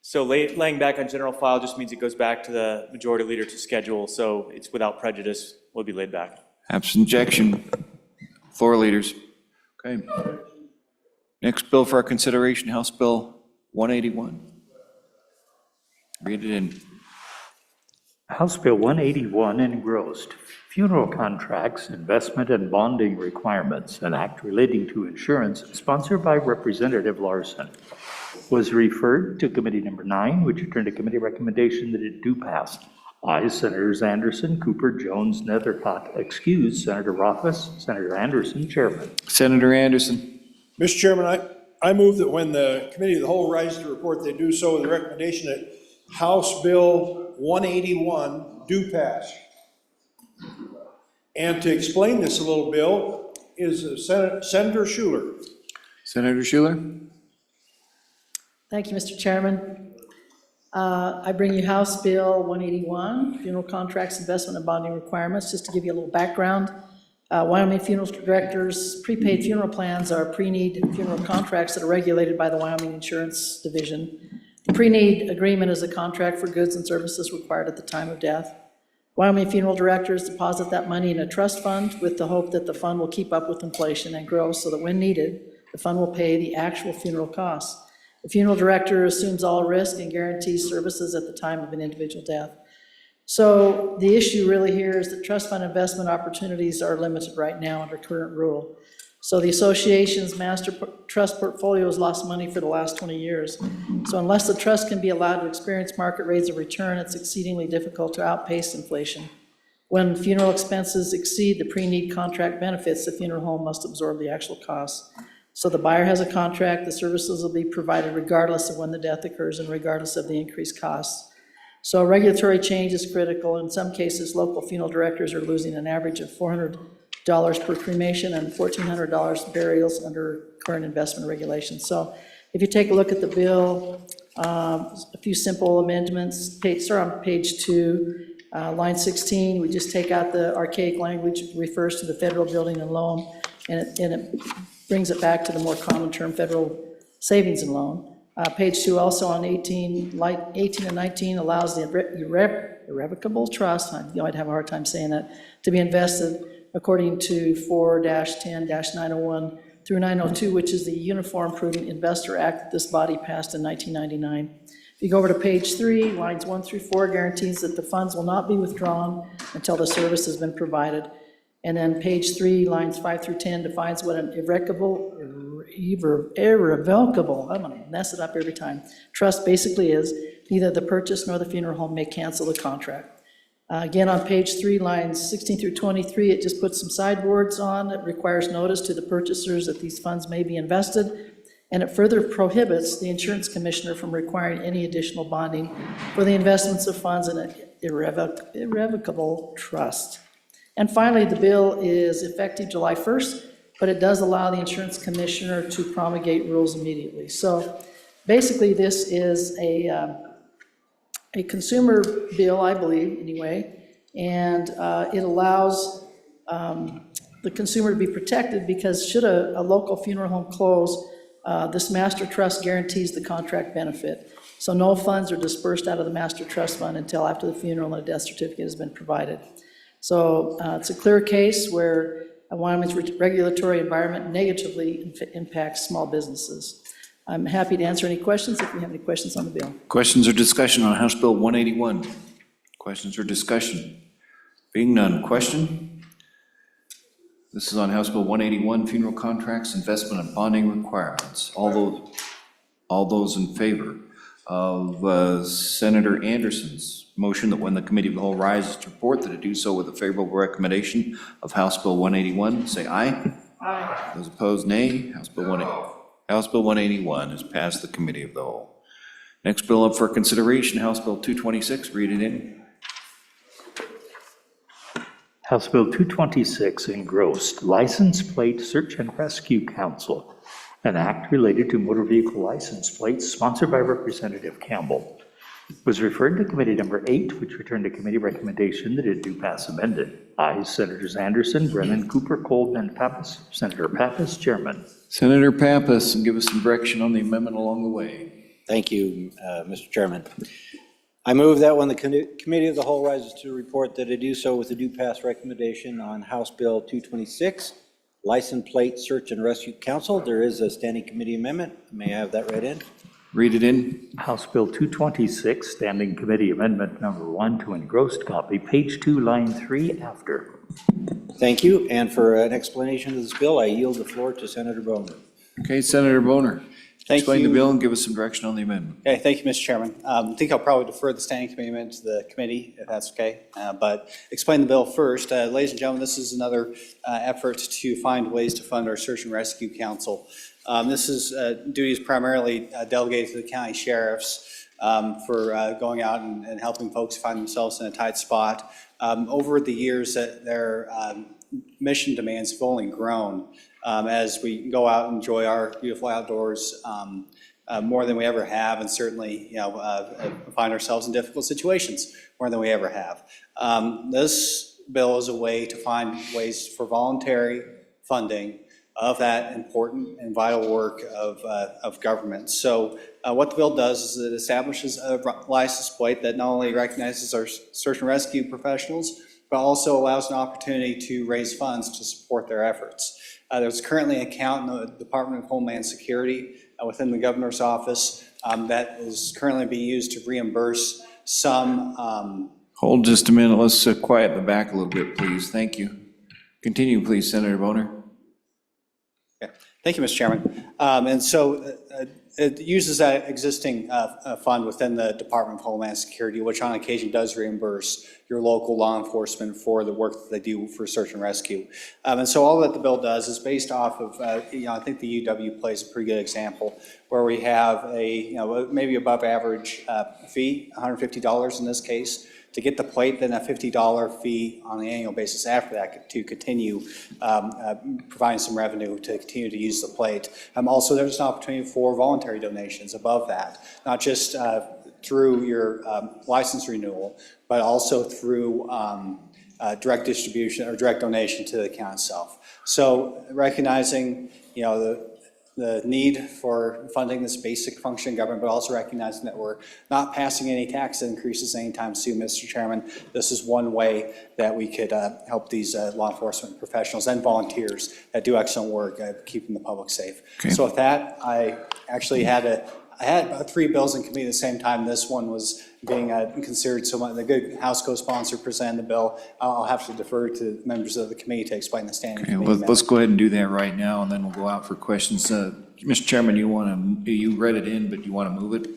So laying back on general file just means it goes back to the majority leader to schedule, so it's without prejudice, will be laid back. Absent objection. Floor leaders. Okay. Next bill for our consideration, House Bill 181. Read it in. House Bill 181 engrossed funeral contracts, investment and bonding requirements, an act relating to insurance, sponsored by Representative Larson, was referred to Committee Number 9, which returned to committee recommendation that it do pass. Ayes, Senators Anderson, Cooper, Jones, Nethercott, excused, Senator Rothfuss, Senator Anderson, Chairman. Senator Anderson. Mr. Chairman, I move that when the Committee of the Whole rises to report, they do so with the recommendation that House Bill 181 do pass. And to explain this a little, Bill, is Senator Schuler. Senator Schuler. Thank you, Mr. Chairman. I bring you House Bill 181, Funeral Contracts, Investment and Bonding Requirements. Just to give you a little background, Wyoming Funeral Directors' prepaid funeral plans are pre-need funeral contracts that are regulated by the Wyoming Insurance Division. The pre-need agreement is a contract for goods and services required at the time of death. Wyoming Funeral Directors deposit that money in a trust fund with the hope that the fund will keep up with inflation and grow so that when needed, the fund will pay the actual funeral costs. The funeral director assumes all risk and guarantees services at the time of an individual death. So the issue really here is that trust fund investment opportunities are limited right now under current rule. So the association's master trust portfolio has lost money for the last 20 years. So unless the trust can be allowed to experience market rates of return, it's exceedingly difficult to outpace inflation. When funeral expenses exceed the pre-need contract benefits, the funeral home must absorb the actual costs. So the buyer has a contract, the services will be provided regardless of when the death occurs and regardless of the increased costs. So regulatory change is critical. In some cases, local funeral directors are losing an average of $400 per cremation and $1,400 burials under current investment regulations. So if you take a look at the bill, a few simple amendments, start on page 2, line 16, we just take out the archaic language, refers to the federal building and loan, and it brings it back to the more common term, federal savings and loan. Page 2 also on 18 and 19 allows the irrevocable trust, I'd have a hard time saying that, to be invested according to 4-10-901 through 902, which is the Uniform Prudent Investor Act that this body passed in 1999. If you go over to page 3, lines 1 through 4 guarantees that the funds will not be withdrawn until the service has been provided. And then page 3, lines 5 through 10 defines what an irrevocable, I'm gonna mess it up every time, trust basically is. Neither the purchase nor the funeral home may cancel the contract. Again, on page 3, lines 16 through 23, it just puts some sideboards on. It requires notice to the purchasers that these funds may be invested, and it further prohibits the insurance commissioner from requiring any additional bonding for the investments of funds in an irrevocable trust. And finally, the bill is effective July 1st, but it does allow the insurance commissioner to promulgate rules immediately. So basically, this is a consumer bill, I believe, anyway, and it allows the consumer to be protected because should a local funeral home close, this master trust guarantees the contract benefit. So no funds are dispersed out of the master trust fund until after the funeral and a death certificate has been provided. So it's a clear case where Wyoming's regulatory environment negatively impacts small businesses. I'm happy to answer any questions if you have any questions on the bill. Questions or discussion on House Bill 181? Questions or discussion? Being none, question? This is on House Bill 181, Funeral Contracts, Investment and Bonding Requirements. All those in favor of Senator Anderson's motion that when the Committee of the Whole rises to report that it do so with a favorable recommendation of House Bill 181, say aye. Aye. Those opposed, nay. House Bill 181 has passed the Committee of the Whole. Next bill up for consideration, House Bill 226, read it in. House Bill 226 engrossed License Plate Search and Rescue Council, an act related to motor vehicle license plates sponsored by Representative Campbell. It was referred to Committee Number 8, which returned to committee recommendation that it do pass amended. Ayes, Senators Anderson, Brennan, Cooper, Coleman, Pappas. Senator Pappas, Chairman. Senator Pappas, and give us some direction on the amendment along the way. Thank you, Mr. Chairman. I move that when the Committee of the Whole rises to report, that it do so with a due pass recommendation on House Bill 226, License Plate Search and Rescue Council. There is a standing committee amendment. May I have that read in? Read it in. House Bill 226, Standing Committee Amendment Number 1 to engrossed copy, page 2, line 3 after. Thank you. And for an explanation of this bill, I yield the floor to Senator Boner. Okay, Senator Boner. Thank Explain the you. bill and give us some direction on the amendment. Okay, thank you, Mr. Chairman. I think I'll probably defer the standing committee amendment to the committee, if that's okay. But explain the bill first. Ladies and gentlemen, this is another effort to find ways to fund our Search and Rescue Council. This is duties primarily delegated to the county sheriffs for going out and helping folks find themselves in a tight spot. Over the years, their mission demands have only grown as we go out and enjoy our beautiful outdoors more than we ever have, and certainly, find ourselves in difficult situations more than we ever have. This bill is a way to find ways for voluntary funding of that important and vital work of government. So what the bill does is it establishes a license plate that not only recognizes our search and rescue professionals, but also allows an opportunity to raise funds to support their efforts. There's currently an account in the Department of Homeland Security within the governor's office that is currently being used to reimburse some. Hold just a minute. Let's quiet the back a little bit, please. Thank you. Continue, please, Senator Boner. Okay. Thank you, Mr. Chairman. And so it uses that existing fund within the Department of Homeland Security, which on occasion does reimburse your local law enforcement for the work that they do for search and rescue. And so all that the bill does is based off of, I think the UW plays a pretty good example, where we have a, maybe above average fee, $150 in this case, to get the plate, then a $50 fee on the annual basis after that to continue providing some revenue to continue to use the plate. Also, there's an opportunity for voluntary donations above that, not just through your license renewal, but also through direct distribution or direct donation to the account itself. So recognizing, the need for funding this basic function of government, but also recognizing that we're not passing any tax increases anytime soon, Mr. Chairman. This is one way that we could help these law enforcement professionals and volunteers that do excellent work at keeping the public safe. Okay. So with that, I actually had about 3 bills in committee at the same time. This one was being considered, so the good House co-sponsor presented the bill. I'll have to defer to members of the committee to explain the standing Okay, committee. let's go ahead and do that right now, and then we'll go out for questions. Mr. Chairman, you read it in, but you want to move it?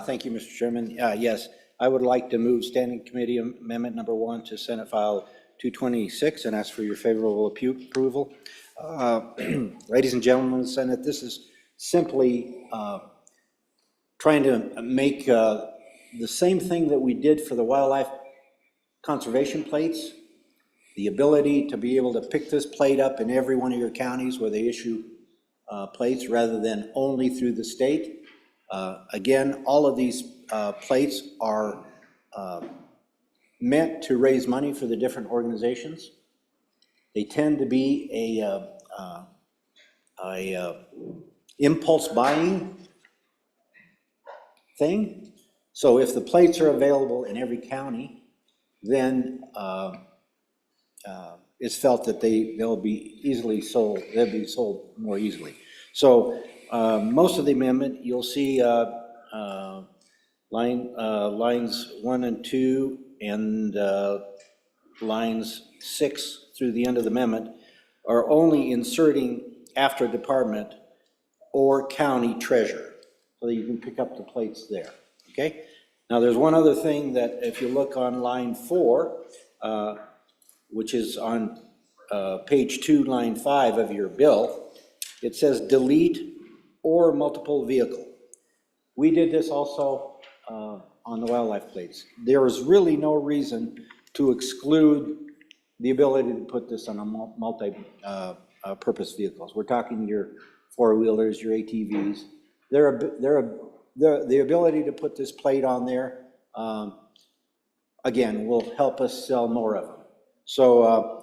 Thank you, Mr. Chairman. Yes, I would like to move Standing Committee Amendment Number 1 to Senate File 226 and ask for your favorable approval. Ladies and gentlemen of the Senate, this is simply trying to make the same thing that we did for the wildlife conservation plates, the ability to be able to pick this plate up in every one of your counties where they issue plates rather than only through the state. Again, all of these plates are meant to raise money for the different organizations. They tend to be a impulse buying thing. So if the plates are available in every county, then it's felt that they'll be easily sold. They'll be sold more easily. So most of the amendment, you'll see lines 1 and 2 and lines 6 through the end of the amendment are only inserting after department or county treasurer, so that you can pick up the plates there, okay? Now, there's one other thing that if you look on line 4, which is on page 2, line 5 of your bill, it says delete or multiple vehicle. We did this also on the wildlife plates. There is really no reason to exclude the ability to put this on a multi-purpose vehicles. We're talking your four-wheelers, your ATVs. The ability to put this plate on there again, will help us sell more of them. So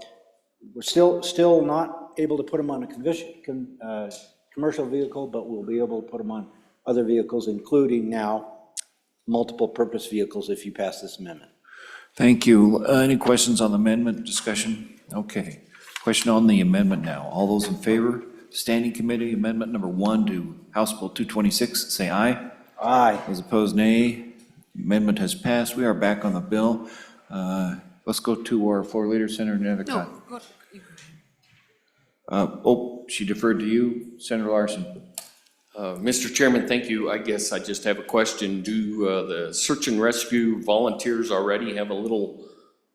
we're still not able to put them on a commercial vehicle, but we'll be able to put them on other vehicles, including now multiple purpose vehicles if you pass this amendment. Thank you. Any questions on the amendment discussion? Okay. Question on the amendment now. All those in favor? Standing Committee Amendment Number 1 to House Bill 226, say aye. Aye. Those opposed, nay. Amendment has passed. We are back on the bill. Let's go to our floor leader, Senator Nethercott. She deferred to you, Senator Larson. Mr. Chairman, thank you. I guess I just have a question. Do the search and rescue volunteers already have a little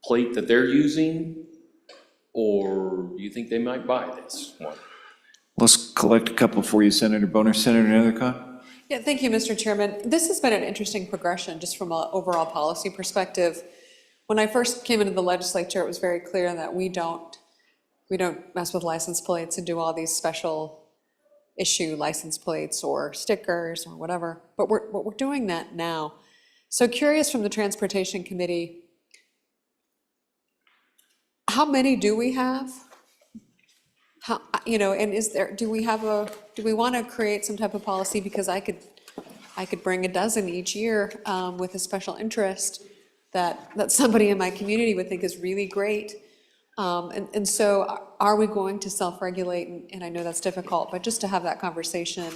plate that they're using? Or do you think they might buy this one? Let's collect a couple for you, Senator Boner. Senator Nethercott? Yeah, thank you, Mr. Chairman. This has been an interesting progression just from an overall policy perspective. When I first came into the legislature, it was very clear that we don't mess with license plates and do all these special issue license plates or stickers or whatever, but we're doing that now. So curious from the Transportation Committee, how many do we have? How, and do we want to create some type of policy, because I could bring a dozen each year with a special interest that somebody in my community would think is really great. And so are we going to self-regulate? And I know that's difficult, but just to have that conversation,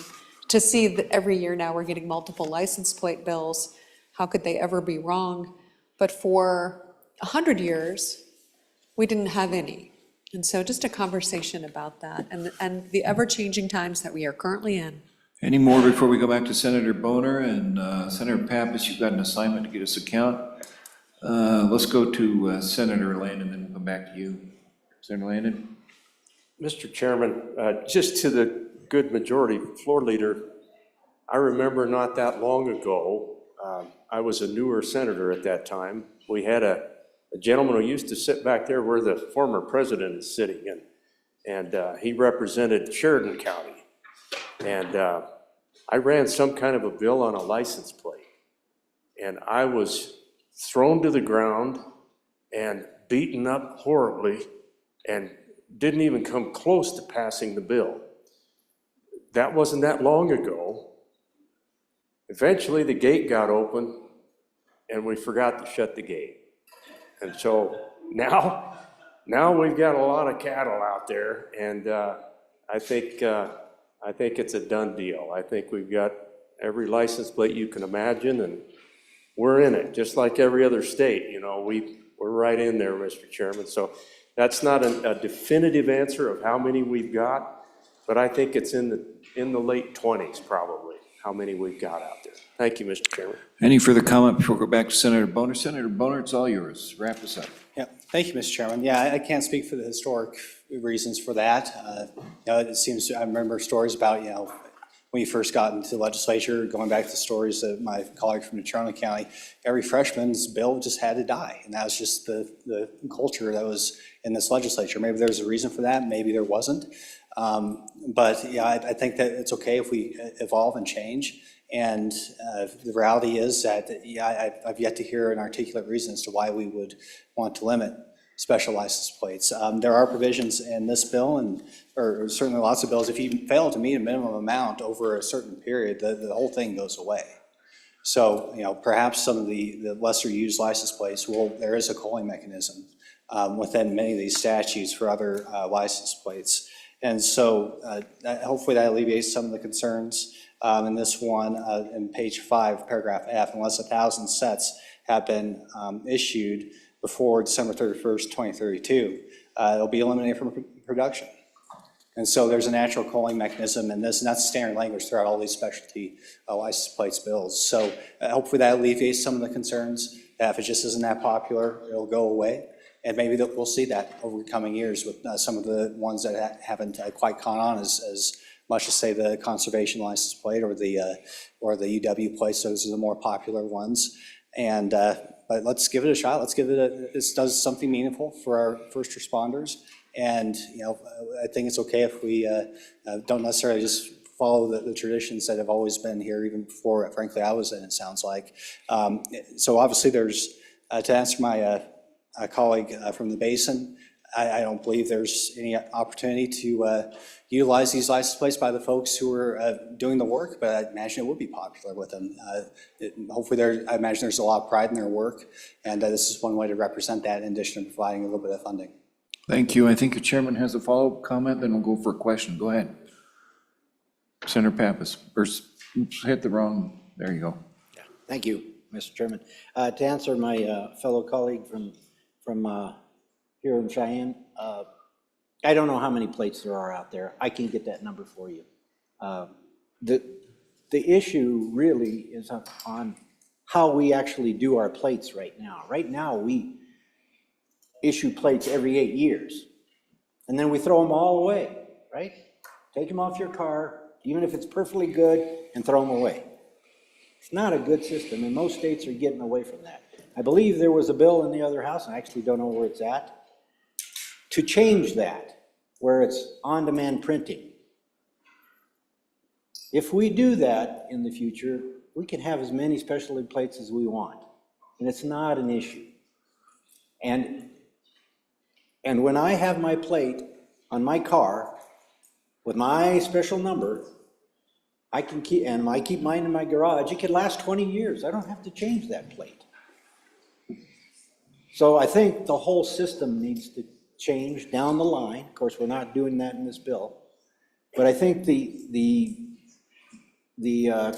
to see that every year now we're getting multiple license plate bills, how could they ever be wrong? But for 100 years, we didn't have any. And so just a conversation about that and the ever-changing times that we are currently in. Any more before we go back to Senator Boner? And Senator Pappas, you've got an assignment to get us a count. Let's go to Senator Landon, then we'll come back to you. Senator Landon? Mr. Chairman, just to the good majority floor leader, I remember not that long ago, I was a newer senator at that time. We had a gentleman who used to sit back there where the former president is sitting, and he represented Sheridan County. And I ran some kind of a bill on a license plate, and I was thrown to the ground and beaten up horribly and didn't even come close to passing the bill. That wasn't that long ago. Eventually the gate got open and we forgot to shut the gate. And so now we've got a lot of cattle out there, and I think it's a done deal. I think we've got every license plate you can imagine, and we're in it, just like every other state. We're right in there, Mr. Chairman. So that's not a definitive answer of how many we've got, but I think it's in the late 20s probably, how many we've got out there. Thank you, Mr. Chairman. Any further comment before we go back to Senator Boner? Senator Boner, it's all yours. Wrap us up. Yeah, thank you, Mr. Chairman. Yeah, I can't speak for the historic reasons for that. It seems, I remember stories about, when you first got into the legislature, going back to stories of my colleague from Natrona County, every freshman's bill just had to die. And that was just the culture that was in this legislature. Maybe there's a reason for that, maybe there wasn't. But yeah, I think that it's okay if we evolve and change. And the reality is that, I've yet to hear an articulate reason as to why we would want to limit special license plates. There are provisions in this bill, or certainly lots of bills, if you fail to meet a minimum amount over a certain period, the whole thing goes away. So, perhaps some of the lesser used license plates, there is a culling mechanism within many of these statutes for other license plates. And so hopefully that alleviates some of the concerns. In this one, in page 5, paragraph F, unless 1,000 sets have been issued before December 31st, 2032, it'll be eliminated from production. And so there's a natural culling mechanism in this, and that's standard language throughout all these specialty license plates bills. So hopefully that alleviates some of the concerns. If it just isn't that popular, it'll go away. And maybe we'll see that over the coming years with some of the ones that haven't quite caught on as much as, say, the conservation license plate or the UW plates. Those are the more popular ones. And but let's give it a shot. Let's give it this does something meaningful for our first responders. And I think it's okay if we don't necessarily just follow the traditions that have always been here, even before, frankly, I was in, it sounds like. So obviously there's, to answer my colleague from the basin, I don't believe there's any opportunity to utilize these license plates by the folks who are doing the work, but I imagine it would be popular with them. Hopefully I imagine there's a lot of pride in their work, and this is one way to represent that in addition to providing a little bit of funding. Thank you. I think your chairman has a follow-up comment, then we'll go for a question. Go ahead. Senator Pappas, oops, hit the wrong, there you go. Thank you, Mr. Chairman. To answer my fellow colleague from here in Cheyenne, I don't know how many plates there are out there. I can get that number for you. The issue really is on how we actually do our plates right now. Right now, we issue plates every 8 years, and then we throw them all away, right? Take them off your car, even if it's perfectly good, and throw them away. It's not a good system, and most states are getting away from that. I believe there was a bill in the other house, and I actually don't know where it's at, to change that, where it's on-demand printing. If we do that in the future, we can have as many specialty plates as we want, and it's not an issue. And when I have my plate on my car with my special number, I can keep, and I keep mine in my garage, it could last 20 years. I don't have to change that plate. So I think the whole system needs to change down the line. Of course, we're not doing that in this bill. But I think the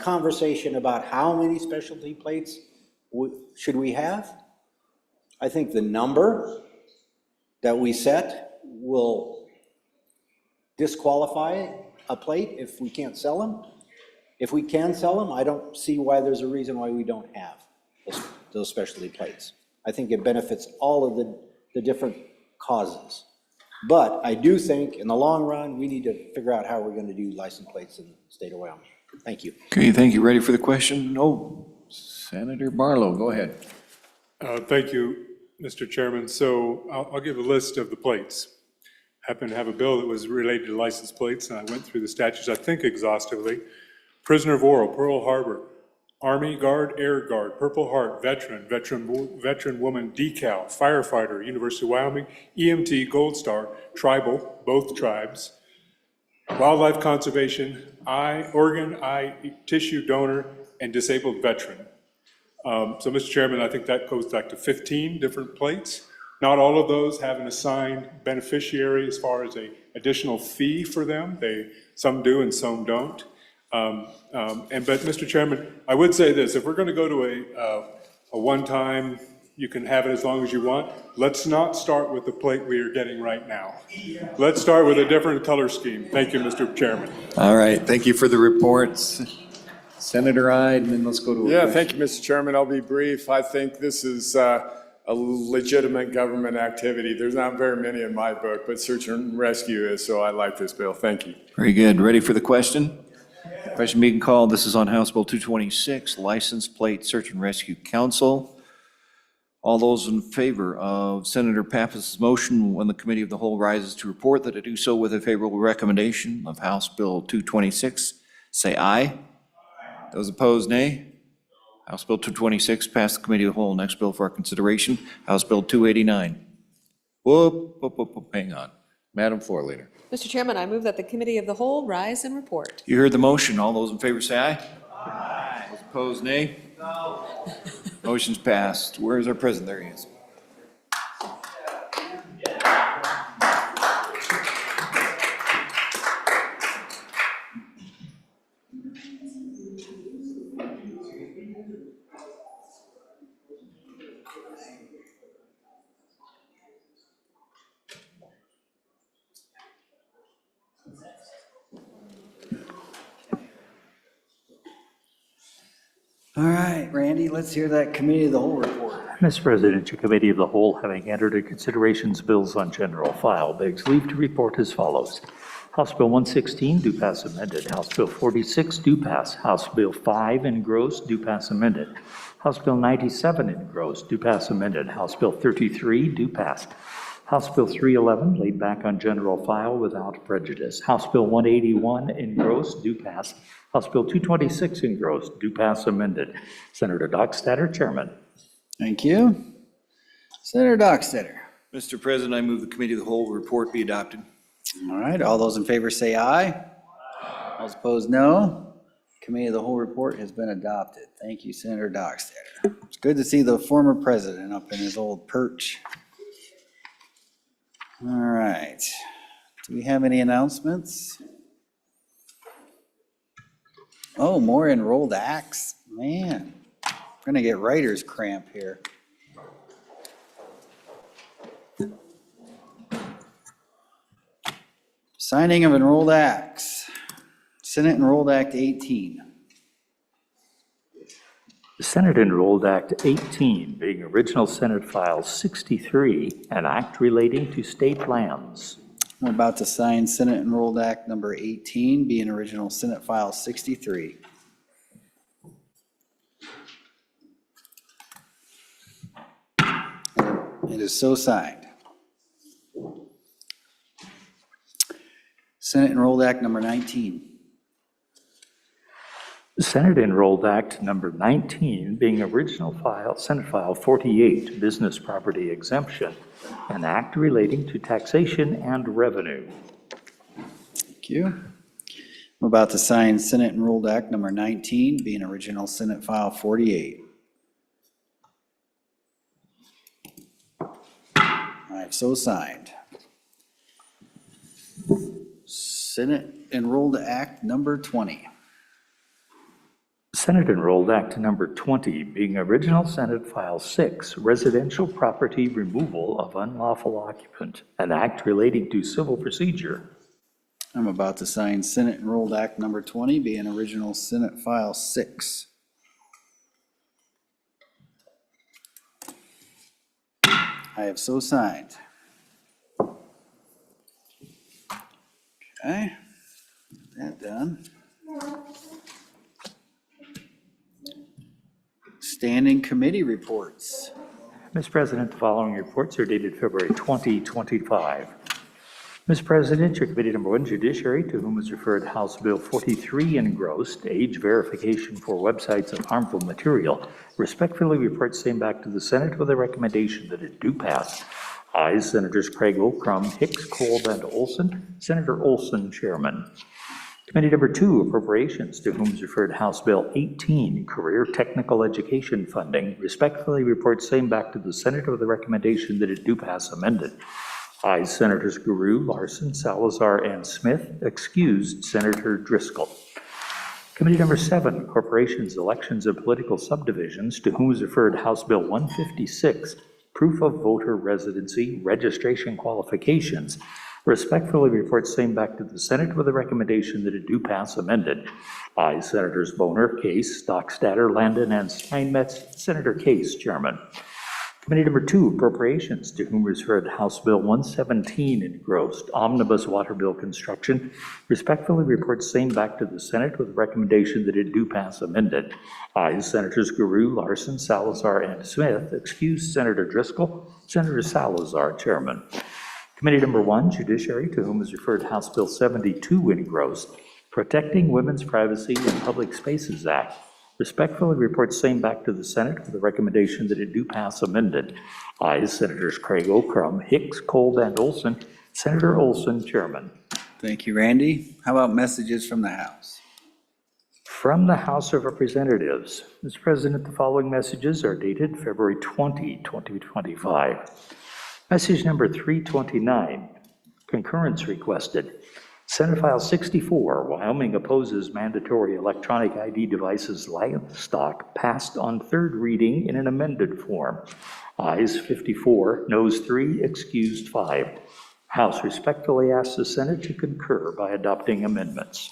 conversation about how many specialty plates should we have, I think the number that we set will disqualify a plate if we can't sell them. If we can sell them, I don't see why there's a reason why we don't have those specialty plates. I think it benefits all of the different causes. But I do think in the long run, we need to figure out how we're going to do license plates in the state of Wyoming. Thank you. Okay, thank you. Ready for the question? No. Senator Barlow, go ahead. Thank you, Mr. Chairman. So I'll give a list of the plates. I happen to have a bill that was related to license plates, and I went through the statutes, I think exhaustively. Prisoner of war, Pearl Harbor, Army Guard, Air Guard, Purple Heart, veteran woman, decal, firefighter, University of Wyoming, EMT, Gold Star, tribal, both tribes, wildlife conservation, organ, tissue donor, and disabled veteran. So, Mr. Chairman, I think that goes back to 15 different plates. Not all of those have an assigned beneficiary as far as an additional fee for them. Some do and some don't. But Mr. Chairman, I would say this: if we're going to go to a one-time, you can have it as long as you want, let's not start with the plate we are getting right now. Let's start with a different color scheme. Thank you, Mr. Chairman. All right, thank you for the reports. Senator Ide, and then let's go to a question. Thank you, Mr. Chairman. I'll be brief. I think this is a legitimate government activity. There's not very many in my book, but search and rescue is, so I like this bill. Thank you. Very good. Ready for the question? Question being called. This is on House Bill 226, License Plate Search and Rescue Council. All those in favor of Senator Pappas' motion when the Committee of the Whole rises to report that it do so with a favorable recommendation of House Bill 226, say aye. Those opposed, nay. House Bill 226 passed the Committee of the Whole. Next bill for our consideration, House Bill 289. Whoop, hang on. Madam Floor Leader. Mr. Chairman, I move that the Committee of the Whole rise and report. You heard the motion. All those in favor say aye. Aye. Those opposed, nay. No. Motion's passed. Where is our president? There he is. All right, Randy, let's hear that Committee of the Whole report. Mr. President, your Committee of the Whole, having entered into considerations bills on general file, begs leave to report as follows. House Bill 116, do pass amended. House Bill 46, do pass. House Bill 5, engrossed, do pass amended. House Bill 97, engrossed, do pass amended. House Bill 33, do pass. House Bill 311 laid back on general file without prejudice. House Bill 181 engrossed, do pass. House Bill 226 engrossed, do pass amended. Senator Dockstader, Chairman. Thank you. Senator Dockstader. Mr. President, I move the committee of the whole report be adopted. All right, all those in favor say aye. All opposed, no. Committee of the whole report has been adopted. Thank you, Senator Dockstader. It's good to see the former president up in his old perch. All right. Do we have any announcements? Oh, more enrolled acts. Man, we're gonna get writer's cramp here. Signing of enrolled acts. Senate Enrolled Act 18. The Senate Enrolled Act 18, being original Senate File 63, an act relating to state lands. I'm about to sign Senate Enrolled Act number 18, being original Senate File 63. It is so signed. Senate Enrolled Act number 19. The Senate Enrolled Act Number 19, being original file, Senate File 48, Business Property Exemption, an act relating to taxation and revenue. Thank you. I'm about to sign Senate Enrolled Act number 19, being original Senate File 48. I have so signed. Senate Enrolled Act number 20. Senate Enrolled Act Number 20, being original Senate File 6, Residential Property Removal of Unlawful Occupant, an act relating to civil procedure. I'm about to sign Senate Enrolled Act number 20, being original Senate File 6. I have so signed. Okay, that done. Standing committee reports. Mr. President, the following reports are dated February 2025. Mr. President, your committee number 1, Judiciary, to whom is referred House Bill 43 engrossed, age verification for websites of harmful material, respectfully reports same back to the Senate with a recommendation that it do pass. Ayes, Senators Craig, Crum, Hicks, Kolb, and Olson. Senator Olson, Chairman. Committee number 2, Appropriations, to whom is referred House Bill 18, Career Technical Education Funding, respectfully reports same back to the Senate with a recommendation that it do pass amended. Ayes, Senators Guru, Larson, Salazar, and Smith. Excused, Senator Driscoll. Committee number 7, Corporations, Elections, and Political Subdivisions, to whom is referred House Bill 156, Proof of Voter Residency, Registration Qualifications, respectfully reports same back to the Senate with a recommendation that it do pass amended. Ayes, Senators Boner, Case, Dockstader, Landon, and Steinmetz. Senator Case, Chairman. Committee number 2, Appropriations, to whom is referred House Bill 117 engrossed, Omnibus Water Bill Construction, respectfully reports same back to the Senate with a recommendation that it do pass amended. Ayes, Senators Guru, Larson, Salazar, and Smith. Excused, Senator Driscoll. Senator Salazar, Chairman. Committee number 1, Judiciary, to whom is referred House Bill 72 engrossed, Protecting Women's Privacy in Public Spaces Act, respectfully reports same back to the Senate with a recommendation that it do pass amended. Ayes, Senators Craig, Crum, Hicks, Kolb, and Olson. Senator Olson, Chairman. Thank you, Randy. How about messages from the House? From the House of Representatives, Mr. President, the following messages are dated February 20, 2025. Message number 329, concurrence requested. Senate File 64, Wyoming opposes mandatory electronic ID devices livestock, passed on third reading in an amended form. Ayes 54, noes 3, excused 5. House respectfully asks the Senate to concur by adopting amendments.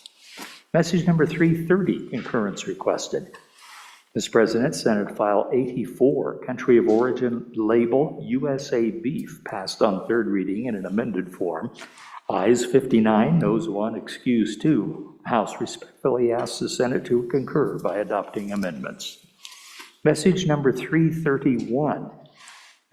Message number 330, concurrence requested. Mr. President, Senate File 84, Country of Origin Label USA Beef, passed on third reading in an amended form. Ayes 59, noes 1, excused 2. House respectfully asks the Senate to concur by adopting amendments. Message number 331.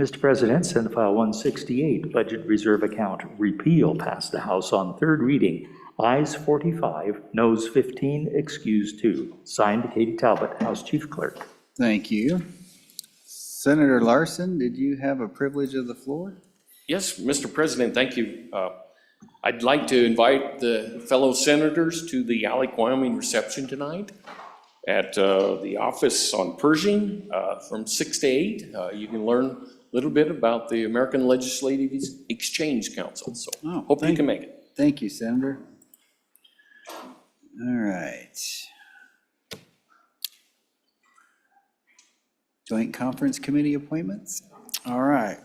Mr. President, Senate File 168, Budget Reserve Account Repeal, passed the House on third reading. Ayes 45, noes 15, excused 2. Signed, Katie Talbot, House Chief Clerk. Thank you. Senator Larson, did you have a privilege of the floor? Yes, Mr. President, thank you. I'd like to invite the fellow senators to the Alec, Wyoming reception tonight at the office on Pershing from 6 to 8. You can learn a little bit about the American Legislative Exchange Council, so hope you can make it. Thank you, Senator. All right. Joint Conference Committee appointments? All right.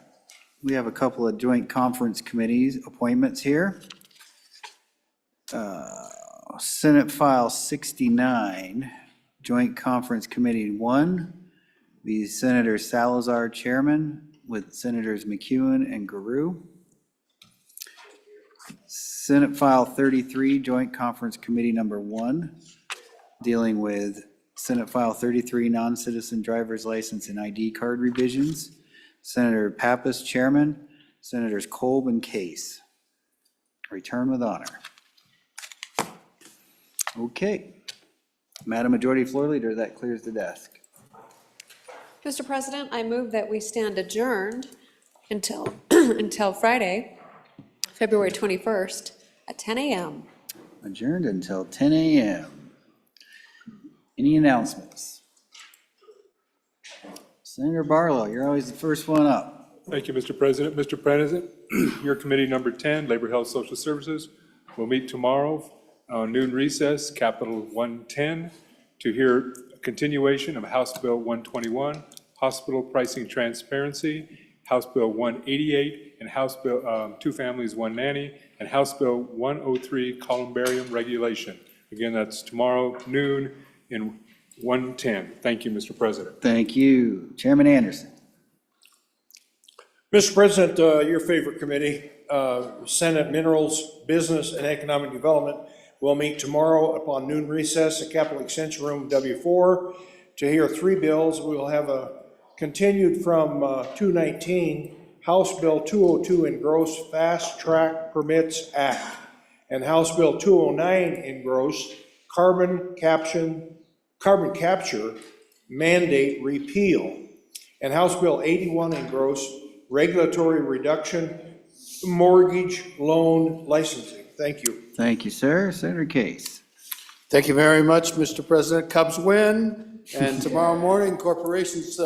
We have a couple of Joint Conference Committees appointments here. Senate File 69, Joint Conference Committee 1, the Senator Salazar Chairman with Senators McEwen and Garou. Senate File 33, Joint Conference Committee Number 1, dealing with Senate File 33, Non-Citizen Driver's License and ID Card Revisions. Senator Pappas, Chairman. Senators Kolb and Case. Return with honor. Okay. Madam Majority Floor Leader, that clears the desk. Mr. President, I move that we stand adjourned until, until Friday, February 21st at 10 a.m. Adjourned until 10 a.m. Any announcements? Senator Barlow, you're always the first one up. Thank you, Mr. President. Mr. President, your committee number 10, Labor, Health, Social Services, will meet tomorrow on noon recess, Capitol 110, to hear a continuation of House Bill 121, Hospital Pricing Transparency, House Bill 188, and House Bill 2 Families, 1 Nanny, and House Bill 103, Columbarium Regulation. Again, that's tomorrow noon in 110. Thank you, Mr. President. Thank you. Chairman Anderson. Mr. President, your favorite committee, Senate Minerals, Business, and Economic Development, will meet tomorrow upon noon recess at Capitol Extension Room W4 to hear 3 bills. We will have a continued from 219, House Bill 202 engrossed Fast Track Permits Act, and House Bill 209 engrossed Carbon Capture Mandate Repeal, and House Bill 81 engrossed Regulatory Reduction Mortgage Loan Licensing. Thank you. Thank you, sir. Senator Case. Thank you very much, Mr. President. Cubs win, and tomorrow morning, Corporations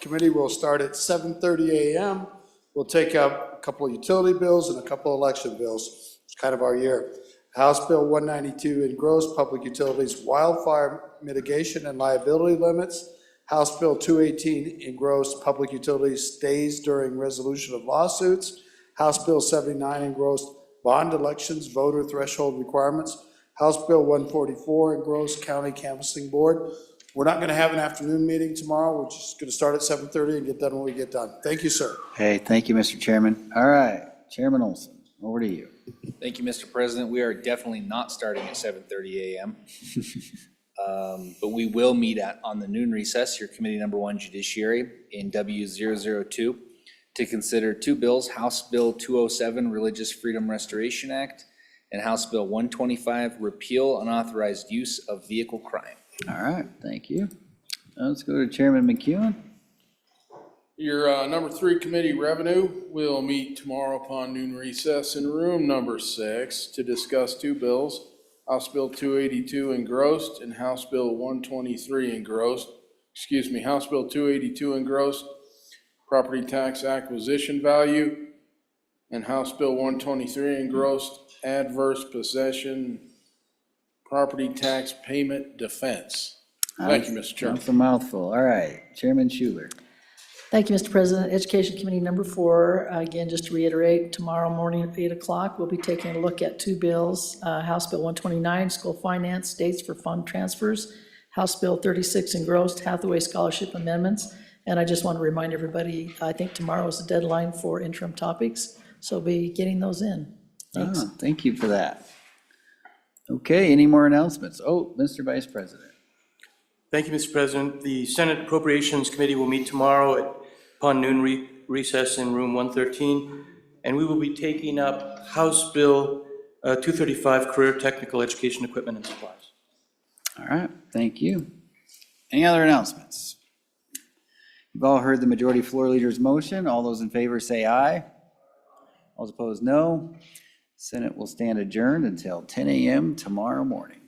Committee will start at 7:30 a.m. We'll take up a couple of utility bills and a couple of election bills. It's kind of our year. House Bill 192 engrossed Public Utilities Wildfire Mitigation and Liability Limits. House Bill 218 engrossed Public Utilities Stays During Resolution of Lawsuits. House Bill 79 engrossed Bond Elections Voter Threshold Requirements. House Bill 144 engrossed County Canvassing Board. We're not going to have an afternoon meeting tomorrow. We're just going to start at 7:30 and get done when we get done. Thank you, sir. Hey, thank you, Mr. Chairman. All right, Chairman Olson, over to you. Thank you, Mr. President. We are definitely not starting at 7:30 a.m. But we will meet on the noon recess, your committee number 1 Judiciary in W002 to consider 2 bills, House Bill 207 Religious Freedom Restoration Act and House Bill 125 Repeal Unauthorized Use of Vehicle Crime. All right, thank you. Let's go to Chairman McEwen. Your number 3 committee, Revenue, will meet tomorrow upon noon recess in room number 6 to discuss 2 bills, House Bill 282 engrossed and House Bill 123 engrossed. House Bill 282 engrossed, Property Tax Acquisition Value, and House Bill 123 engrossed, Adverse Possession Property Tax Payment Defense. Thank you, Mr. Chairman. That's a mouthful. All right, Chairman Schuler. Thank you, Mr. President. Education Committee number 4, again, just to reiterate, tomorrow morning at 8 o'clock, we'll be taking a look at 2 bills. House Bill 129, School Finance, Dates for Fund Transfers. House Bill 36, engrossed, Hathaway Scholarship Amendments. And I just want to remind everybody, I think tomorrow is the deadline for interim topics, so we'll be getting those in. Thanks. Thank you for that. Okay, any more announcements? Oh, Mr. Vice President. Thank you, Mr. President. The Senate Appropriations Committee will meet tomorrow upon noon recess in room 113, and we will be taking up House Bill 235, Career Technical Education Equipment and Supplies. All right, thank you. Any other announcements? You've all heard the majority floor leader's motion. All those in favor say aye. All opposed, no. Senate will stand adjourned until 10 a.m. tomorrow morning.